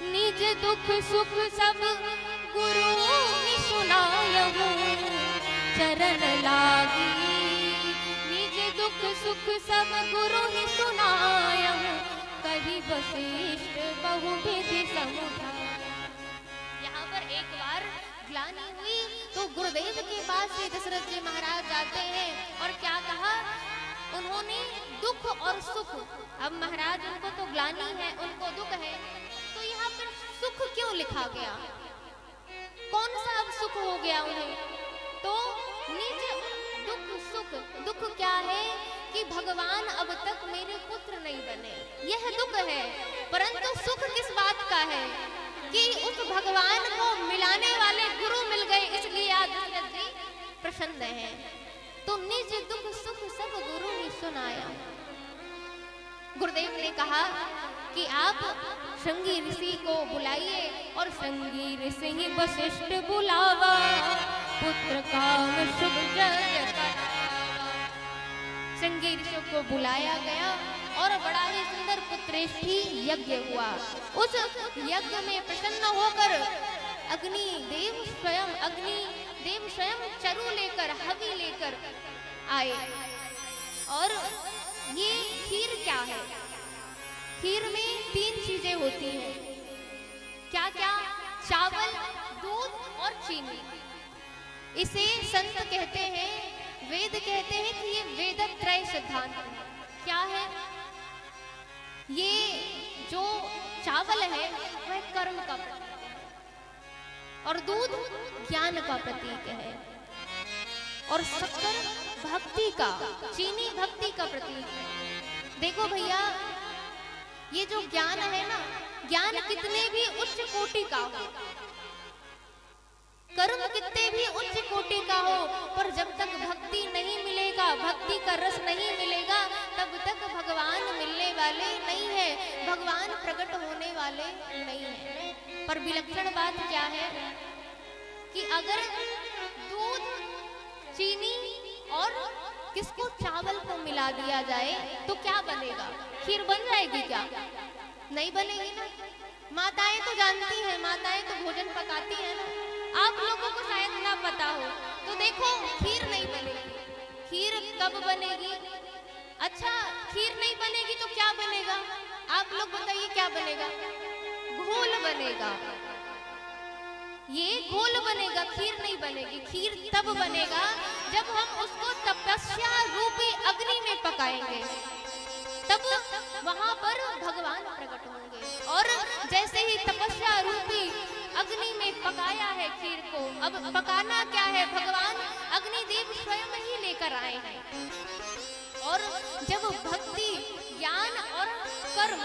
निज दुख सुख सब गुरु ही सुनायहु, चरण लागी निज दुख सुख सब गुरु ही सुनायहु, कही वशिष्ठ बहुविधि समुझाया। यहाँ पर एक बार ग्लानि हुई तो गुरुदेव के पास श्री दशरथ जी महाराज जाते हैं और क्या कहा उन्होंने? दुख और सुख। अब महाराज उनको तो ग्लानि है, उनको दुख है, तो यहाँ पर सुख क्यों लिखा गया? कौन सा अब सुख हो गया उन्हें? तो निज दुख सुख। दुख क्या है कि भगवान अब तक मेरे पुत्र नहीं बने, यह दुख है। परंतु सुख किस बात का है कि उस भगवान को मिलाने वाले गुरु मिल गए, इसलिए आज दशरथ जी प्रसन्न हैं। तो निज दुख सुख सब गुरु ही सुनाया। गुरुदेव ने कहा कि आप श्रृंगी ऋषि को बुलाइए और श्रृंगी ऋषि ही वशिष्ठ बुलावा, पुत्र काम शुभ जय करावा। श्रृंगी ऋषि को बुलाया गया और बड़ा ही सुंदर पुत्रेष्ठी यज्ञ हुआ। उस यज्ञ में प्रसन्न होकर अग्नि देव स्वयं चरु लेकर, हवि लेकर आए। और ये खीर क्या है? खीर में 3 चीजें होती हैं। क्या क्या? चावल, दूध और चीनी। इसे संत कहते हैं, वेद कहते हैं कि ये वेदत्रय सिद्धांत है। क्या है? ये जो चावल है वह कर्म का प्रतीक है और दूध ज्ञान का प्रतीक है और शक्कर भक्ति का, चीनी भक्ति का प्रतीक है। देखो भैया, ये जो ज्ञान है ना, ज्ञान कितने भी उच्च कोटि का हो, कर्म कितने भी उच्च कोटि का हो, पर जब तक भक्ति नहीं मिलेगा, भक्ति का रस नहीं मिलेगा, तब तक भगवान मिलने वाले नहीं है, भगवान प्रकट होने वाले नहीं है। पर विलक्षण बात क्या है कि अगर दूध, चीनी और किसको चावल को मिला दिया जाए तो क्या बनेगा? खीर बन जाएगी क्या? नहीं बनेगी ना। माताएं तो जानती हैं, माताएं तो भोजन पकाती हैं ना। आप लोगों को शायद ना पता हो तो देखो, खीर नहीं बनेगी। खीर कब बनेगी? अच्छा, खीर नहीं बनेगी तो क्या बनेगा? आप लोग बताइए क्या बनेगा? घोल बनेगा। ये घोल बनेगा, खीर नहीं बनेगी। खीर तब बनेगा जब हम उसको तपस्या रूपी अग्नि में पकाएंगे, तब वहां पर भगवान प्रकट होंगे। और जैसे ही तपस्या रूपी अग्नि में पकाया है खीर को, अब पकाना क्या है? भगवान अग्निदेव स्वयं ही लेकर आए हैं। और जब भक्ति, ज्ञान और कर्म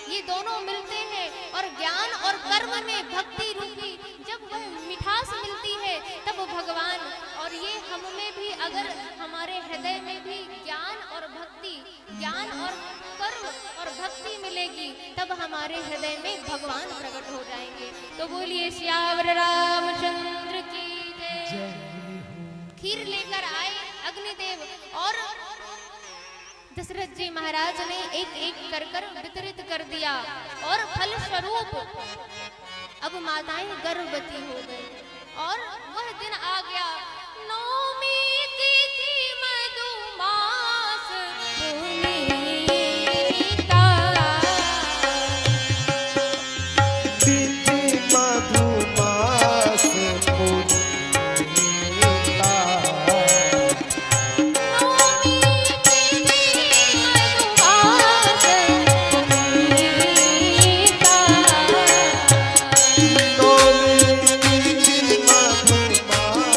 ये दोनों मिलते हैं, और ज्ञान और कर्म में भक्ति रूपी जब वह मिठास मिलती है, तब भगवान, और ये हम में भी, अगर हमारे हृदय में भी ज्ञान और भक्ति, ज्ञान और कर्म और भक्ति मिलेगी, तब हमारे हृदय में भगवान प्रकट हो जाएंगे। तो बोलिए श्यावर रामचंद्र की जय। खीर लेकर आए अग्निदेव, और दशरथ जी महाराज ने एक एक कर वितरित कर दिया, और फल स्वरूप अब माताएं गर्भवती हो गई। और वह दिन आ गया, नौमी तिथि मधुमास पुनीता, तिथि मधुमास पुनीता, नौमी तिथि मधुमास पुनीता, नौमी तिथि मधुमास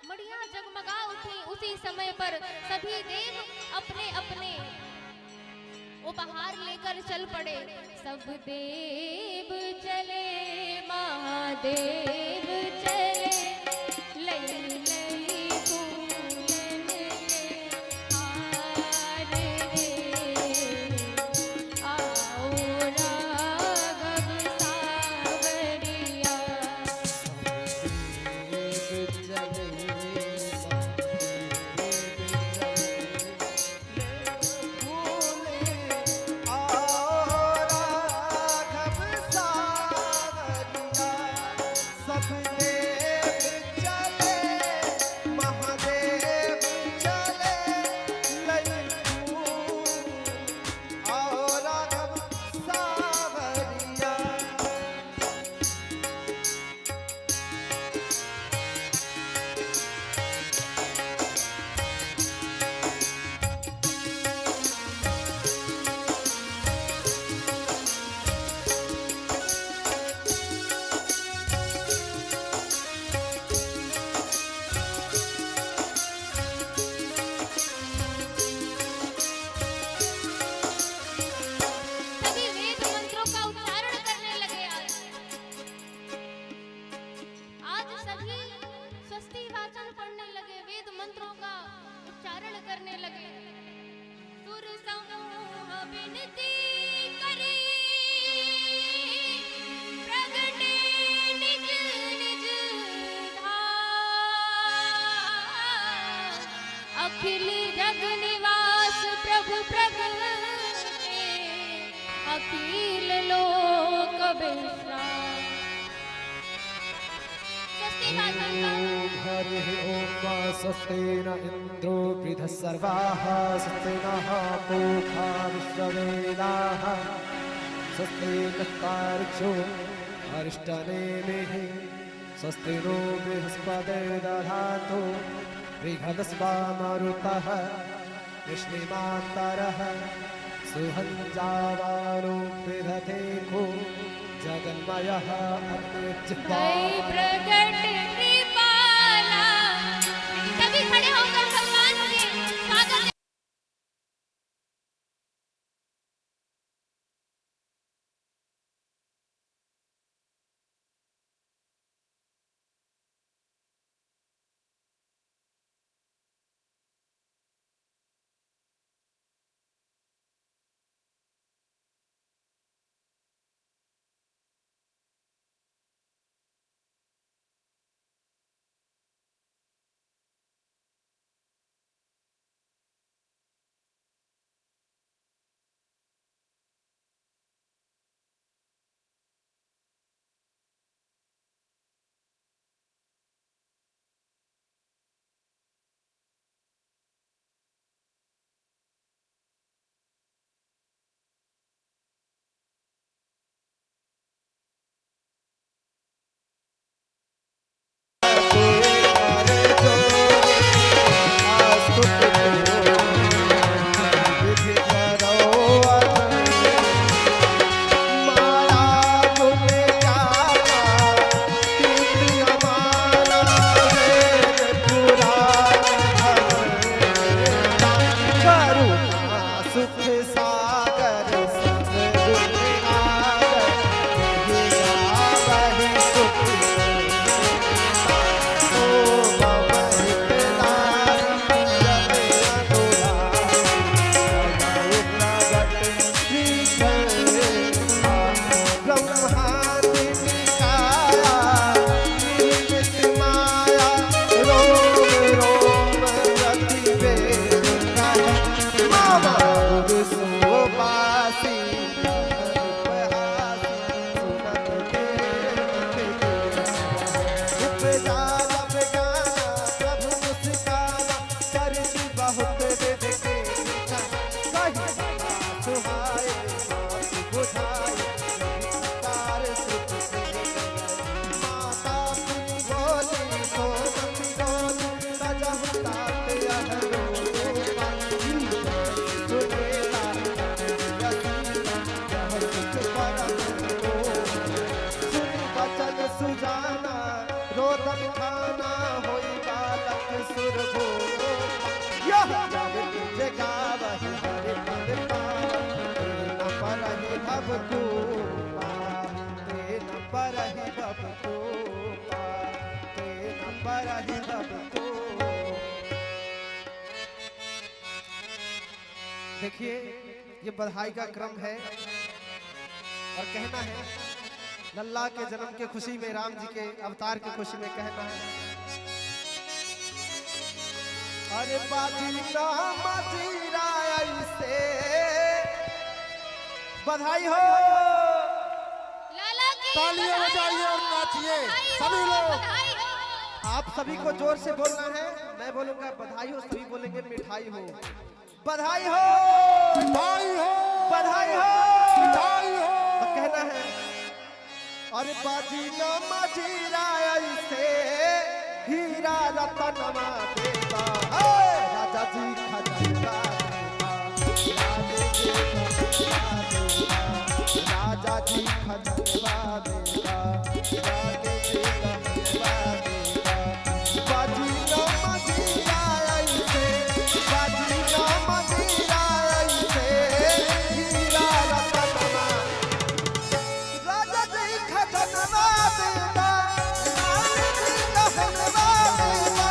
मड़िया जगमगा उठी। उसी समय पर सभी देव अपने अपने उपहार लेकर चल पड़े। सब देव चले महादेव चले, लई लई फूलन के हार रे, आओ राघव सावरिया। सब धारण करने लगे। सुर समूह विनती करी, प्रगटे निज निज धाम। अखिल जग निवास प्रभु प्रगटे, अखिल लोक विश्राम। स्वस्ति भाषा हरिः ॐ स्वस्ति न इन्द्रो वृधः सर्वाः स्वस्ति नः पूषा विश्ववेदाः स्वस्ति नस्तार्क्ष्यो अरिष्टनेमिः स्वस्ति नो बृहस्पतिर्दधातु बृहदस्वामरुतः विष्णुमान्तरः सुहञ्जावाणो विदधे को जगन्मयः अत्युच्चता। गई प्रगट कृपाला। सभी खड़े होकर भगवान के स्वागत देखिए ये बधाई का क्रम है और कहना है लल्ला के जन्म के खुशी में, राम जी के अवतार की खुशी में कहना है अरे बाजी मजीरा ऐसे बधाई हो। लाला की तालियां बजाइए और नाचिए सभी लोग। बधाई हो। आप सभी को जोर से बोलना है, मैं बोलूंगा बधाई हो, सभी बोलेंगे मिठाई हो। बधाई हो, बधाई हो, बधाई हो, बधाई हो। तो कहना है अरे बाजी न मजीरा ऐसे हीरा रतनमा देवा राजा जी खजूरा राजा जी खजूरा देवा बाजी न मजीरा ऐसे बाजी न मजीरा ऐसे हीरा रतनमा राजा जी खजूरा देवा राजा जी खजूरा देवा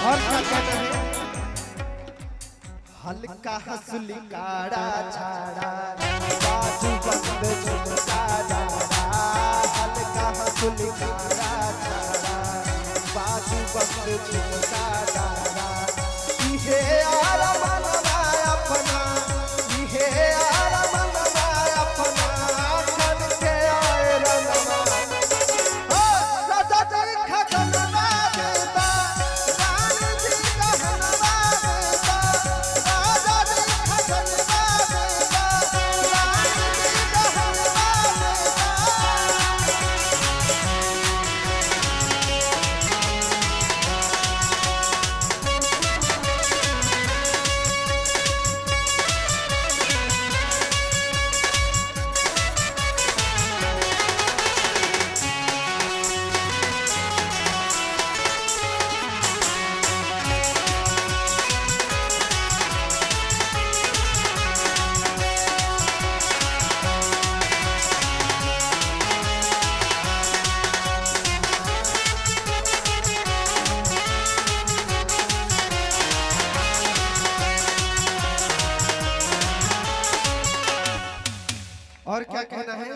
और क्या कहना है? हल्का हंसली काड़ा छाड़ा बाजू बंद झुमका डाड़ा, हल्का हंसली काड़ा छाड़ा बाजू बंद झुमका डाड़ा, इहे आरा मनवा अपना, इहे आरा मनवा अपना, खन के आए रनवा राजा जी खगनवा देता, रानी जी कहनवा देता, राजा जी खगनवा देता, रानी जी कहनवा और क्या कहना है?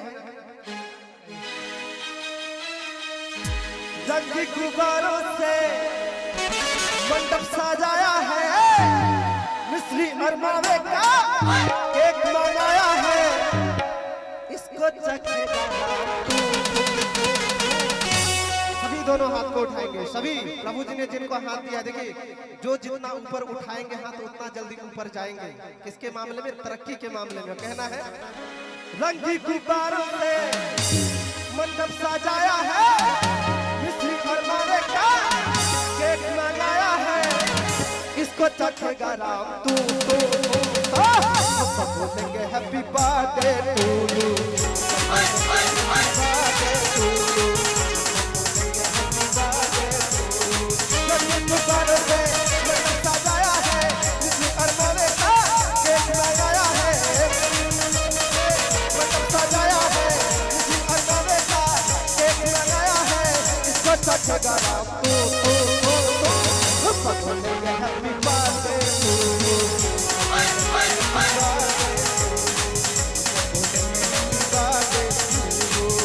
रंगी गुब्बारों से मंडप सजाया है, मिश्री और मावे का केक मंगाया है, इसको चखेगा तू। सभी दोनों हाथ को उठाएंगे, सभी प्रभु जी ने जिनको हाथ दिया, देखिए जो जितना ऊपर उठाएंगे हाथ उतना जल्दी ऊपर जाएंगे। किसके मामले में? तरक्की के मामले में। कहना है रंगी गुब्बारों से मंडप सजाया है, मिश्री और मावे का केक मंगाया है, इसको चखेगा राम तू तू तू। सब बोलेंगे happy birthday to you, happy birthday to you, रंगी गुब्बारों से मंडप सजाया है, मिश्री और मावे का केक मंगाया है, सजाया है, किसी अरमाने का केक लगाया है, इसको चखेगा राम तू तू तू तू। सब बोलेंगे happy birthday to you, happy birthday to you.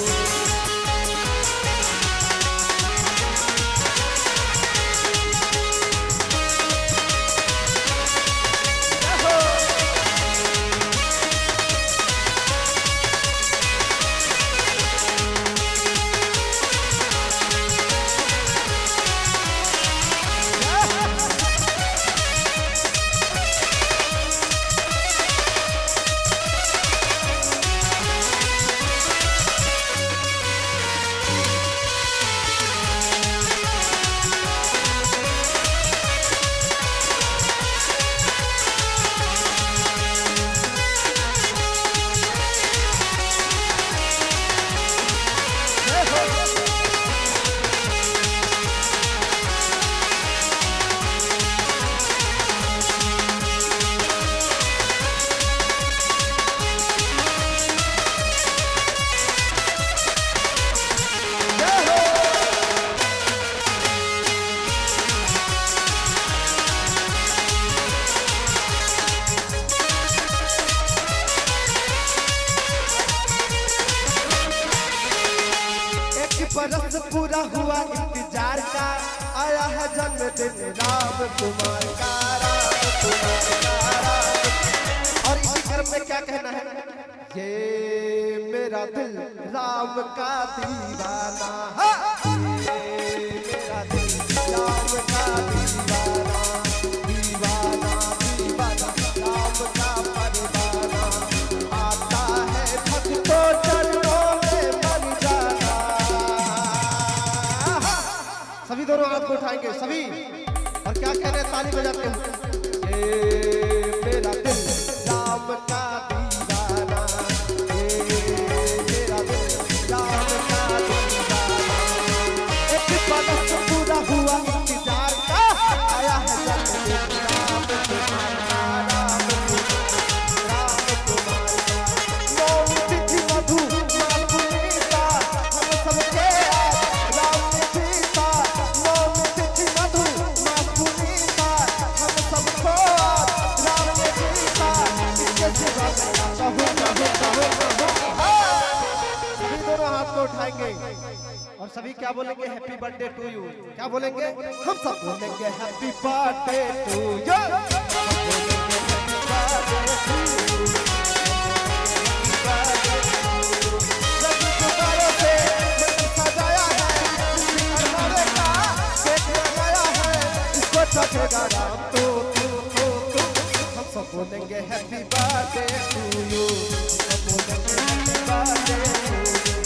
बरस पूरा हुआ इंतजार का, आया है जन्मदिन राम कुमार का, राम कुमार का, राम। और इसी क्रम में क्या कहना है? ये मेरा दिल राम का दीवाना, ये मेरा दिल राम का दीवाना, दीवाना दीवाना राम का परवाना, आता है भक्तों चरणों में मर जाना। सभी दोनों हाथ को उठाएंगे सभी, और क्या कह रहे हैं? ताली बजाते हैं। ये मेरा दिल राम का दीवाना, ये मेरा दिल राम का दीवाना, एक बरस पूरा हुआ इंतजार का, आया है जन्मदिन राम कुमार का, राम कुमार का। मौन तिथि मधु माँ पुनीता, हम सबके राम सीता, मौन तिथि मधु माँ पुनीता। कहूँ कहूँ कहूँ कहूँ हाँ। सभी दोनों हाथ को उठाएंगे और सभी क्या बोलेंगे? Happy birthday to you. क्या बोलेंगे? हम सब बोलेंगे हैप्पी बर्थडे टू यू। चखेगा राम तू हम सब बोलेंगे हैप्पी बर्थडे टू यू। हम बोलेंगे हैप्पी बर्थडे टू यू।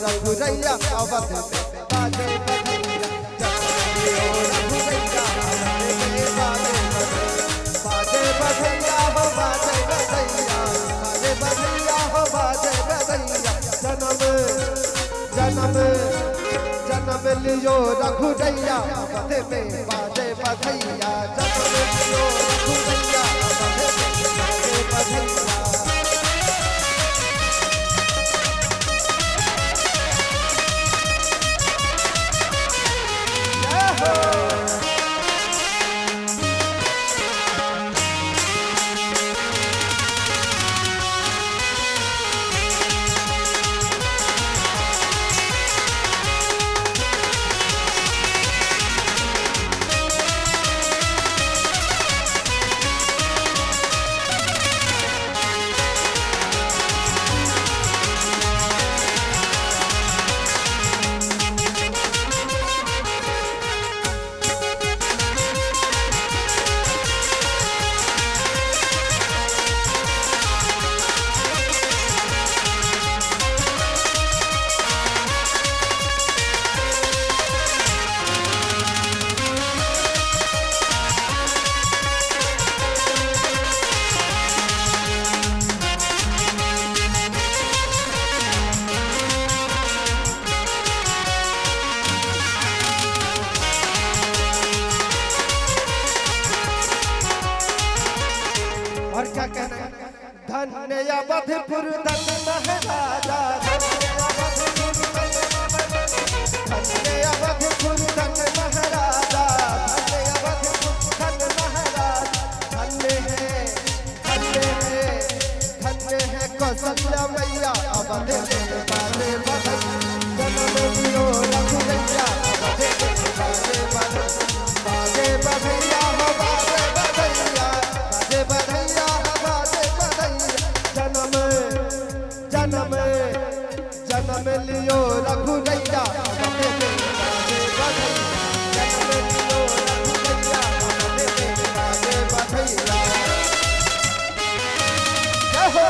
रघुरैया अवध में बाजे बधैया रघुरैया बाजे बधैया हो बाजे बधैया बाजे बधैया हो बाजे बधैया जन्म जन्म जन्म जन्म लियो रघुरैया अवध में बाजे बधैया जन्म लियो रघुरैया अवध में बाजे बधैया और क्या कहना है धन्य अवधपुर धन्य महाराजा धन्य अवधपुर धन्य महाराजा धन्य अवधपुर धन्य महाराज धन्य है कौशल्या मैया अवध में बाजे बधैया जन्म लियो रघुरैया अवध में बाजे बधैया हो बाजे बधैया जन्म लियो रघुरैया अवध में बाजे बधैया जन्म लियो रघुरैया अवध में बाजे बधैया जय हो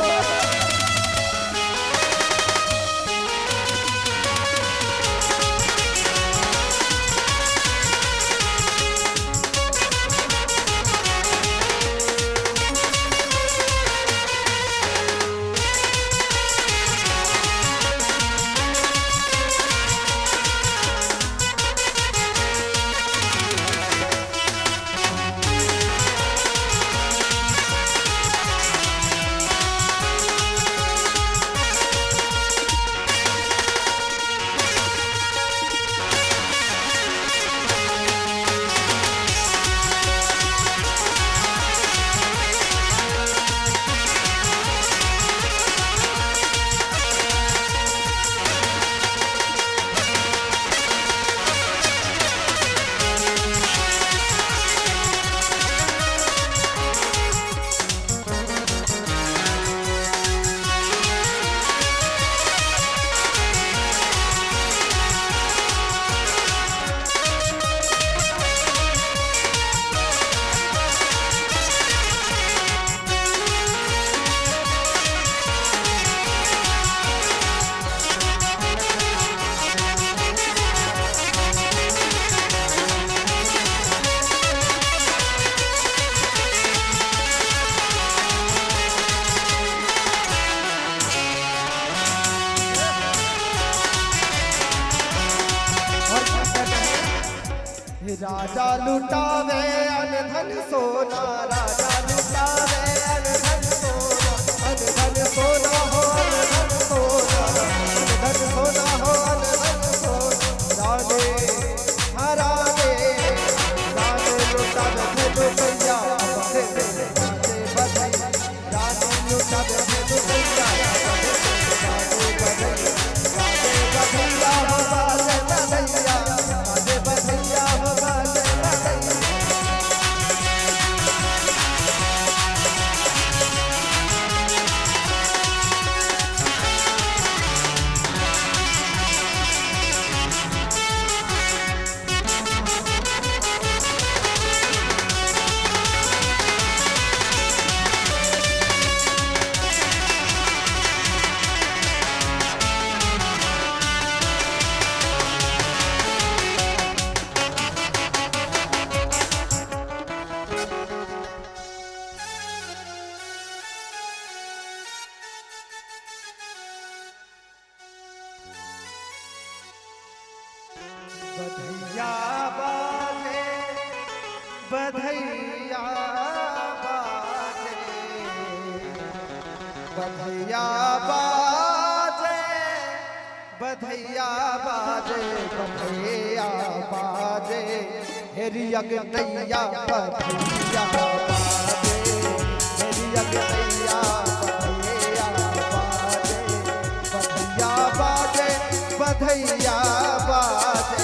राजा लुटावे अनधन सोना राजा लुटावे अनधन सोना हो अनधन सोना अनधन सोना हो अनधन सोना राने लुटावे लुटैया अवध में बाजे बधैया राने लुटावे लुटैया अवध में बाजे बधैया बाजे बधैया हो बाजे बधैया बाजे बधैया हो बाजे बधैया बधैया बाजे, बधैया बाजे, बधैया बाजे, बधैया बाजे, हेरी अगनैया बधैया बाजे, हेरी अगनैया बधैया बाजे, बधैया बाजे, बधैया बाजे,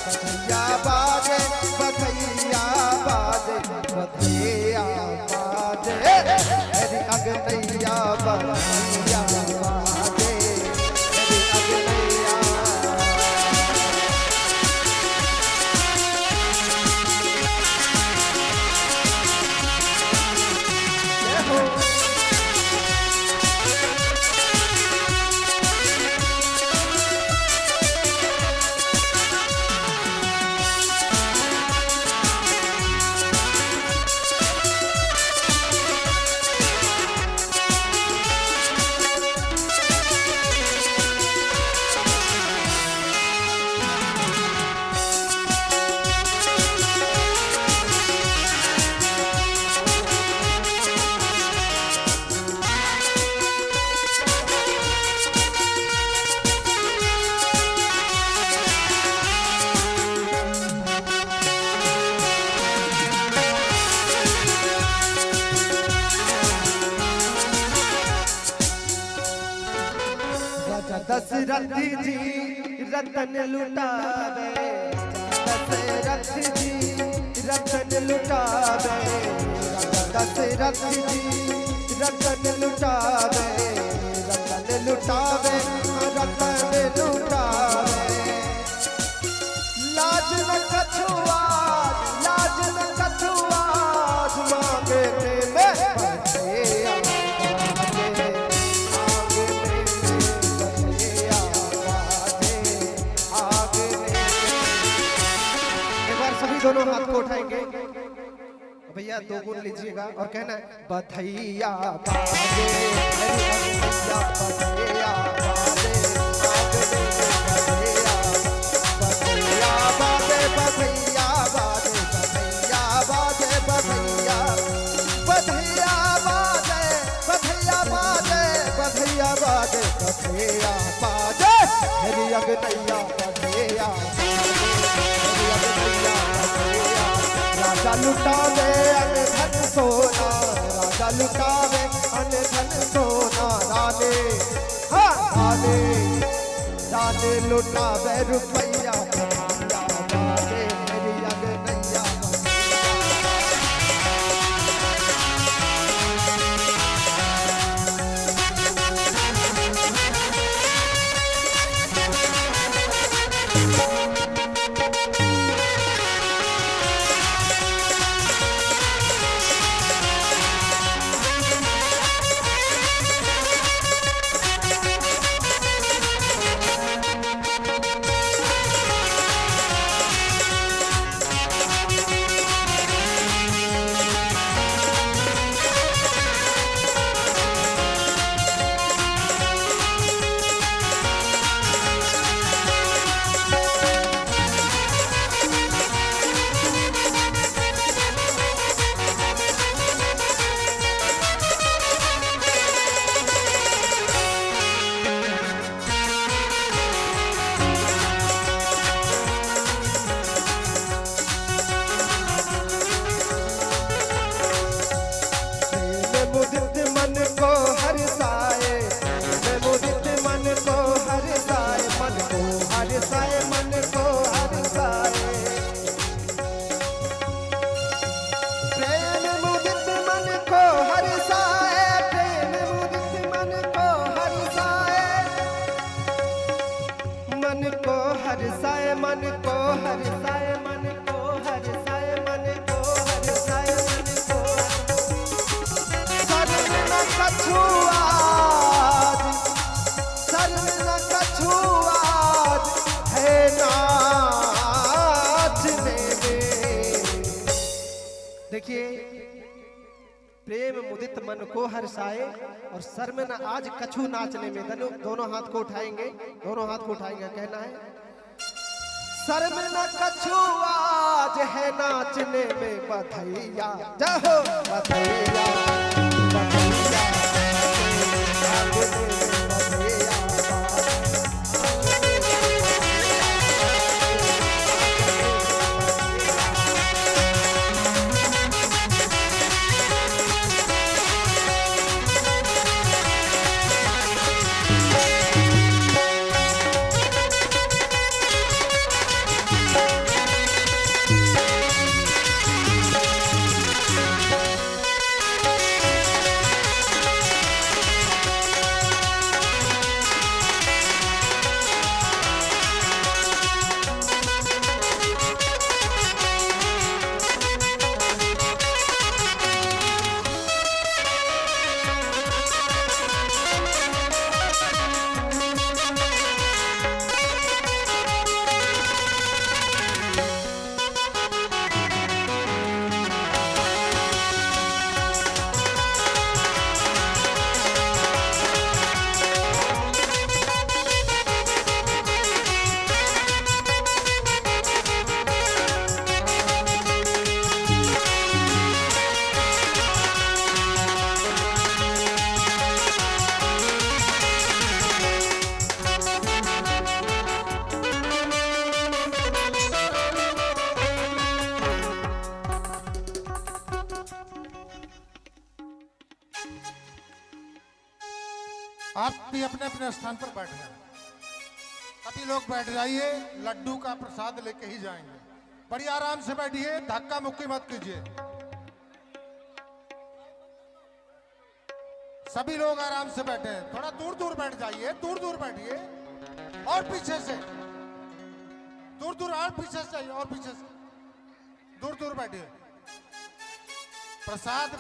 बधैया बाजे, बधैया बाजे, बधैया बाजे, हेरी अगनैया बधैया बाजे, हेरी अगनैया। जय हो। दशरथ जी रतन लुटावे, दशरथ जी रतन लुटावे, दशरथ जी रतन लुटावे, रतन लुटावे, रतन लुटावे। लाज न कछुआ, लाज न कछुआ, मांगे में बधैया दोनों हाथ को उठाएंगे भैया, दो गुण लीजिएगा और कहना है बधैया बाजे, बधैया बाजे, बधैया बाजे, बधैया बाजे, बधैया बाजे, बधैया, बधैया बाजे, बधैया बाजे, बधैया बाजे, बधैया बाजे, हेरी अगनैया बधैया, हेरी अगनैया। राजा लुटावे अन धन सोना, राजा लुटावे अन धन सोना, रानी हाँ रानी, रानी लुटावे रुपया, बधैया बाजे, हेरी अगनैया। हरसाए मन को, हरसाए मन को, हरसाए मन को, हरसाए मन को। शर्म न कछु आज, शर्म न कछु आज है नाचने में। देखिए, प्रेम मुदित मन को हर्षाए और शर्म न आज कछु नाचने में। दोनों हाथ को उठाएंगे, दोनों हाथ को उठाएंगे, कहना है सर में न कछु आज है नाचने में बधैया जहो बधैया बधैया आप भी अपने अपने स्थान पर बैठ जाए। सभी लोग बैठ जाइए, लड्डू का प्रसाद लेके ही जाएंगे। बड़ी आराम से बैठिए, धक्का मुक्की मत कीजिए। सभी लोग आराम से बैठे हैं। थोड़ा दूर दूर बैठ जाइए, दूर दूर बैठिए और पीछे से दूर दूर और पीछे से और पीछे से दूर दूर बैठिए। प्रसाद